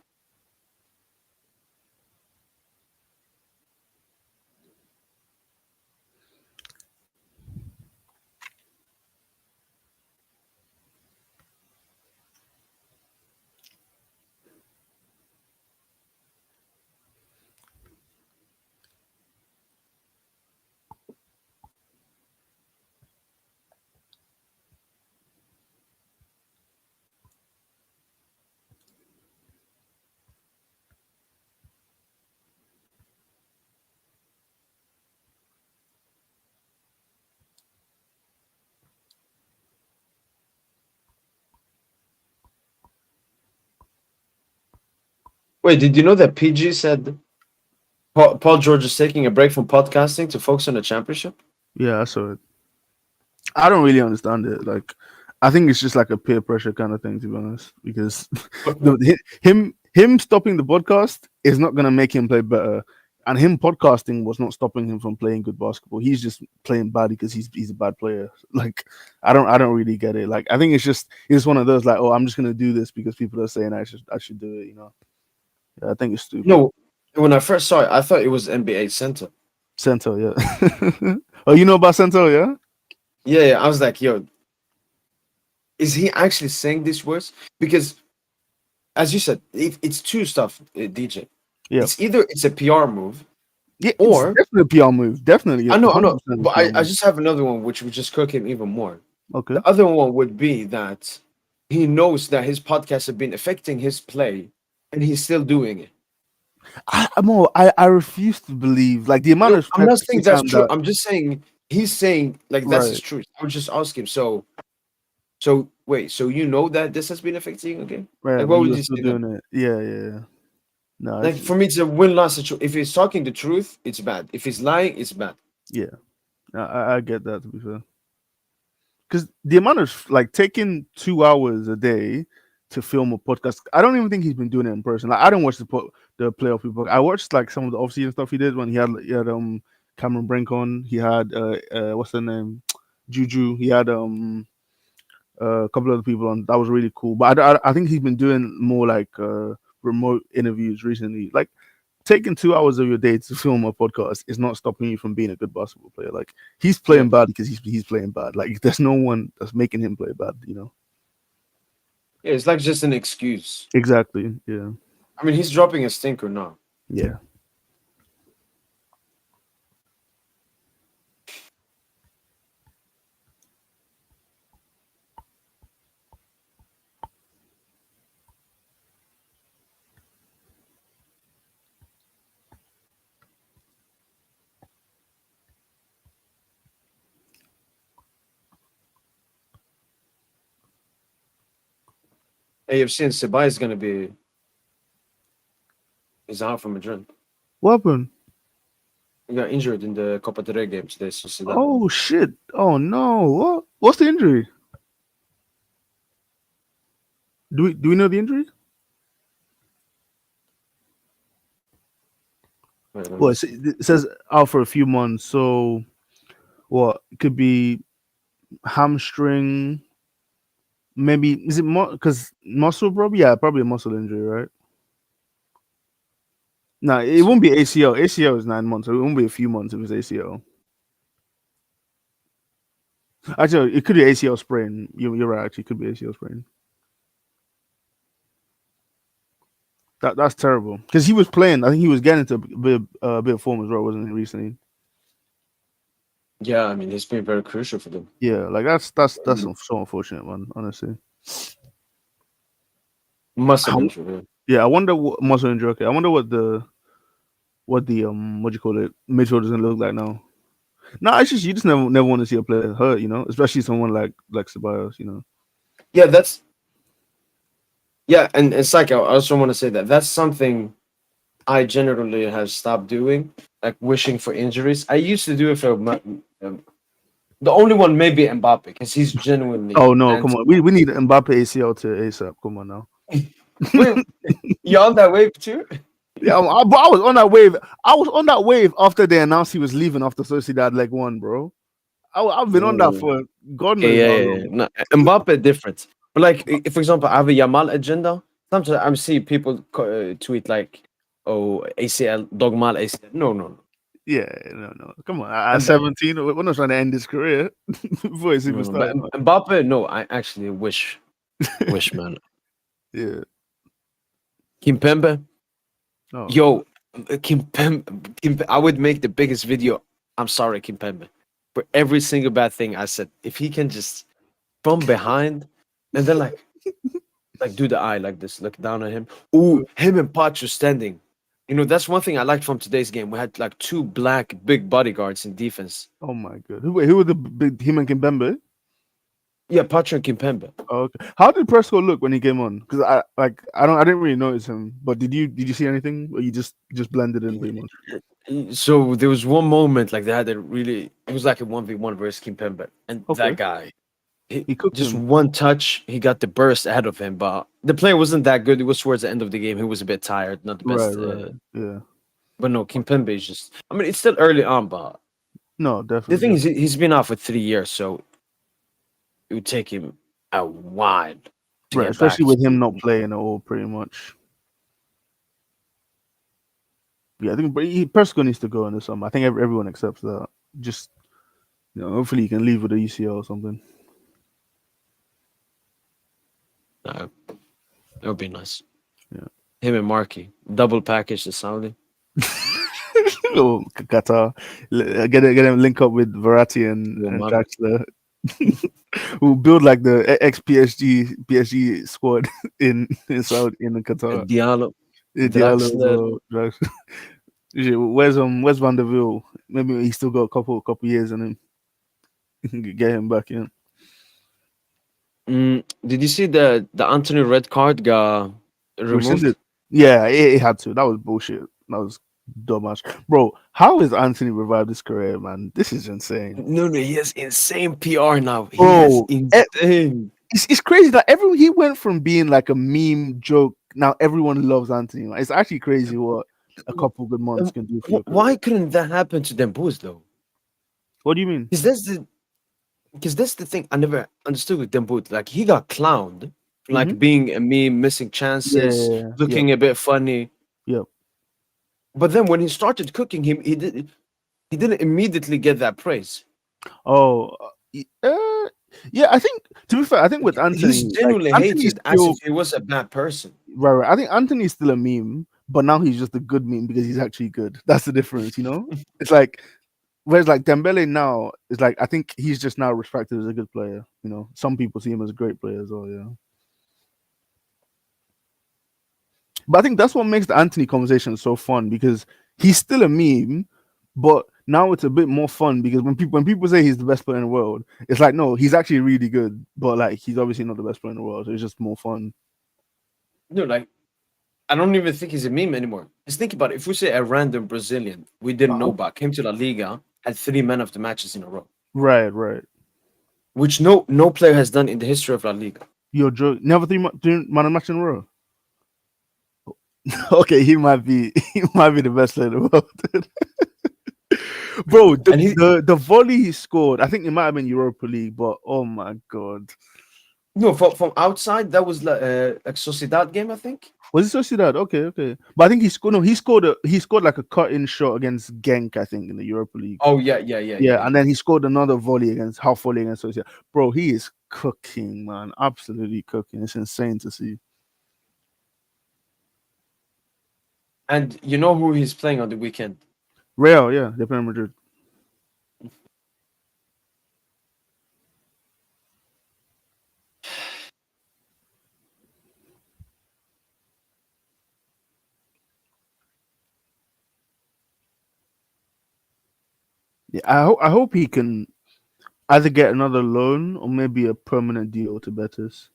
wait, did you know that PG said Paul George is taking a break from podcasting to focus on the championship? Yeah, I saw it. I don't really understand it. Like, I think it's just like a peer pressure kind of thing, to be honest. Because But him stopping the podcast is not gonna make him play better, and him podcasting was not stopping him from playing good basketball. He's just playing bad because he's a bad player. Like, I don't really get it. Like, I think it's one of those like, oh, I'm just gonna do this because people are saying I should do it. Yeah, I think it's stupid. no, when I first saw it, I thought it was NBA center. Sento, yeah. Oh, you know about Sento, yeah? Yeah, yeah. I was like, yo, is he actually saying these words? Because as you said, it's two stuff, DJ. Yeah. It's either it's a PR move, Yeah, it's or definitely a PR move. Definitely, I know, 100% a but PR I move. just have another one which would just cook him even more. Okay. The other one would be that he knows that his podcasts have been affecting his play, and he's still doing it. I refuse to believe like the amount No, of I'm not free saying that's time true. that I'm just saying he's saying like that's his right, truth. I would just ask him. So wait, so you know that this has been affecting you again? right, Like, but what you would were you still say then? doing it. Yeah, yeah, yeah. No, Like for me, it's a win-loss situation. If he's talking the truth, it's bad. If he's lying, it's bad. yeah. I get that, to be fair. Because the amount of like taking 2 hours a day to film a podcast, I don't even think he's been doing it in person. Like I don't watch the playoff people. I watched like some of the off-season stuff he did when he had Cameron Brink on. He had what's the name, Juju. He had a couple other people on. That was really cool. But I think he's been doing more like remote interviews recently. Like taking 2 hours of your day to film a podcast is not stopping you from being a good basketball player. Like he's Yeah, playing bad because he's playing bad. Like there's no one that's making him play bad. yeah. It's like just an excuse. Exactly. Yeah. I mean, he's dropping a stinker now. Yeah. Hey, you've seen Ceballos is gonna be is out from Madrid. What happened? He got injured in the Copa del Rey game today. So see that. Oh shit. Oh no. What's the injury? Do we know the injury? Wait, let me Well, see. it says out for a few months. So What it could be hamstring, maybe is it more because muscle probably yeah probably a muscle injury, right? No, it won't be ACL. ACL is 9 months, so it won't be a few months if it's ACL. Actually, it could be ACL sprain. You're right. Actually, it could be ACL sprain. That's terrible because he was playing. I think he was getting into a bit of form as well, wasn't he recently? Yeah, I mean, he's been very crucial for them. Yeah, like that's so unfortunate, man. Honestly. Muscle injury. Yeah, I wonder what muscle injury. Okay, I wonder what the what do you call it midfielders gonna look like now. No, it's just you just never want to see a player hurt, especially someone like Ceballos, Yeah, and it's like I also want to say that that's something I generally have stopped doing, like wishing for injuries. I used to do it for the only one maybe Mbappe because he's genuinely. Oh no, come on, we need Mbappe ACL to ASAP. Come on now. Wait, you on that wave too? Yeah, but I was on that wave. I was on that wave after they announced he was leaving after Sociedad leg one, bro. I've been on that for God knows how long. Yeah. No, Mbappe different. But like, if, for example, I have a Yamal agenda. Sometimes I see people tweet like, "Oh, ACL, Dogmal ACL." No. Yeah, no. Come on, at 17, we're not trying to end his career before he's even started. But Mbappe, no, I actually wish, man. Yeah. Kimpembe, Oh. yo, Kimpembe, I would make the biggest video. I'm sorry, Kimpembe, for every single bad thing I said. If he can just from behind and then like do the eye like this, look down at him. Ooh, him and Pacho standing. That's one thing I liked from today's game. We had like two black big bodyguards in defense. Oh my god. Who were the big him and Kimpembe? Yeah, Pacho and Kimpembe. Oh, okay. How did Presco look when he came on? Because I didn't really notice him. But did you see anything? Or you just blended in pretty much? So there was one moment like they had a really. It was like a 1v1 versus Kimpembe, and that guy. He cooked just him. one touch, he got the burst ahead of him, but the play wasn't that good. It was towards the end of the game. He was a bit tired, not the best. Right. Yeah. But no, Kimpembe is just. I mean, it's still early on, but no, definitely. The thing is, he's been out for 3 years, so it would take him a while. Right, especially with him not playing at all, pretty much. Yeah, I think Presco needs to go in the summer. I think everyone accepts that. Just hopefully he can leave with a UCL or something. That would be nice. Yeah. Him and Marky. Double package to Saudi. Oh, Qatar. Get him link up with Verratti and Draxler. We'll build like the ex-PSG squad in Saudi, in Qatar. Diallo. Diallo. Where's Van der Veel? Maybe he's still got a couple years in him. Get him back in. Did you see the Anthony red card got removed? Yeah, it had to. That was bullshit. That was dumbass. Bro, how is Anthony revived his career, man? This is insane. No, he has insane PR now. Bro, insane. It's crazy that he went from being like a meme joke. Now everyone loves Anthony. It's actually crazy what a couple good months can do for you. Why couldn't that happen to Dembouz though? What do you mean? Because that's the thing I never understood with Dembouz. Like he got clowned, like being a meme, missing chances, looking a bit funny. Yep. But then when he started cooking, he didn't immediately get that praise. Oh, yeah. I think to be fair, I think with Anthony, he's genuinely hated as if he was a bad person. Right. I think Anthony's still a meme, but now he's just a good meme because he's actually good. That's the difference, It's like. Whereas like Dembele now is like I think he's just now respected as a good player. Some people see him as a great player as well. Yeah. But I think that's what makes the Anthony conversation so fun because he's still a meme, but now it's a bit more fun because when people say he's the best player in the world, it's like no, he's actually really good, but like he's obviously not the best player in the world. So it's just more fun. No, like I don't even think he's a meme anymore. Just think about it. If we say a random Brazilian we didn't know about came to La Liga, had 3 man of the matches in a row. Right. Which no player has done in the history of La Liga. You're joking. Never 3 man of the match in a row. Okay, he might be the best player in the world. Bro, And he the volley he scored, I think it might have been Europa League, but oh my god. no from outside that was like Sociedad game, I think. Was it Sociedad? Okay, okay. But I think he scored. No, he scored like a cut-in shot against Genk, I think, in the Europa League. Oh yeah. Yeah, and then he scored another volley against half volley against Sociedad. Bro, he is cooking, man. Absolutely cooking. It's insane to see. And you know who he's playing on the weekend? Real, yeah, they're playing Madrid. Yeah, I hope he can either get another loan or maybe a permanent deal to Betis.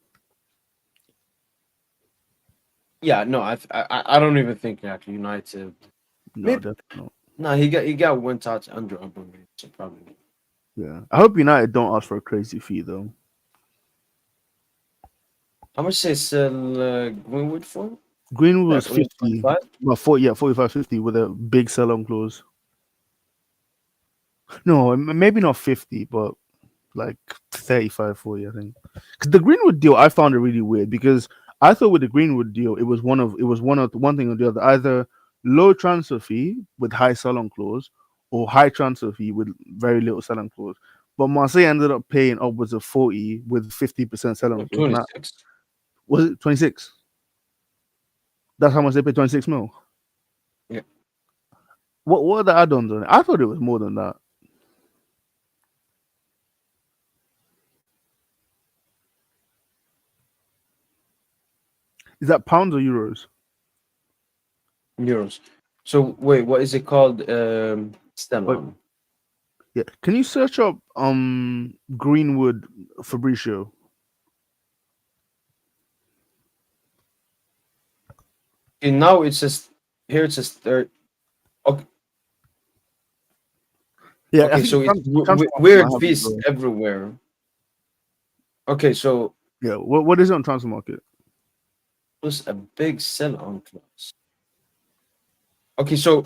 Yeah, no, I don't even think actually United. No, Maybe definitely not. no, he got one touch under Aubameyang, so probably. Yeah, I hope United don't ask for a crazy fee though. How much they sell Greenwood for? Greenwood was Like only 50, 25? well, 40, yeah, 45, 50 with a big sell-on clause. No, maybe not 50, but like 35, 40, I think. Because the Greenwood deal, I found it really weird because I thought with the Greenwood deal, it was one thing or the other, either low transfer fee with high sell-on clause or high transfer fee with very little sell-on clause. But Marseille ended up paying upwards of 40 with 50% No, sell-on clause. 26. Was it 26? That's how much they paid, 26 mil. Yeah. What are the add-ons on it? I thought it was more than that. Is that pounds or euros? Euros. So wait, what is it called? Wait, Stellon. yeah. Can you search up Greenwood Fabricio? And now it says here it says third. Okay, Yeah, I okay, think so it's transfer market might weird have it as fees well. everywhere. Okay, so Yeah, what is it on transfer market? it was a big sell on clause. Okay, so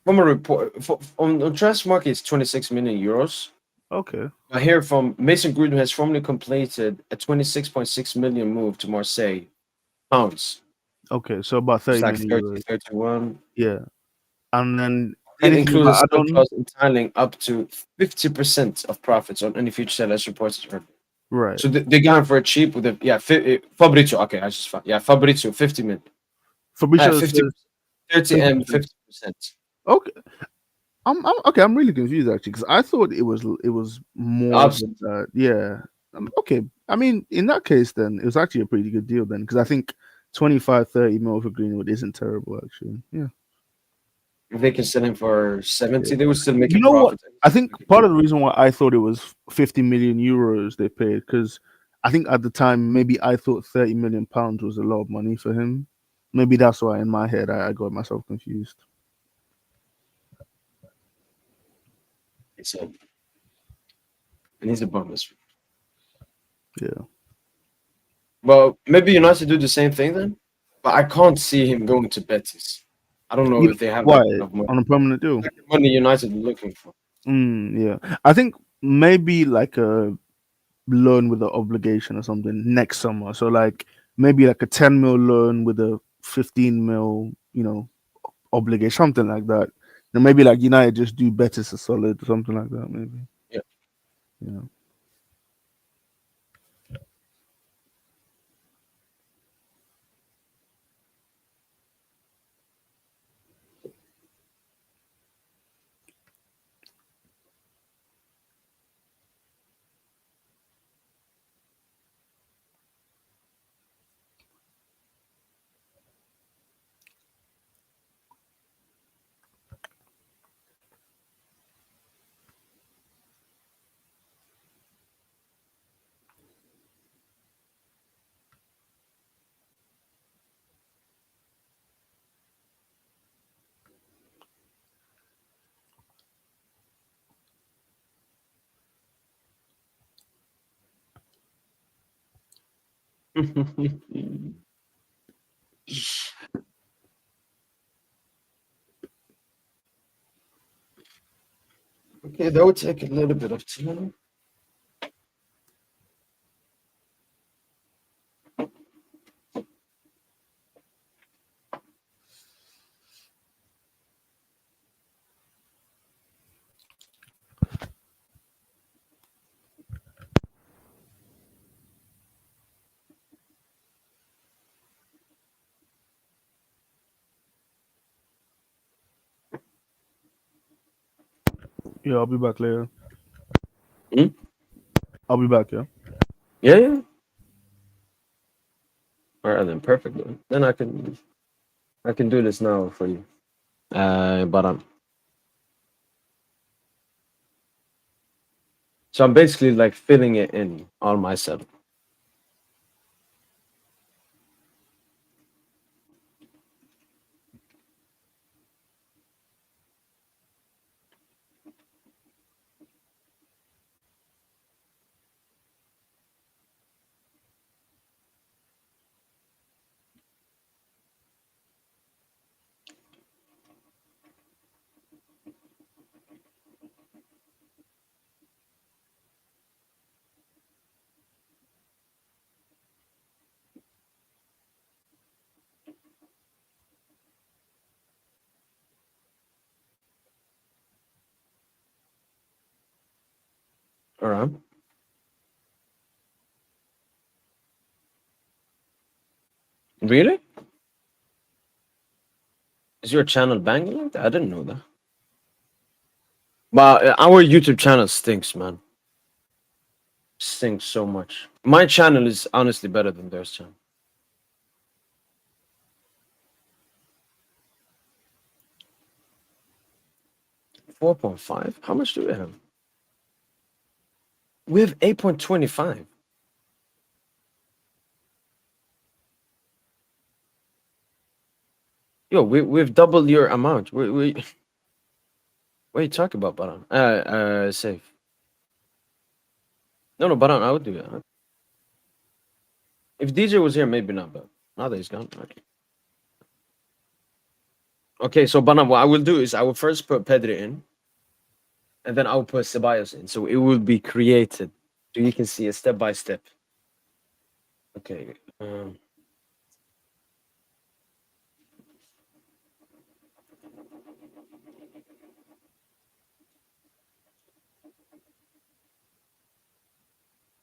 from a report on transfer market, it's 26 million euros. Okay, I hear from Mason Greenwood has formally completed a 26.6 million move to Marseille pounds. okay, so about It's 30 like million 30, euros. 31. Yeah, and then It anything includes a about sell add-ons, clause entitling up to 50% of profits on any future sale as reported earlier. right? So they got him for cheap with a Fabrizio. Okay, I just found Fabrizio 50 million. Fabricio 50 says 30 and 50%. 50%. Okay, I'm okay. I'm really confused actually because I thought it was more Opposite. than that. Yeah. Okay. I mean, in that case, then it was actually a pretty good deal then because I think 25, 30 mil for Greenwood isn't terrible actually. Yeah. If they can sell him for 70, Yeah. they would still make a You know what? profit. I think part of the reason why I thought it was 50 million euros they paid because I think at the time maybe I thought 30 million pounds was a lot of money for him. Maybe that's why in my head I got myself confused. So, and he's a bonus. Yeah. Well, maybe United do the same thing then. But I can't see him going to Betis. I don't know You know if they have that why? kind of money. On a permanent deal? Like the money United are looking for. Yeah. I think maybe like a loan with an obligation or something next summer. So like maybe like a 10 mil loan with a 15 mil, obligation, something like that. And maybe like United just do Betis a solid, something like that, maybe. Yeah. Yeah. Okay, that would take a little bit of time. Yeah, I'll be back later. Hmm? I'll be back. Yeah. Yeah, yeah. All right, then perfect. Then I can do this now for you. But so I'm basically like filling it in all myself. All right. Really? Is your channel banging like that? I didn't know that. But our YouTube channel stinks, man. Stinks so much. My channel is honestly better than theirs channel. 4.5? How much do we have? We have 8.25. Yo, we've doubled your amount. What are you talking about, Baran? Safe. No, no, Baran, I would do that. If DJ was here, maybe not, but now that he's gone. Okay. Okay, so Baran, what I will do is I will first put Pedri in, and then I'll put Ceballos in. So it will be created. So you can see it step by step. Okay. You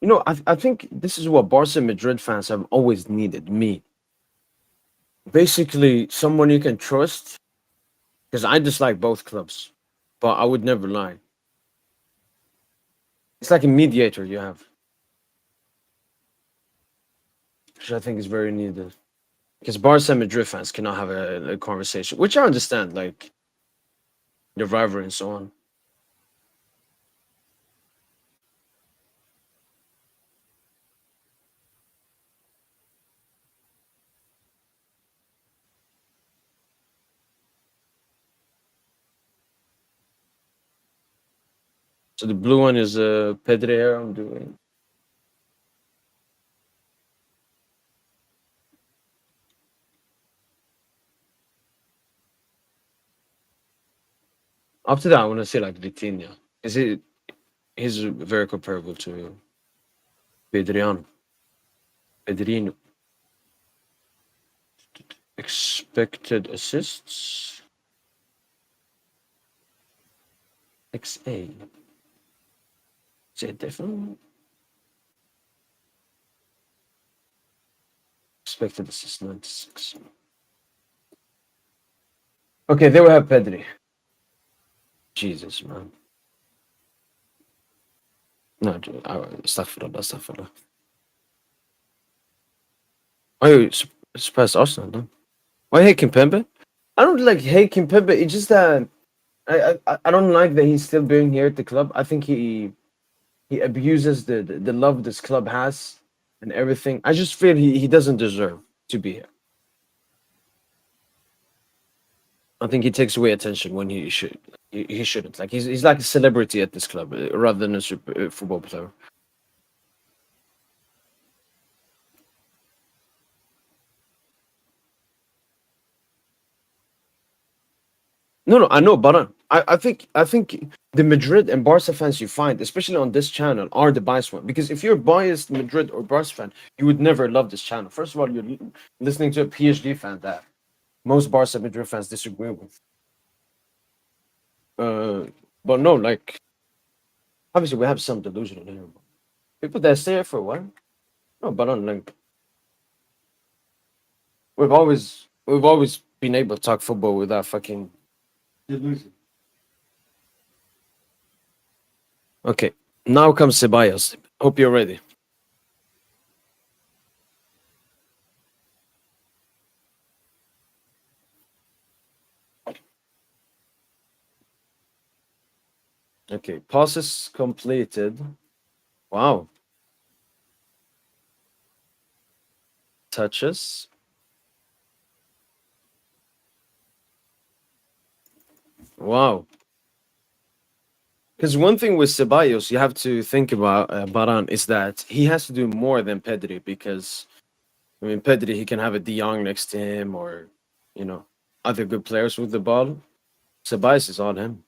know, I think this is what Barca and Madrid fans have always needed. Me. Basically, someone you can trust. Because I dislike both clubs, but I would never lie. It's like a mediator you have, which I think is very needed. Because Barca and Madrid fans cannot have a conversation, which I understand, like the rivalry and so on. So the blue one is Pedro. I'm doing. After that, I want to say like Vitinha. Is it? He's very comparable to Pedriano. Pedrino. Expected assists. XA. Is it different? Expected assists 96. Okay, they will have Pedri. Jesus, man. No, Astaghfirullah, astaghfirullah. Why are you surprised Arsenal, no? Why hate Kimpembe? I don't like hate Kimpembe. It's just that I don't like that he's still being here at the club. I think he abuses the love this club has and everything. I just feel he doesn't deserve to be here. I think he takes away attention when he should. He shouldn't. Like he's like a celebrity at this club rather than a super, football player. No, no, I know, but I think the Madrid and Barca fans you find, especially on this channel, are the biased one. Because if you're biased Madrid or Barca fan, you would never love this channel. First of all, you're listening to a PSG fan that most Barca Madrid fans disagree with. Uh, but no, like obviously we have some delusion in here. People that stay here for a while, no, but on like we've always been able to talk football without fucking delusion. Okay, now comes Ceballos. Hope you're ready. Okay, passes completed. Wow. Touches. Wow. Because one thing with Ceballos you have to think about, Baran, is that he has to do more than Pedri because, I mean, Pedri, he can have a De Jong next to him or, you know, other good players with the ball. Ceballos is on him.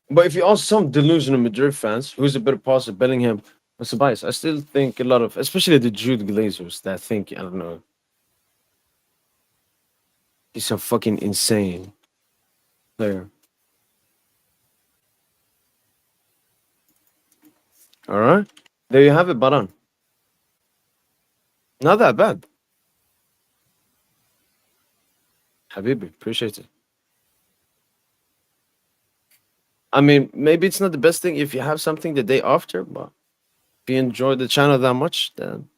But if you ask some delusional Madrid fans, who's a better passer, Bellingham or Ceballos, I still think a lot of, especially the Jude Glazers, that think, I don't know, he's a fucking insane player. All right. There you have it, Baran. Not that bad. Habibi, appreciate it. I mean, maybe it's not the best thing if you have something the day after, but if you enjoy the channel that much, then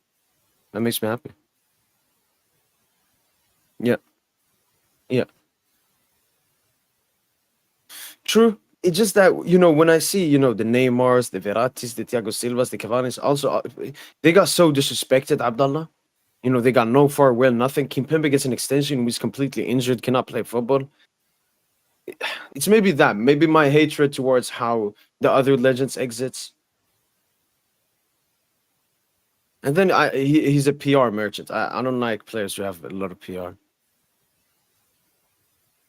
that makes me happy. Yeah, yeah. True. It's just that when I see the Neymars, the Verrattis, the Thiago Silvas, the Cavani's, also they got so disrespected. Abdallah, they got no farewell, nothing. Kimpembe gets an extension, he's completely injured, cannot play football. It's maybe that, maybe my hatred towards how the other legends exits, and then he's a PR merchant. I don't like players who have a lot of PR.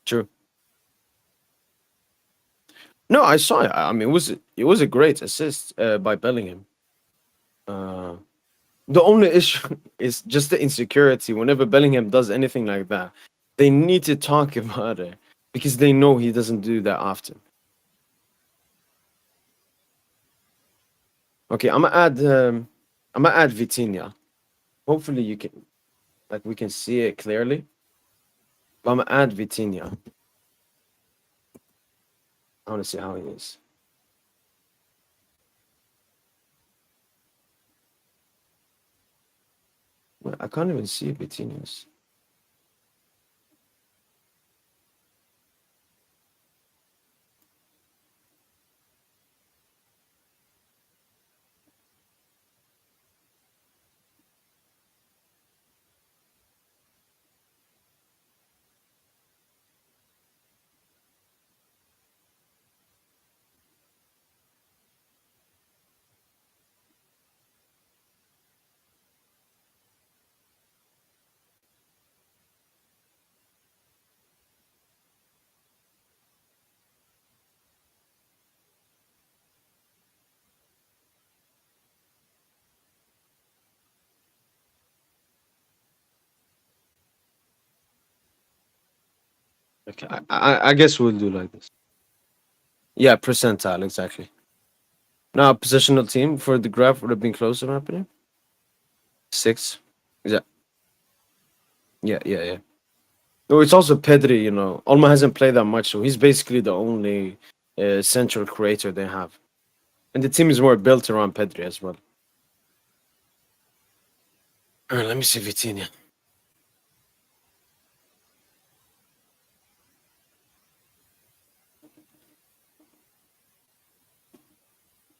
True. No, I saw it. I mean, it was a great assist by Bellingham. Uh, the only issue is just the insecurity. Whenever Bellingham does anything like that, they need to talk about it because they know he doesn't do that often. Okay, I'm gonna add Vitinha. Hopefully you can we can see it clearly. But I'm gonna add Vitinha. I want to see how he is. I can't even see Vitinha's. Okay, I guess we'll do like this. Yeah, percentile exactly. Now positional team for the graph would have been closer, in my opinion. 6. Yeah, yeah. No, it's also Pedri. Olmo hasn't played that much, so he's basically the only central creator they have, and the team is more built around Pedri as well. All right, let me see Vitinha.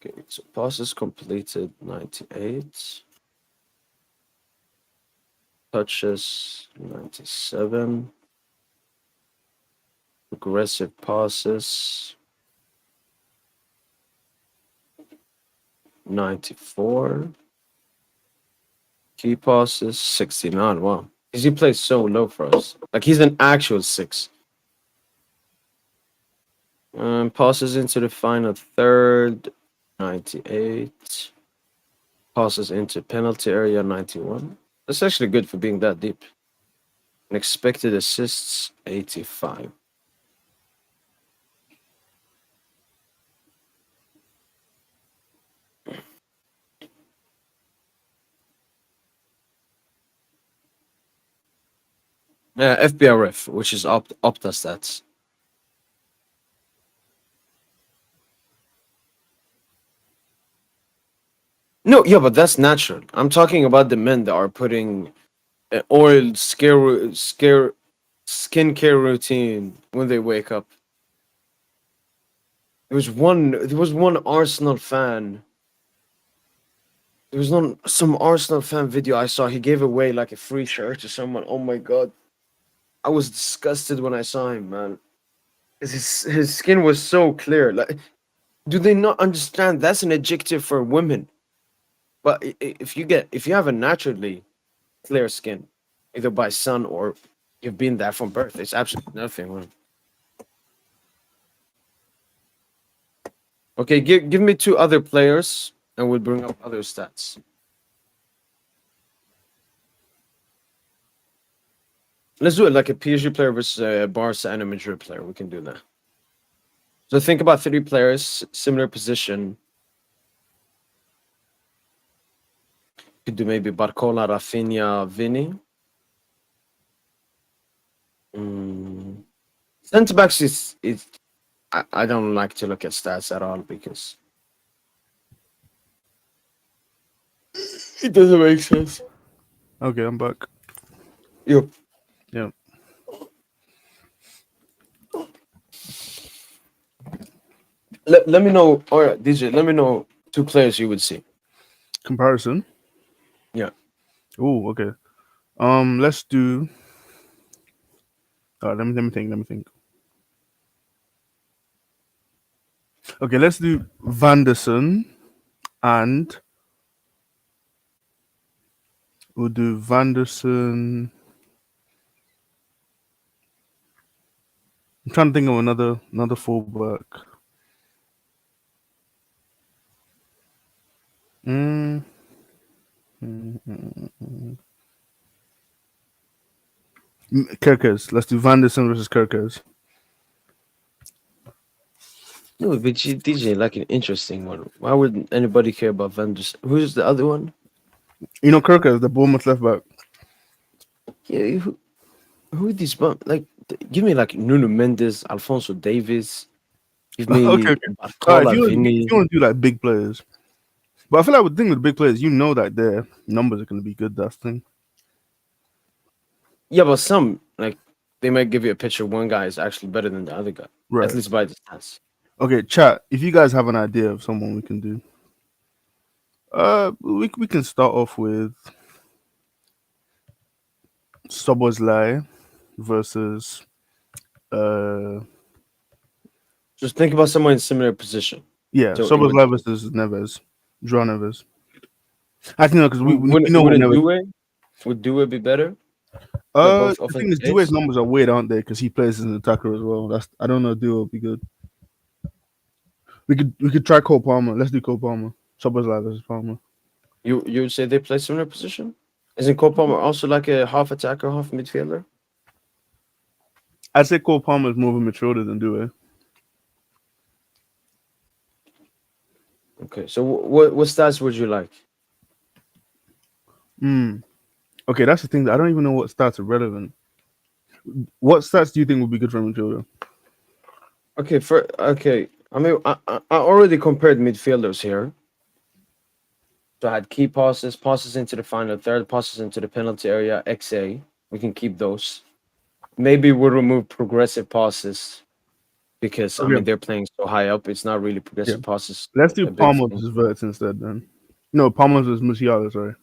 Okay, so passes completed 98, touches 97. Progressive passes. 94. Key passes 69. Wow. Because he plays so low for us. Like he's an actual 6. Passes into the final third 98. Passes into penalty area 91. That's actually good for being that deep. And expected assists 85. FBRF, which is Opta stats. No, yeah, but that's natural. I'm talking about the men that are putting oil skincare routine when they wake up. There was one Arsenal fan. There was some Arsenal fan video I saw. He gave away like a free shirt to someone. Oh my god. I was disgusted when I saw him, man. His skin was so clear. Like, do they not understand that's an adjective for women? But if you have a naturally clear skin, either by sun or you've been that from birth, it's absolutely nothing wrong. Okay, give me two other players, and we'll bring up other stats. Let's do it like a PSG player versus a Barca and a Madrid player. We can do that. So think about three players, similar position. Could do maybe Barcola, Rafinha, Vini. Centre backs is I don't like to look at stats at all because it doesn't make sense. Okay, I'm back. Yep. Yeah. Let me know, or DJ, let me know two players you would see. Comparison. Yeah. Oh, okay. Let's do. Let me think. Let me think. Okay, let's do Vanderson, and we'll do Vanderson. I'm trying to think of another fullback. Mm. Kerkers. Let's do Vanderson versus Kerkers. No, but DJ like an interesting one. Why would anybody care about Van der Who's the other one? You know Kerkers, the Bournemouth left back. Yeah, who are these bum? Like, give me like Nuno Mendes, Alfonso Davis. Give me Okay. If Barcola, you Vini. want to do like big players, but I feel like with the thing with big players, you know that their numbers are going to be good. That's the thing. Yeah, but some like they might give you a picture. One guy is actually better than the other guy, Right. at least by the stats. Okay, chat. If you guys have an idea of someone we can do, we can start off with Soboslai versus Just think about someone in similar position. So it Soboslai versus Neves, João Neves. Actually, no, because we know what wouldn't Neves. would Due be better? They're both The thing offensive is, Due's base. numbers are weird, aren't they? Because he plays as an attacker as well. I don't know. Due will be good. We could try Cole Palmer. Let's do Cole Palmer. Soboslai versus Palmer. You would say they play similar position? Isn't Cole Palmer also like a half attacker, half midfielder? I'd say Cole Palmer is more of a midfielder than Due. Okay, so what stats would you like? Okay, that's the thing. I don't even know what stats are relevant. What stats do you think would be good for a midfielder? Okay. I mean, I already compared midfielders here. So I had key passes into the final third, passes into the penalty area, XA. We can keep those. Maybe we'll remove progressive passes because I Okay. mean they're playing so high up. It's not really progressive passes. Let's do A big Palmer thing. versus Verts instead then. No, Palmer versus Musiala, sorry.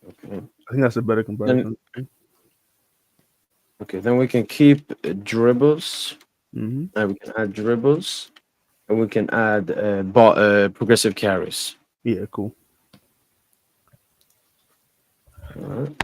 Okay. I think that's a better comparison. Okay, then we can keep dribbles. Mm-hmm. And we can add dribbles, and we can add progressive carries. Yeah, cool. Alright.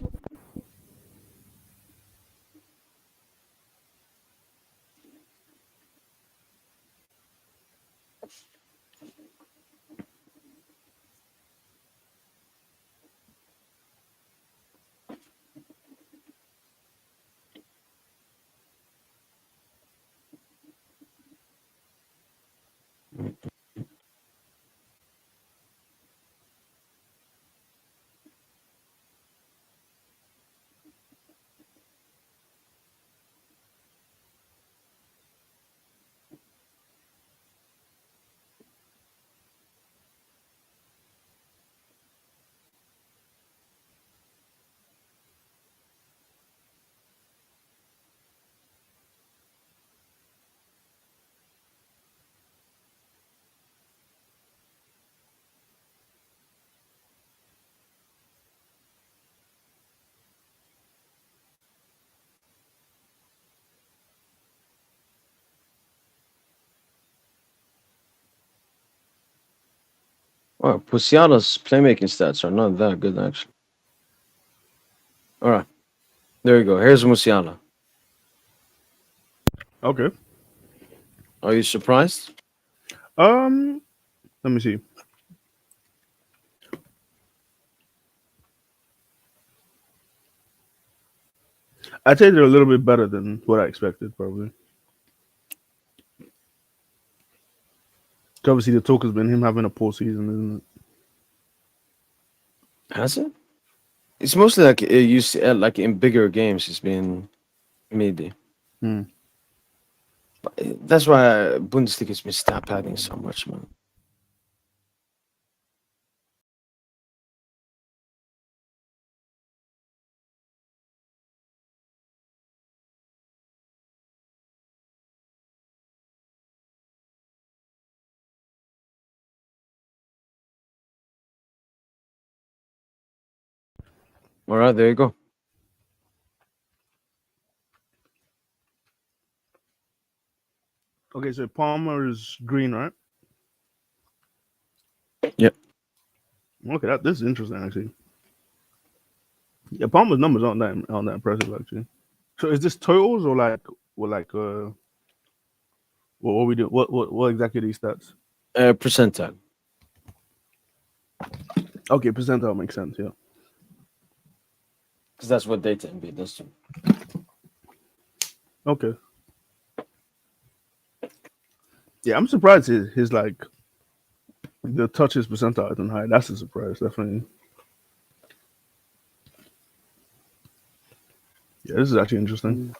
Wow, Pusiala's playmaking stats are not that good actually. All right, there you go. Here's Musiala. Okay. Are you surprised? Um, let me see. I'd say they're a little bit better than what I expected, probably. Obviously, the talk has been him having a poor season, isn't Has it? It's mostly like you see, like in bigger games, it's been midi. it? Hmm. That's why Bundesliga's been stat padding so much, man. All right, there you go. Okay, so Palmer is green, right? Yep. Okay, this is interesting actually. Yeah, Palmer's numbers aren't that impressive actually. So is this totals or what we do? What exactly are these stats? Percentile. Okay, percentile makes sense. Yeah. Because that's what data MB does too. Okay. Yeah, I'm surprised his like the touches percentile isn't high. That's a surprise, definitely. Yeah, this is actually interesting.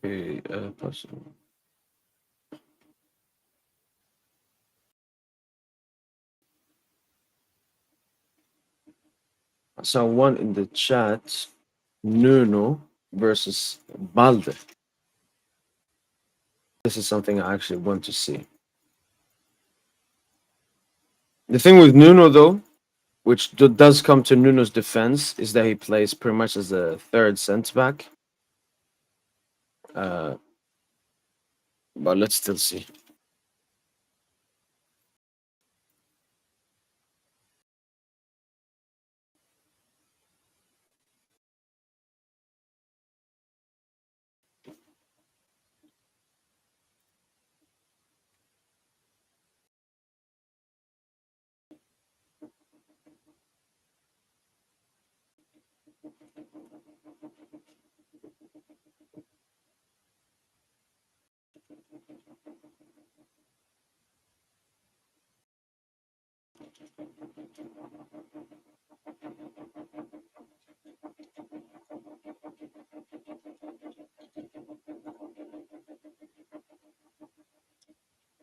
Okay, person. I saw one in the chat. Nuno versus Balde. This is something I actually want to see. The thing with Nuno, though, which does come to Nuno's defense, is that he plays pretty much as a third centre back. But let's still see.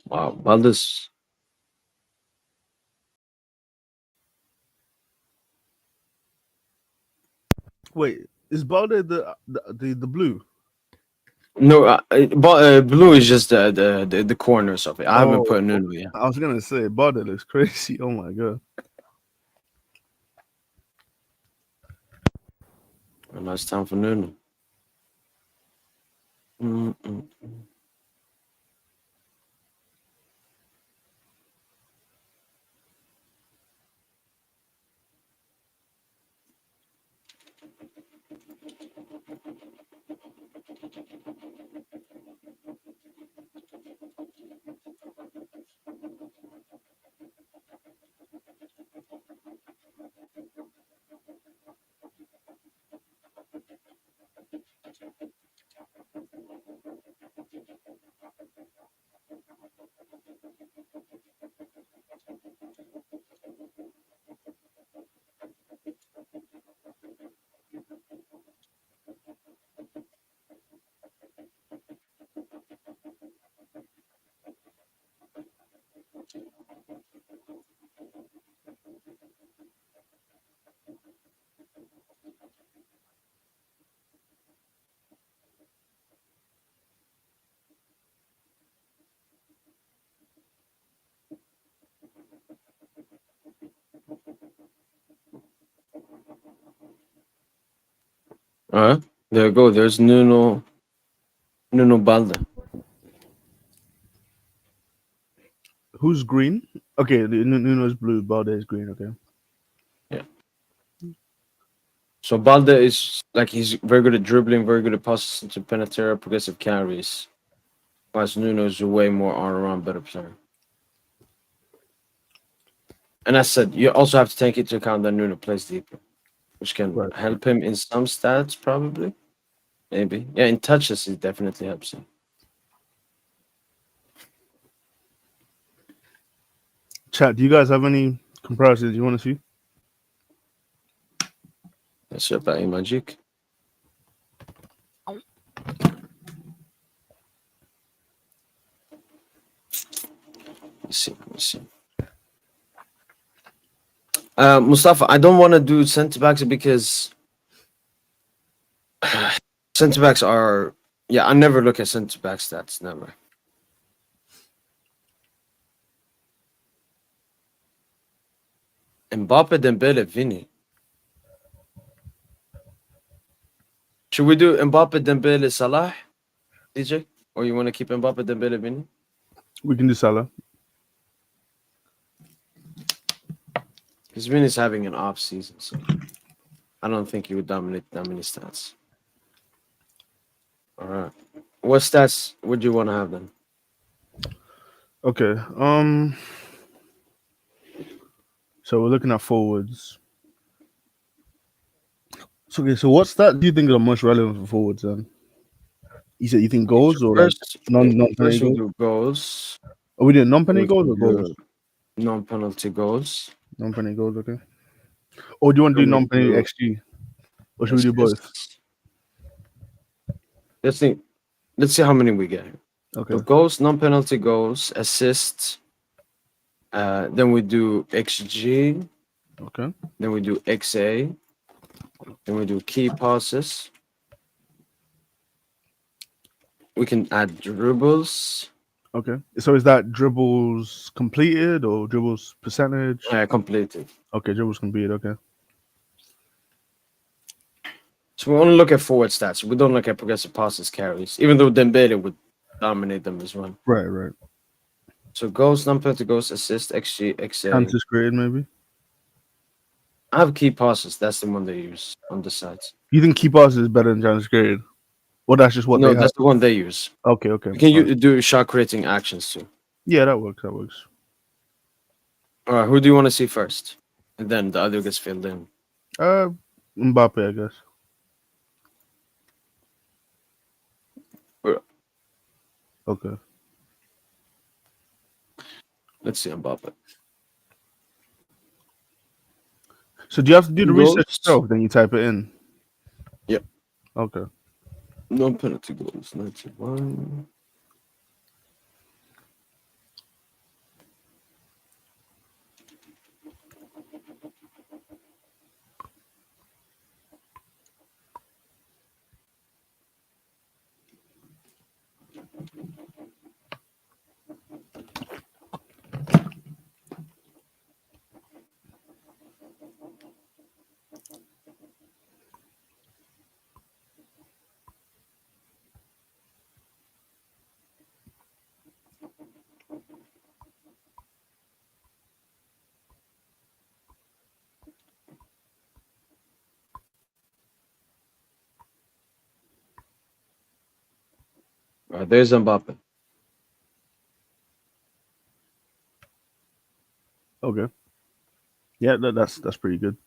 Wow, Balde's. Wait, is Balde the blue? No, but blue is just the corners of it. I haven't Oh, put Nuno yet. I was gonna say Balde looks crazy. Oh my god. And now it's time for Nuno. Mm-mm. All right, there you go. There's Nuno Balde. Who's green? Okay, Nuno's blue. Balde is green. Okay. Yeah. So Balde is like he's very good at dribbling, very good at passes into Penatera, progressive carries. Whilst Nuno is a way more all-around better player. And I said you also have to take into account that Nuno plays deeper, which can Right. help him in some stats, probably. Maybe. Yeah, in touches, it definitely helps him. Chat. Do you guys have any comparisons you want to see? That's up at Magic. Let's see. Mustafa, I don't want to do centre backs because centre backs are. Yeah, I never look at centre back stats. Never. Mbappe, Dembele, Vini. Should we do Mbappe, Dembele, Salah, DJ? Or you want to keep Mbappe, Dembele, Vini? We can do Salah. Because Vini's having an off season, so I don't think he would dominate that many stats. All right. What stats would you want to have then? Okay. So we're looking at forwards. So okay. So what stat do you think are most relevant for forwards then? You said you think goals or like non-penalty First we'll goals? do goals. Are we doing non-penalty We goals can or goals? do non-penalty goals. Non-penalty goals. Okay. Or do you want to do Then we non-penalty do XG? Or should we do both? assists. Let's think. Let's see how many we get. Okay. So goals, non-penalty goals, assists. Then we do XG. Okay. Then we do XA. Then we do key passes. We can add dribbles. Okay. So is that dribbles completed or dribbles percentage? Completed. Okay, dribbles completed. Okay. So we only look at forward stats. We don't look at progressive passes, carries. Even though Dembele would dominate them as well. Right. Right. So goals, non-penalty goals, assist, XG, XA. Chances created, maybe. I have key passes. That's the one they use on the sites. You think key passes is better than chances created? Well, that's just what No, they have. that's the one they use. Okay. Okay. You can Alright. do shot creating actions too. Yeah, that works. That works. All right, who do you want to see first? And then the other gets filled in. Mbappe, I guess. Or- Okay. Let's see Mbappe. So do you have to do the research Goals? yourself? Then you type it in. Yep. Okay. Non-penalty goals, 91. There's Mbappe. Okay. Yeah, that's pretty good.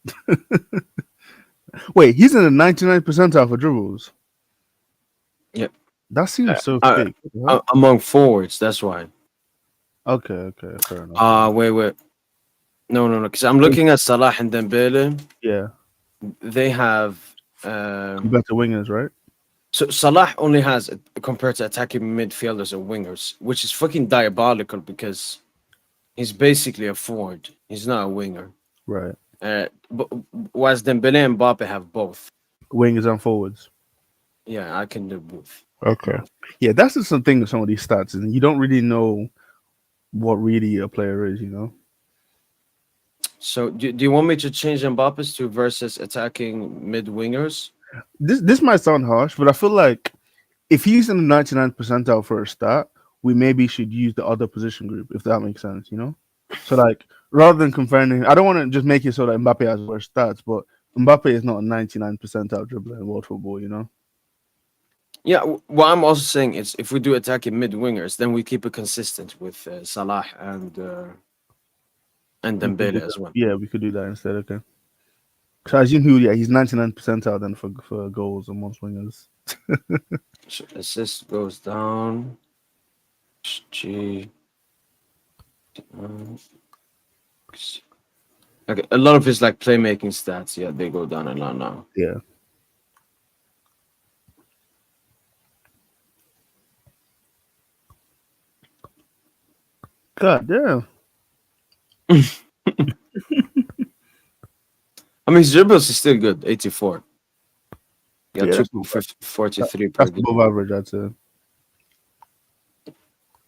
Wait, he's in the 99th percentile for dribbles. Yeah. That seems so Uh, fake. What? among forwards, that's why. Okay, fair enough. Wait. No. Because I'm looking at Salah and Dembele. Yeah, They have. better wingers, right? So Salah only has, compared to attacking midfielders and wingers, which is fucking diabolical because he's basically a forward. He's not a winger. Right. But whilst Dembele and Mbappe have both. Wingers and forwards. Yeah, I can do both. Okay. Yeah, that's just something with some of these stats, and you don't really know what really a player is, you know? So do you want me to change Mbappe's to versus attacking mid wingers? This might sound harsh, but I feel like if he's in the 99th percentile for a stat, we maybe should use the other position group, if that makes sense, you know? So, like, rather than comparing, I don't want to just make it so that Mbappe has worse stats, but Mbappe is not a 99th percentile dribbler in world football, you know? Yeah, what I'm also saying is if we do attacking mid wingers, then we keep it consistent with Salah and We could do Dembele as that. well. Yeah, we could do that instead, okay. So I assume he's 99th percentile then for goals amongst wingers. So assist goes down. G. Okay, a lot of his like playmaking stats, yeah, they go down a lot now. Yeah. God damn. I mean, his dribbles is still good, 84. Yeah, Yeah, that's not bad. 43 per That's game. above average, I'd say.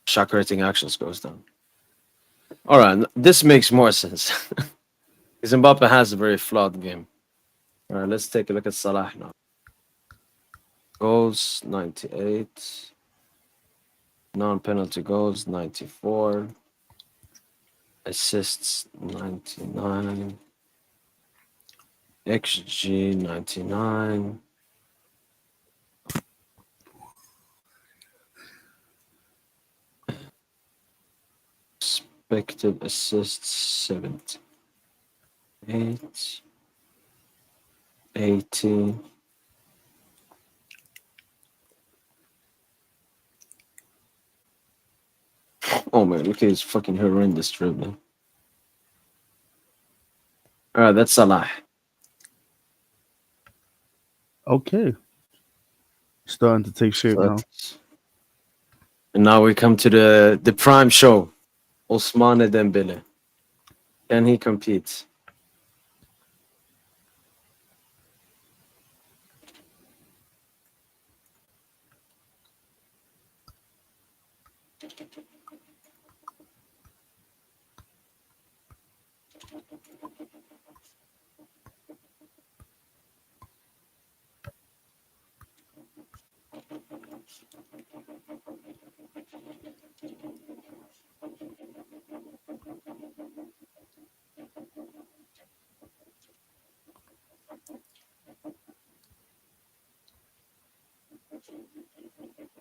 Shot creating actions goes down. All right, this makes more sense. Because Mbappe has a very flawed game. All right, let's take a look at Salah now. Goals 98. Non-penalty goals 94. Assists 99. XG 99. Expected assists 78. 80. Oh man, look at his fucking horrendous dribbling. All right, that's Salah. Okay. Starting to take shape now. And now we come to the prime show. Ousmane Dembele. Can he compete?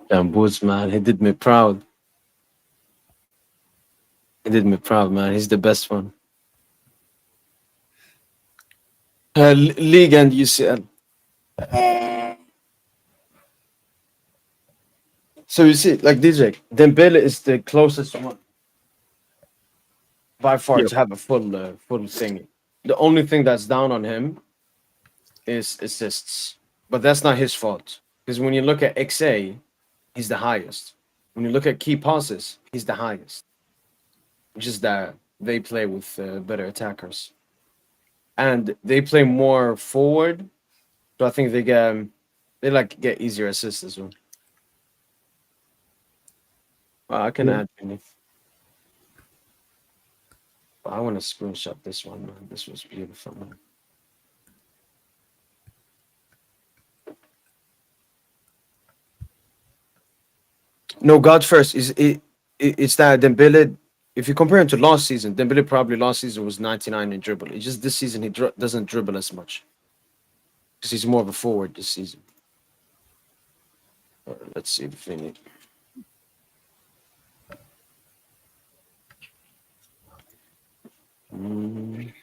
Damn, Boots, man, he did me proud. He did me proud, man. He's the best one. League and UCL. So you see, like DJ, Dembele is the closest one by far Yep. to have a full thing. The only thing that's down on him is assists, but that's not his fault. Because when you look at XA, he's the highest. When you look at key passes, he's the highest. Just that they play with better attackers, and they play more forward. So I think they get easier assists as well. I can Yeah. add Vinny. I want to screenshot this one, man. This was beautiful, man. No, God first is it's that Dembele. If you compare him to last season, Dembele probably last season was 99 in dribble. It's just this season he doesn't dribble as much because he's more of a forward this season. Let's see, Vinny. Mm.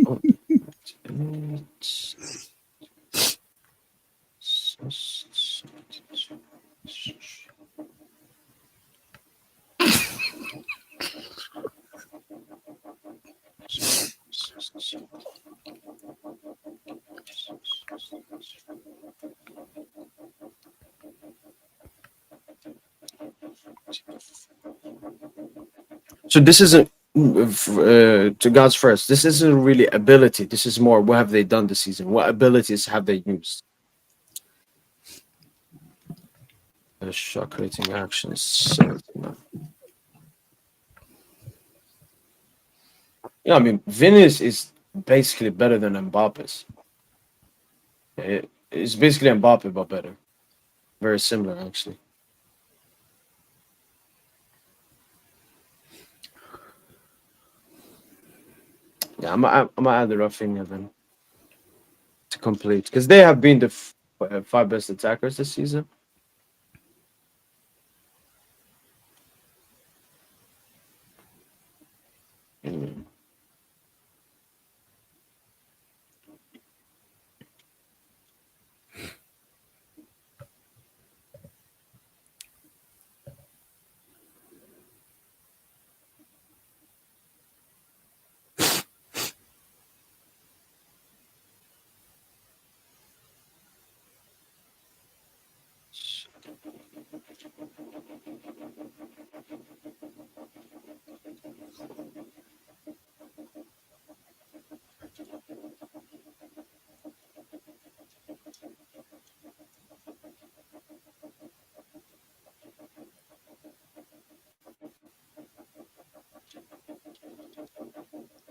Oh, So this isn't to God's first. This isn't really ability. This is more what have they done this season? What abilities have they used? Shot creating actions. 79. Yeah, I mean, Vinicius is basically better than Mbappe's. It's basically Mbappe, but better. Very similar, actually. Yeah, I'm gonna add the Rafinha then to complete because they have been the five best attackers this season. Mm.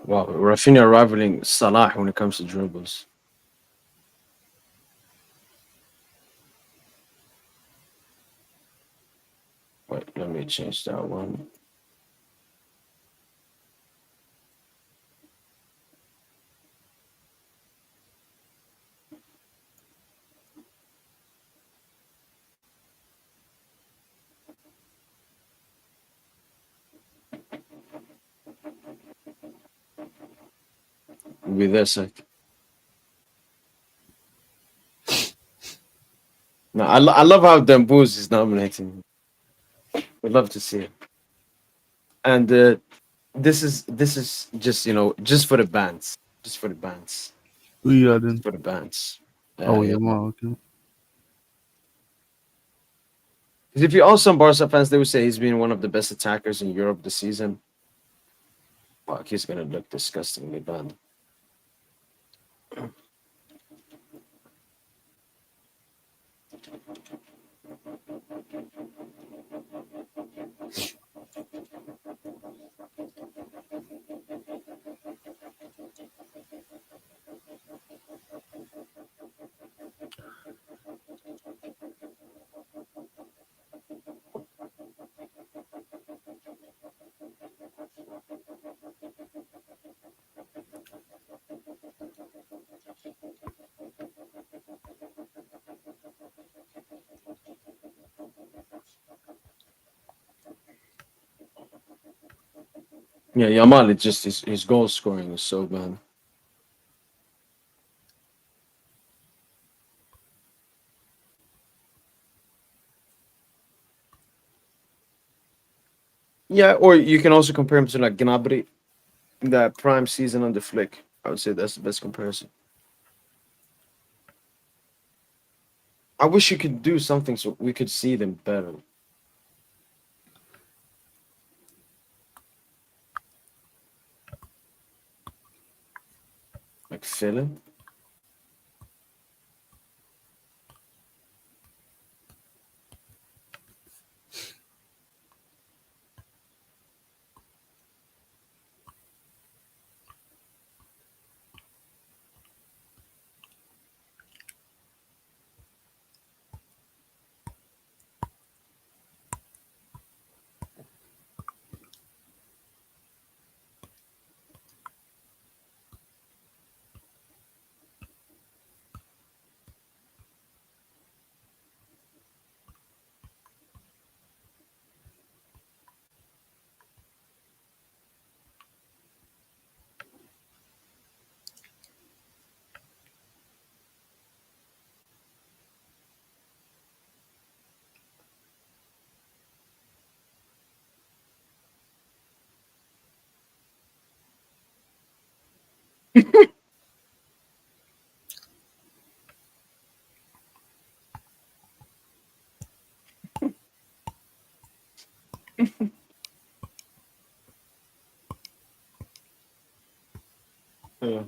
Wow, Rafinha rivaling Salah when it comes to dribbles. Wait, let me change that one. With this, no, I love how Dembooz is nominating. We'd love to see it. And this is just just for the bands, just for the bands, Who you adding? for the bands. Oh, Yeah. yeah, well, okay. Because if you ask some Barca fans, they would say he's been one of the best attackers in Europe this season. Fuck, he's gonna look disgustingly bad. Yeah, Yamal, it's just his goal scoring is so bad. Yeah, or you can also compare him to like Gnabry in that prime season on the flick. I would say that's the best comparison. I wish you could do something so we could see them better. Like filling. Yeah.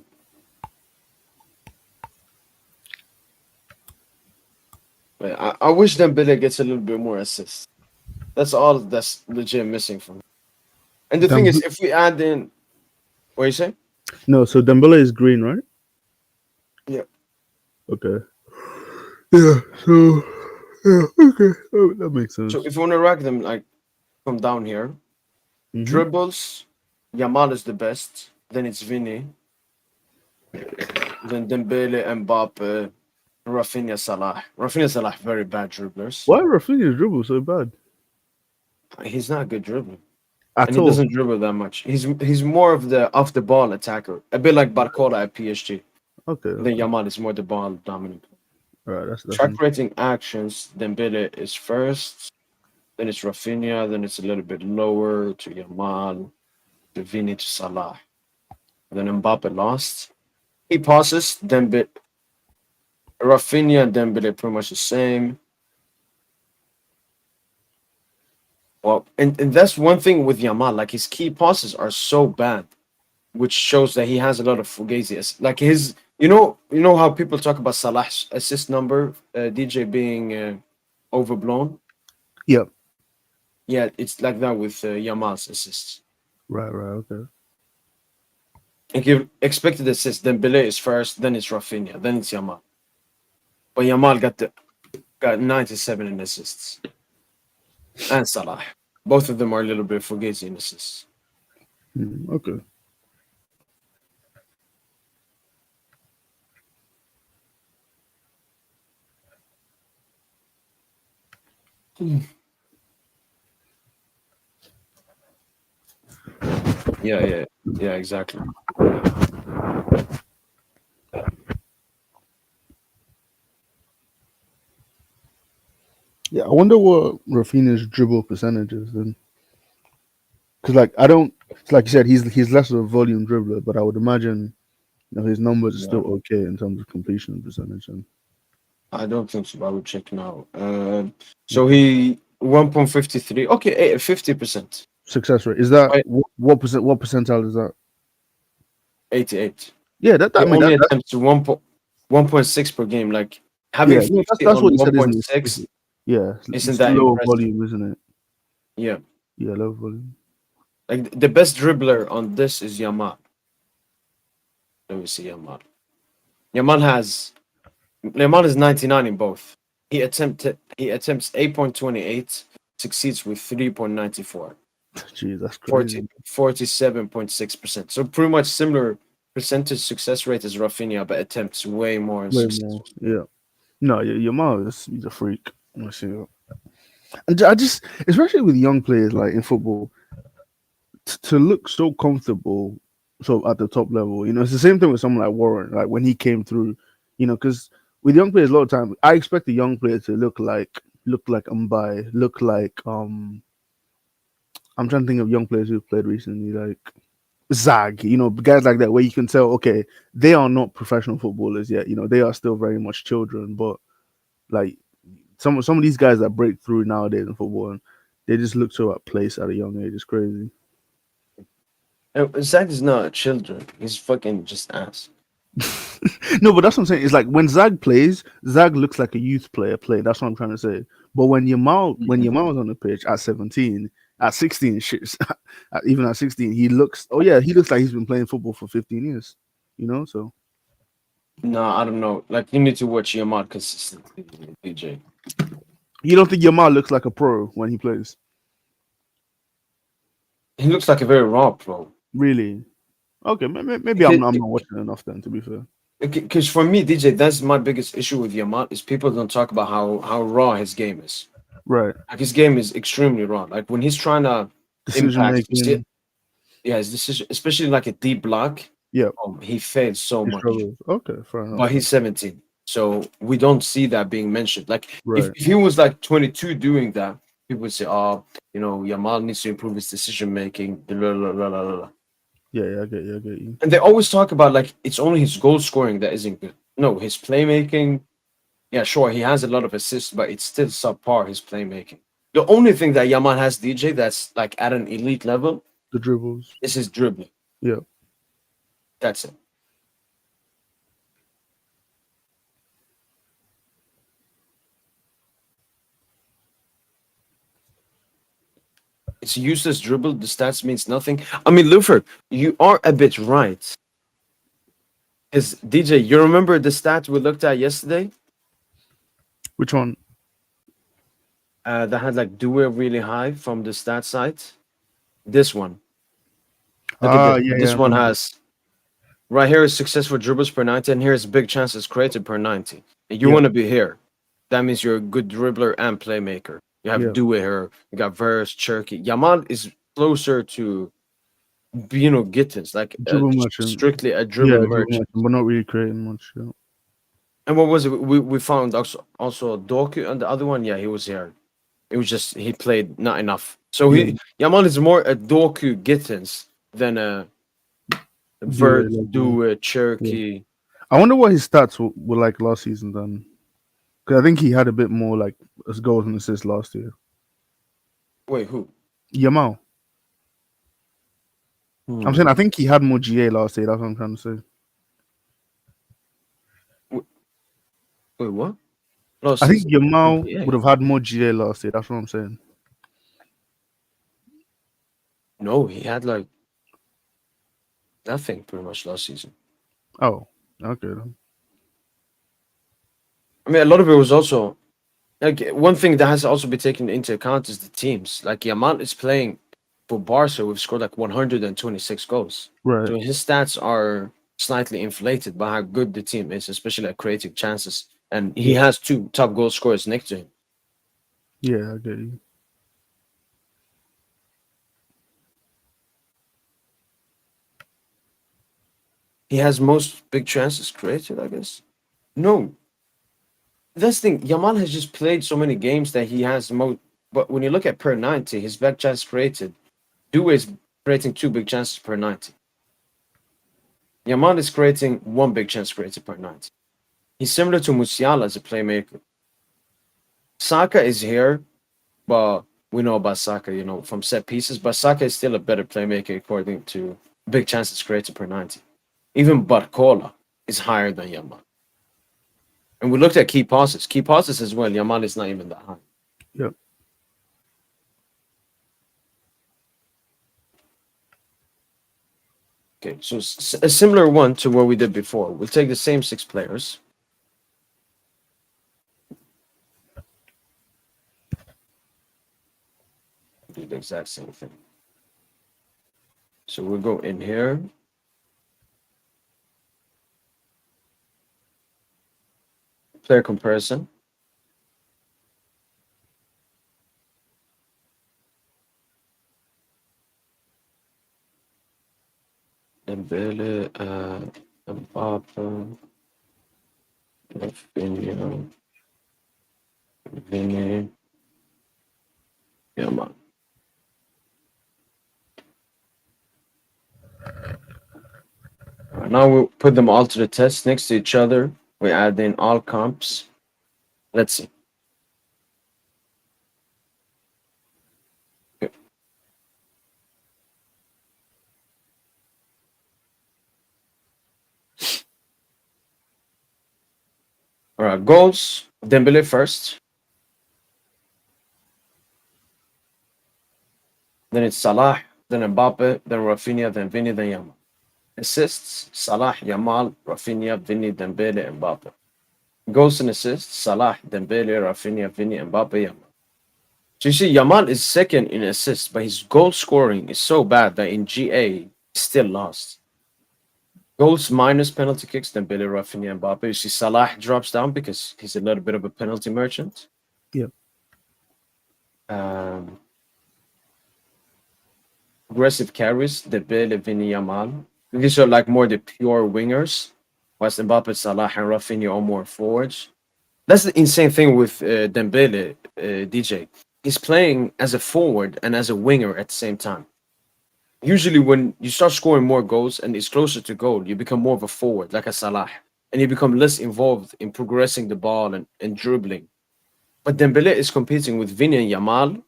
I wish Dembele gets a little bit more assists. That's all that's legit missing from him. And the thing is, if we add in, what you say? No, so Dembele is green, right? Yeah. Okay. Yeah. So yeah. Okay. Oh, that makes sense. So if you want to rank them like from down here, Hmm. dribbles, Yamal is the best. Then it's Vinny. Then Dembele, Mbappe, Rafinha, Salah. Rafinha, Salah, very bad dribblers. Why Rafinha's dribble so bad He's not a good dribbler, and at he all? doesn't dribble that much. He's more of the off the ball attacker, a bit like Barcola at PSG. Okay. Then Okay. Yamal is more the ball dominant. All right. That's Track rating actions, Dembele is first. Then it's Rafinha. Then it's a little bit lower to Yamal, to Vini, to Salah. Then Mbappe lost. He passes. Dembele, Rafinha and Dembele pretty much the same. Well, and that's one thing with Yamal. Like his key passes are so bad, which shows that he has a lot of fugazi. Like his, you know how people talk about Salah's assist number, DJ being overblown. Yep. Yeah, it's like that with Yamal's assists. Right. Right. Okay. Like you expected assists, then Dembele is first, then it's Rafinha, then it's Yamal. But Yamal got 97 in assists, and Salah. Both of them are a little bit fugazi in assists. Okay. Yeah, exactly. Yeah. I wonder what Rafinha's dribble percentage is then. Because like I don't. It's like you said, he's less of a volume dribbler, but I would imagine his numbers are Yeah. still okay in terms of completion percentage. And I don't think so. I will check now. So he 1.53. Okay, 50%. success rate is that Right, what percent? What percentile is that? 88. Yeah. That He I mean only that attempts 1.6 per game. Like having yeah. No, 50 that's what on he said, isn't it? 1.6 Yeah. isn't It's that low impressive. volume, isn't it? Yeah. Yeah, low volume. Like the best dribbler on this is Yamal. Let me see Yamal. Yamal is 99 in both. He attempts 8.28, succeeds with 3.94. Jeez, that's crazy. 47.6%. So pretty much similar percentage success rate as Rafinha, but attempts way more in Way success. more. Yeah. No, your mom is he's a freak. I see it. And I just, especially with young players like in football, to look so comfortable, so at the top level. It's the same thing with someone like Warren. Like when he came through, because with young players, a lot of time, I expect a young player to look like Mbai, look like I'm trying to think of young players who've played recently, like Zag, guys like that, where you can tell, okay, they are not professional footballers yet. They are still very much children, but like some of these guys that break through nowadays in football, and they just look so at place at a young age. It's crazy. Zach is not children. He's fucking just ass. No, but that's what I'm saying. It's like when Zag plays, Zag looks like a youth player playing. That's what I'm trying to say. But when Yamal was on the pitch at 17, at 16, shit, even at 16, he looks. Oh yeah, he looks like he's been playing football for 15 years. So No, I don't know. Like you need to watch Yamal consistently, DJ. you don't think Yamal looks like a pro when he plays? He looks like a very raw pro. Really? Okay, maybe I'm not watching enough then. To be fair. Because for me, DJ, that's my biggest issue with Yamal is people don't talk about how raw his game is. Right. Like his game is extremely raw. Like when he's trying to Decision impact, making. yeah, his decision, especially like a deep block. Yeah. He fails so He much. struggles. Okay, fair enough. But he's 17, so we don't see that being mentioned. Like Right. if he was like 22 doing that, people would say, "Oh, Yamal needs to improve his decision making." Yeah, I get you. And they always talk about like it's only his goal scoring that isn't good. No, his playmaking. Yeah, sure, he has a lot of assists, but it's still subpar his playmaking. The only thing that Yamal has, DJ, that's like at an elite level The dribbles. is his dribbling. Yeah. That's it. It's a useless dribble. The stats means nothing. I mean, Lufer, you are a bit right. Because DJ, you remember the stat we looked at yesterday? Which one? That had like do it really high from the stat site. This one. Look at Ah, this. yeah, yeah. This one has right here is successful dribbles per 90, and here's big chances created per 90. And you Yeah. want to be here. That means you're a good dribbler and playmaker. You have Yeah. Due here. You got Verse, Cherky. Yamal is closer to Gittins, like Dribble merchant. strictly a Yeah, dribble dribble merchant. merchant, but not really creating much. Yeah. And what was it? We found also Doku and the other one. Yeah, he was here. It was just he played not enough. So Yeah. Yamal is more a Doku Gittins than a Do it. Vert, Like, Due, yeah. Cherky. I wonder what his stats were like last season then. Because I think he had a bit more like as goals and assists last year. Wait, who? Yamal. I'm saying I Hmm. think he had more GA last year. That's what I'm trying to say. Wait, what? I Last think season. Yamal Yeah. would have had more GA last year. That's what I'm saying. No, he had like nothing pretty much last season. Oh, okay then. I mean, a lot of it was also like one thing that has to also be taken into account is the teams. Like Yamal is playing for Barca, we've scored like 126 goals. Right. So his stats are slightly inflated by how good the team is, especially at creating chances. And he Yeah. has two top goal scorers next to him. Yeah, I get you. He has most big chances created, I guess. No, that's the thing. Yamal has just played so many games that he has the most. But when you look at per 90, his big chance created, Due is creating two big chances per 90. Yamal is creating one big chance created per 90. He's similar to Musiala as a playmaker. Saka is here, but we know about Saka, from set pieces. But Saka is still a better playmaker according to big chances created per 90. Even Barcola is higher than Yamal. And we looked at key passes. Key passes as well. Yamal is not even that high. Yep. Okay, so a similar one to what we did before. We'll take the same six players. Do the exact same thing. So we'll go in here. Player comparison. Dembele, Mbappe, Rafinha, Vini, Yamal. Now we'll put them all to the test next to each other. We add in all comps. Let's see. Okay. All right, goals. Dembele first. Then it's Salah, then Mbappe, then Rafinha, then Vini, then Yamal. Assists, Salah, Yamal, Rafinha, Vini, Dembele, Mbappe. Goals and assists, Salah, Dembele, Rafinha, Vini, Mbappe, Yamal. So you see, Yamal is second in assists, but his goal scoring is so bad that in GA, he's still lost. Goals minus penalty kicks, Dembele, Rafinha, Mbappe. You see, Salah drops down because he's a little bit of a penalty merchant. Yep. Aggressive carries, Dembele, Vini, Yamal. These are like more the pure wingers, whilst Mbappe, Salah, and Rafinha are more forwards. That's the insane thing with Dembele, DJ. He's playing as a forward and as a winger at the same time. Usually, when you start scoring more goals and it's closer to goal, you become more of a forward, like a Salah, and you become less involved in progressing the ball and dribbling. But Dembele is competing with Vini and Yamal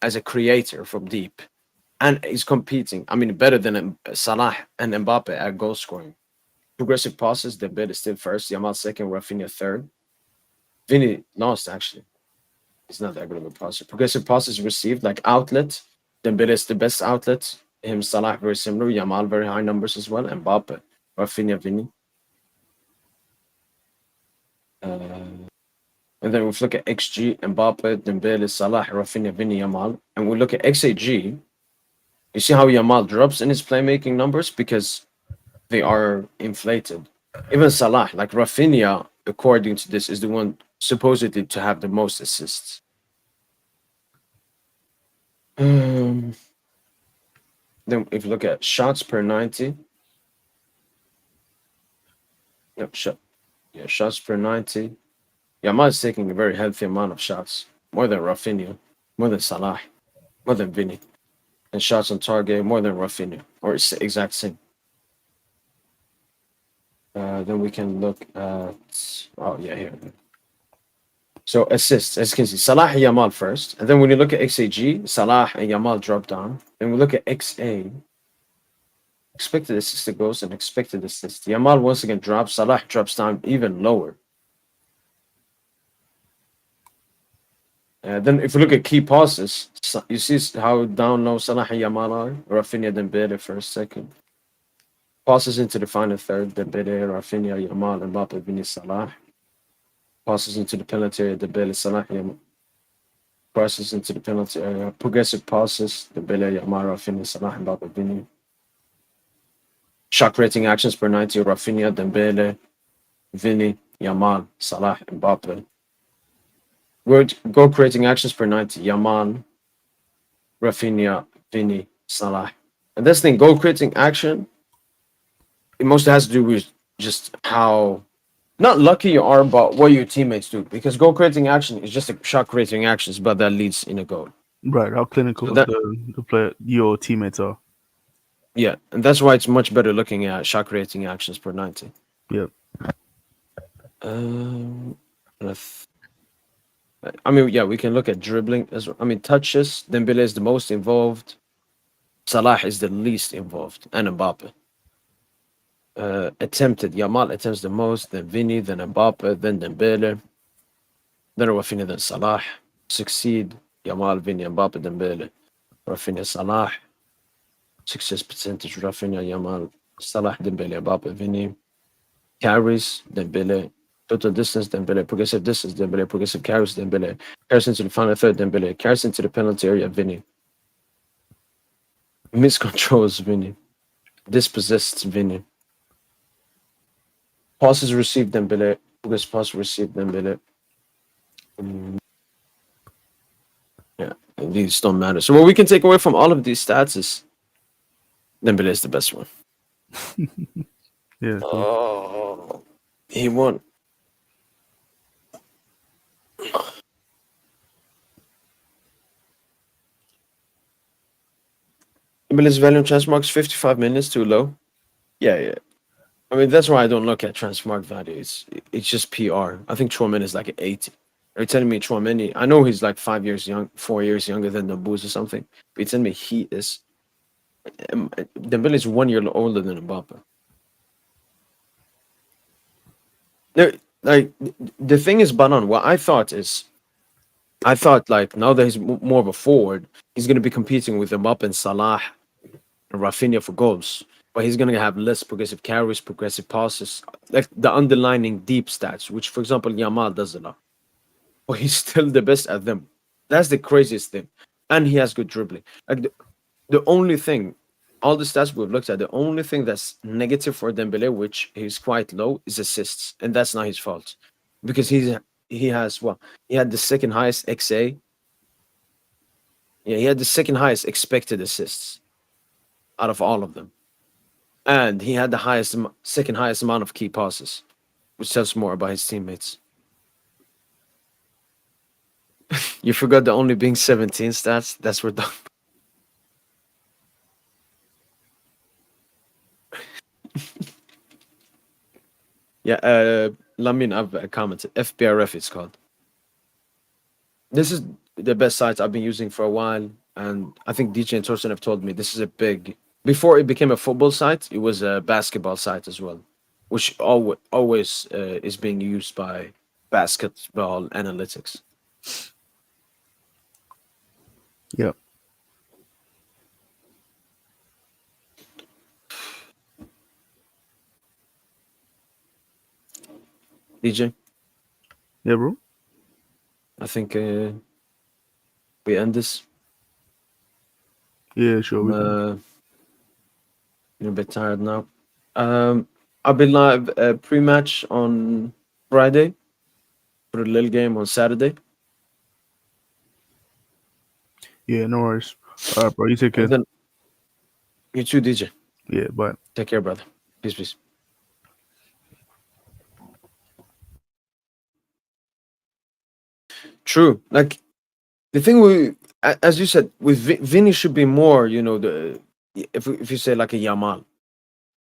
as a creator from deep, and he's competing. I mean, better than Salah and Mbappe at goal scoring. Progressive passes, Dembele is still first, Yamal second, Rafinha third. Vini lost actually. He's not that good of a passer. Progressive passes received, like outlet. Dembele is the best outlet. Him, Salah, very similar. Yamal, very high numbers as well. Mbappe, Rafinha, Vini. And then we look at XG, Mbappe, Dembele, Salah, Rafinha, Vini, Yamal. And we look at XAG. You see how Yamal drops in his playmaking numbers because they are inflated. Even Salah, like Rafinha, according to this, is the one supposedly to have the most assists. Then if you look at shots per 90, shots per 90. Yamal is taking a very healthy amount of shots, more than Rafinha, more than Salah, more than Vini. And shots on target, more than Rafinha, or it's the exact same. Then we can look at, oh yeah, here. So assists, as you can see, Salah and Yamal first. And then when you look at XAG, Salah and Yamal drop down. Then we look at XA, expected assist goals and expected assist. Yamal once again drops, Salah drops down even lower. Then if you look at key passes, you see how down low Salah and Yamal are. Rafinha, Dembele first, second. Passes into the final third, Dembele, Rafinha, Yamal, Mbappe, Vini, Salah. Passes into the penalty area, Dembele, Salah, Yamal. Passes into the penalty area. Progressive passes, Dembele, Yamal, Rafinha, Salah, Mbappe, Vini. Shot creating actions per 90, Rafinha, Dembele, Vini, Yamal, Salah, Mbappe. Goal creating actions per 90, Yamal, Rafinha, Vini, Salah. And this thing, goal creating action, it mostly has to do with just how not lucky you are, but what your teammates do. Because goal creating action is just a shot creating actions, but that leads in a goal. Right, how clinical So that, the player, your teammates are. yeah, and that's why it's much better looking at shot creating actions per 90. Yeah. I mean, yeah, we can look at dribbling as well. I mean, touches, Dembele is the most involved. Salah is the least involved, and Mbappe. Attempted, Yamal attempts the most, then Vini, then Mbappe, then Dembele, then Rafinha, then Salah. Succeed, Yamal, Vini, Mbappe, Dembele, Rafinha, Salah. Success percentage, Rafinha, Yamal, Salah, Dembele, Mbappe, Vini. Carries, Dembele. Total distance, Dembele. Progressive distance, Dembele. Progressive carries, Dembele. Carries into the final third, Dembele. Carries into the penalty area, Vini. Miscontrols, Vini. Dispossessed, Vini. Passes received, Dembele. Progressive pass received, Dembele. Yeah, these don't matter. So what we can take away from all of these stats is Dembele is the best one. Yeah. Oh, he won. Dembele's value on Transmark is 55 minutes, too low. Yeah. I mean, that's why I don't look at Transmark value. It's just PR. I think Chouameni is like an 80. Are telling me Chouameni? I know he's like 4 years younger than Nabuz or something. But you're telling me he is. Dembele is 1 year older than Mbappe. Like the thing is, Banan. What I thought like now that he's more of a forward, he's going to be competing with Mbappe and Salah and Rafinha for goals. But he's going to have less progressive carries, progressive passes, like the underlining deep stats, which, for example, Yamal does a lot. But he's still the best at them. That's the craziest thing. And he has good dribbling. Like the only thing, all the stats we've looked at, the only thing that's negative for Dembele, which is quite low, is assists. And that's not his fault. Because he had the second highest XA. Yeah, he had the second highest expected assists out of all of them. And he had the second highest amount of key passes, which tells more about his teammates. You forgot the only being 17 stats. That's we're done. Yeah, Lamin, I've commented. FBRF it's called. This is the best sites I've been using for a while, and I think DJ and Torsten have told me this is a big. Before it became a football site, it was a basketball site as well, which always is being used by basketball analytics. Yeah. DJ, Yeah, bro. I think we end this. Yeah, sure. I'm We can. a bit tired now. I'll be live pre-match on Friday for the little game on Saturday, Yeah, no worries. All right, bro. You take and care. then you too, DJ. Yeah, bye. Take care, brother. Peace, peace. True. Like the thing as you said, with Vinny should be more. The if you say like a Yamal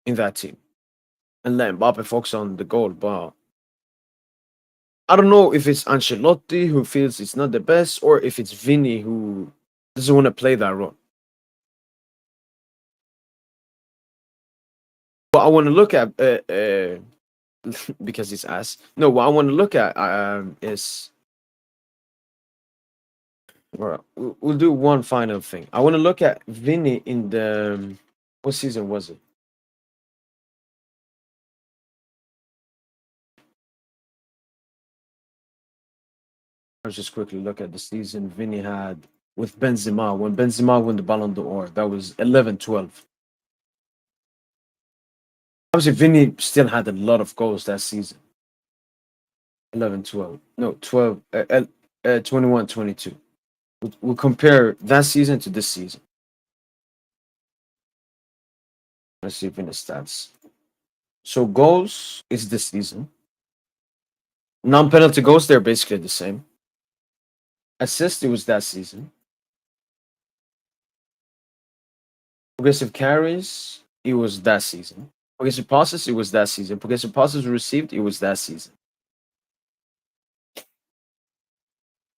in that team, and let Mbappe focus on the goal. But I don't know if it's Ancelotti who feels it's not the best, or if it's Vinny who doesn't want to play that role. But I want to look at because it's ass. No, what I want to look at is well, we'll do one final thing. I want to look at Vinny in the what season was it? Let's just quickly look at the season Vinny had with Benzema when Benzema won the Ballon d'Or. That was 11-12. Obviously, Vinny still had a lot of goals that season. 11-12. No, 12, 21-22. We'll compare that season to this season. Let's see Vinny stats. So goals is this season. Non-penalty goals, they're basically the same. Assist, it was that season. Progressive carries, it was that season. Progressive passes, it was that season. Progressive passes received, it was that season.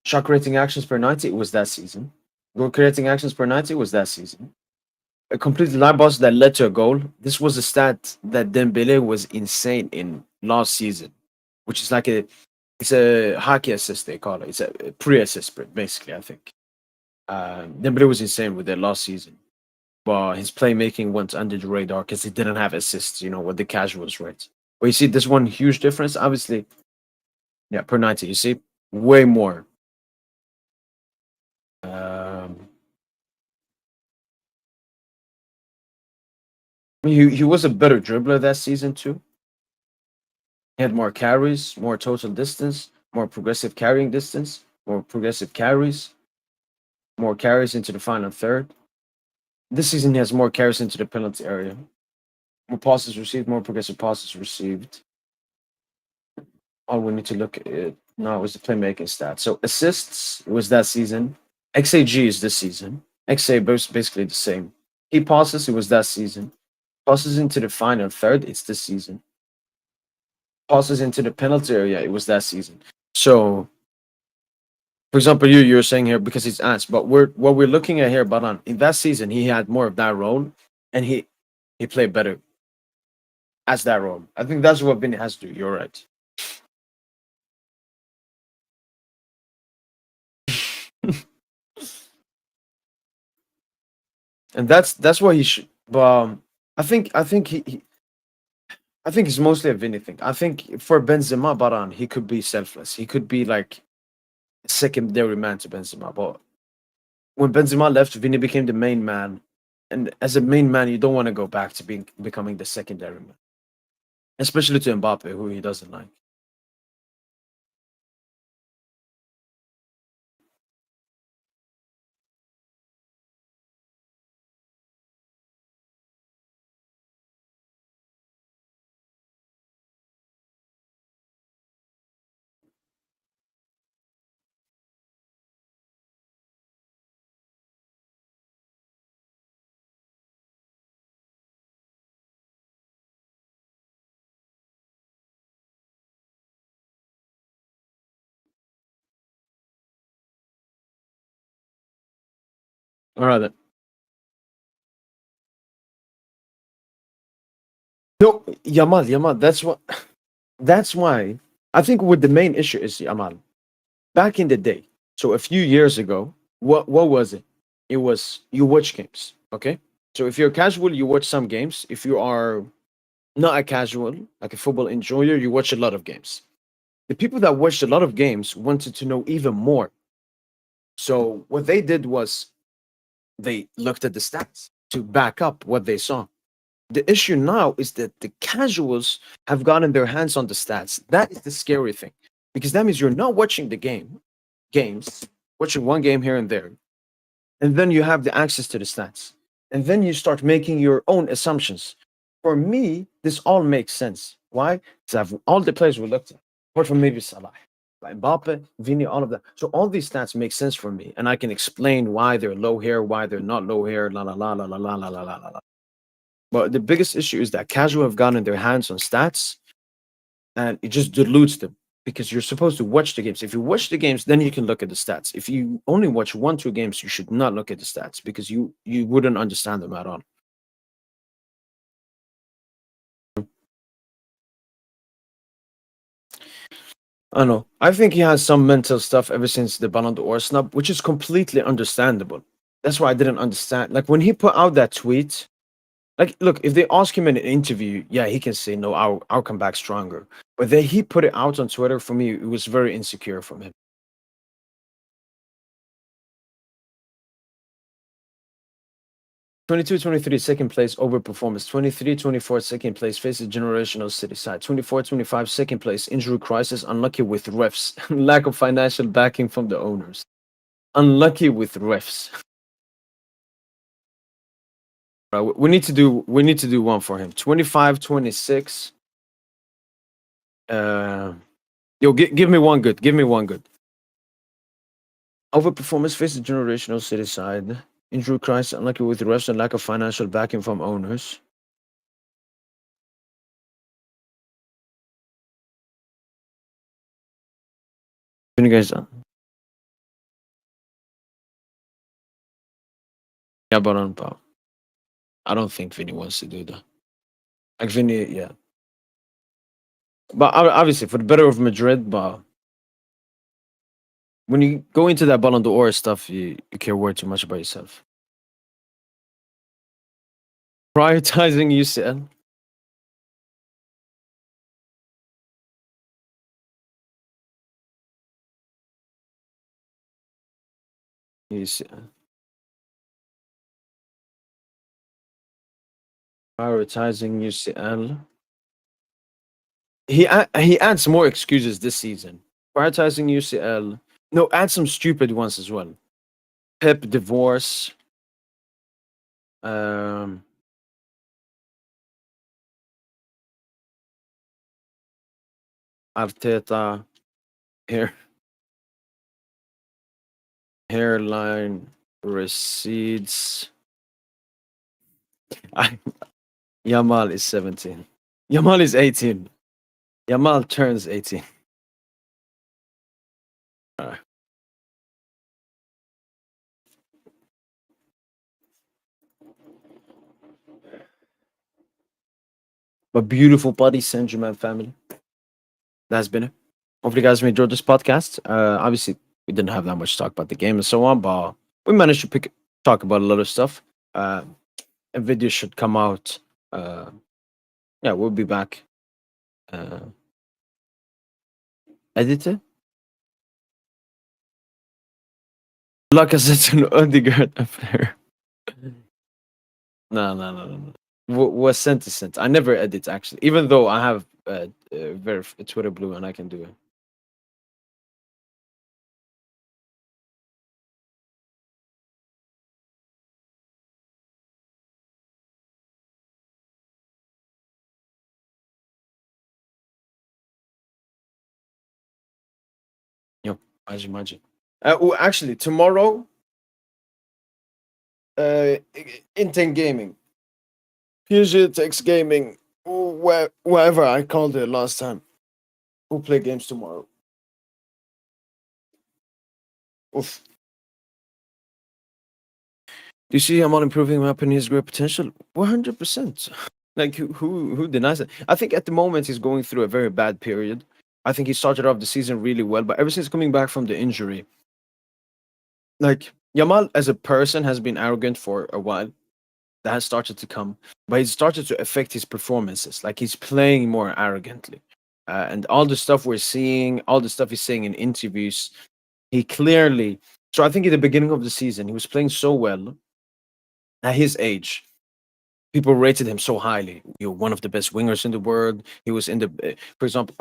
Shot creating actions per 90, it was that season. Goal creating actions per 90, it was that season. A completed line pass that led to a goal. This was a stat that Dembele was insane in last season, which is like it's a hockey assist, they call it. It's a pre-assist sprint, basically, I think. Dembele was insane with it last season. But his playmaking went under the radar because he didn't have assists, with the casuals, right? But you see this one huge difference, obviously. Yeah, per 90, you see way more. He was a better dribbler that season too. He had more carries, more total distance, more progressive carrying distance, more progressive carries, more carries into the final third. This season he has more carries into the penalty area, more passes received, more progressive passes received. All we need to look at now is the playmaking stats. So assists was that season. XAG is this season. XA basically the same. Key passes, it was that season. Passes into the final third, it's this season. Passes into the penalty area, it was that season. So, for example, you're saying here because it's asked, but what we're looking at here, Baran, in that season he had more of that role, and he played better as that role. I think that's what Vinny has to do. You're right. And that's what he should. But I think it's mostly a Vinny thing. I think for Benzema, Baran, he could be selfless. He could be like a secondary man to Benzema. But when Benzema left, Vinny became the main man. And as a main man, you don't want to go back to becoming the secondary man, especially to Mbappe, who he doesn't like. All right then. No, Yamal. That's what. That's why I think what the main issue is Yamal. Back in the day, so a few years ago, what was it? It was you watch games, okay? So if you're casual, you watch some games. If you are not a casual, like a football enjoyer, you watch a lot of games. The people that watched a lot of games wanted to know even more. So what they did was they looked at the stats to back up what they saw. The issue now is that the casuals have gotten their hands on the stats. That is the scary thing because that means you're not watching the games, watching one game here and there, and then you have the access to the stats, and then you start making your own assumptions. For me, this all makes sense. Why? Because I've all the players we looked at, apart from maybe Salah, like Mbappe, Vini, all of that. So all these stats make sense for me, and I can explain why they're low here, why they're not low here, la la la la la la la la la la. But the biggest issue is that casual have gotten their hands on stats and it just dilutes them because you're supposed to watch the games. If you watch the games, then you can look at the stats. If you only watch 1, 2 games, you should not look at the stats because you wouldn't understand them at all. I know. I think he has some mental stuff ever since the Ballon d'Or snub, which is completely understandable. That's why I didn't understand. Like when he put out that tweet, like, look, if they ask him in an interview, yeah, he can say, no, I'll come back stronger. But then he put it out on Twitter. For me, it was very insecure from him. 22-23 second place overperformance. 23-24 second place faces generational city side. 24-25 second place injury crisis. Unlucky with refs. Lack of financial backing from the owners. Unlucky with refs. Right, we need to do one for him. 25-26. Give me one good. Give me one good. Overperformance faces generational city side. Injury crisis, unlucky with refs, and lack of financial backing from owners. When you guys, yeah, but I don't think Vinny wants to do that. Like Vinny, yeah, but obviously for the better of Madrid. But when you go into that Ballon d'Or stuff, you care way too much about yourself. Prioritizing UCL. UCL. Prioritizing UCL. He adds more excuses this season. Prioritizing UCL. No, add some stupid ones as well. Pep divorce. Um, Arteta hair hairline recedes. I, Yamal is 17. Yamal is 18. Yamal turns 18. Alright. But beautiful Paris Saint Germain family. That's been it. Hopefully, you guys enjoyed this podcast. Obviously, we didn't have that much talk about the game and so on, but we managed to talk about a lot of stuff. A video should come out. Yeah, we'll be back. Uh, edited. Like I said, an Odegaard affair. No. Was sent to sent. I never edit actually, even though I have Twitter Blue and I can do it. Yep, imagine. Well, actually, tomorrow, Intent Gaming, PSG Text Gaming, wherever I called it last time. We'll play games tomorrow. Oof. Do you see Yamal improving up in his great potential? 100%. Like who denies it? I think at the moment he's going through a very bad period. I think he started off the season really well, but ever since coming back from the injury, like Yamal as a person has been arrogant for a while. That has started to come, but it started to affect his performances. Like he's playing more arrogantly, and all the stuff we're seeing, all the stuff he's saying in interviews, he clearly. So I think at the beginning of the season, he was playing so well at his age. People rated him so highly. You're one of the best wingers in the world. He was in the, for example,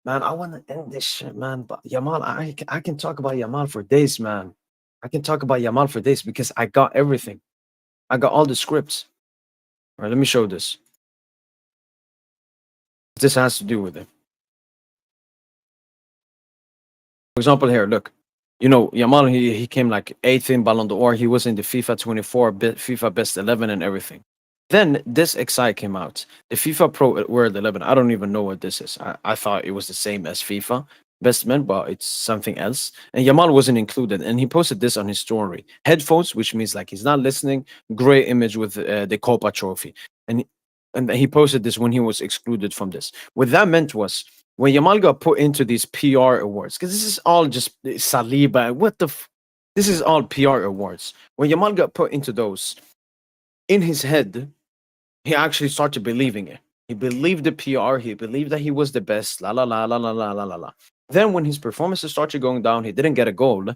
man, I want to end this shit, man. But Yamal, I can talk about Yamal for days, man. I can talk about Yamal for days because I got everything. I got all the scripts. All right, let me show this. This has to do with it. For example, here, look. You know, Yamal, he came like 8th in Ballon d'Or. He was in the FIFA 24, FIFA Best 11 and everything. Then this XI came out. The FIFA Pro World 11. I don't even know what this is. I thought it was the same as FIFA Best Men, but it's something else. And Yamal wasn't included. And he posted this on his story. Headphones, which means like he's not listening. Gray image with the Copa trophy. And he posted this when he was excluded from this. What that meant was when Yamal got put into these PR awards, because this is all just Saliba. This is all PR awards. When Yamal got put into those, in his head, he actually started believing it. He believed the PR. He believed that he was the best. La la la la la la la la la. Then when his performances started going down, he didn't get a goal.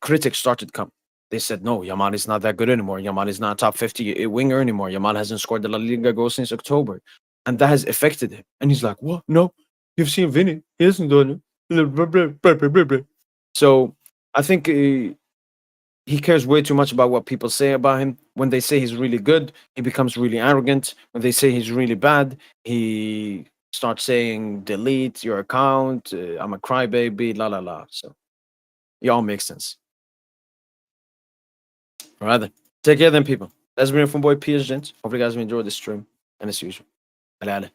Critics started come. They said, no, Yamal is not that good anymore. Yamal is not a top 50 winger anymore. Yamal hasn't scored the La Liga goal since October. And that has affected him. And he's like, what? No, you've seen Vinny. He hasn't done it. So I think he cares way too much about what people say about him. When they say he's really good, he becomes really arrogant. When they say he's really bad, he starts saying, delete your account. I'm a crybaby, la la la. So it all makes sense. All right, then. Take care then, people. That's been it from boy PSG. Hopefully, you guys have enjoyed the stream. And as usual, ale ale.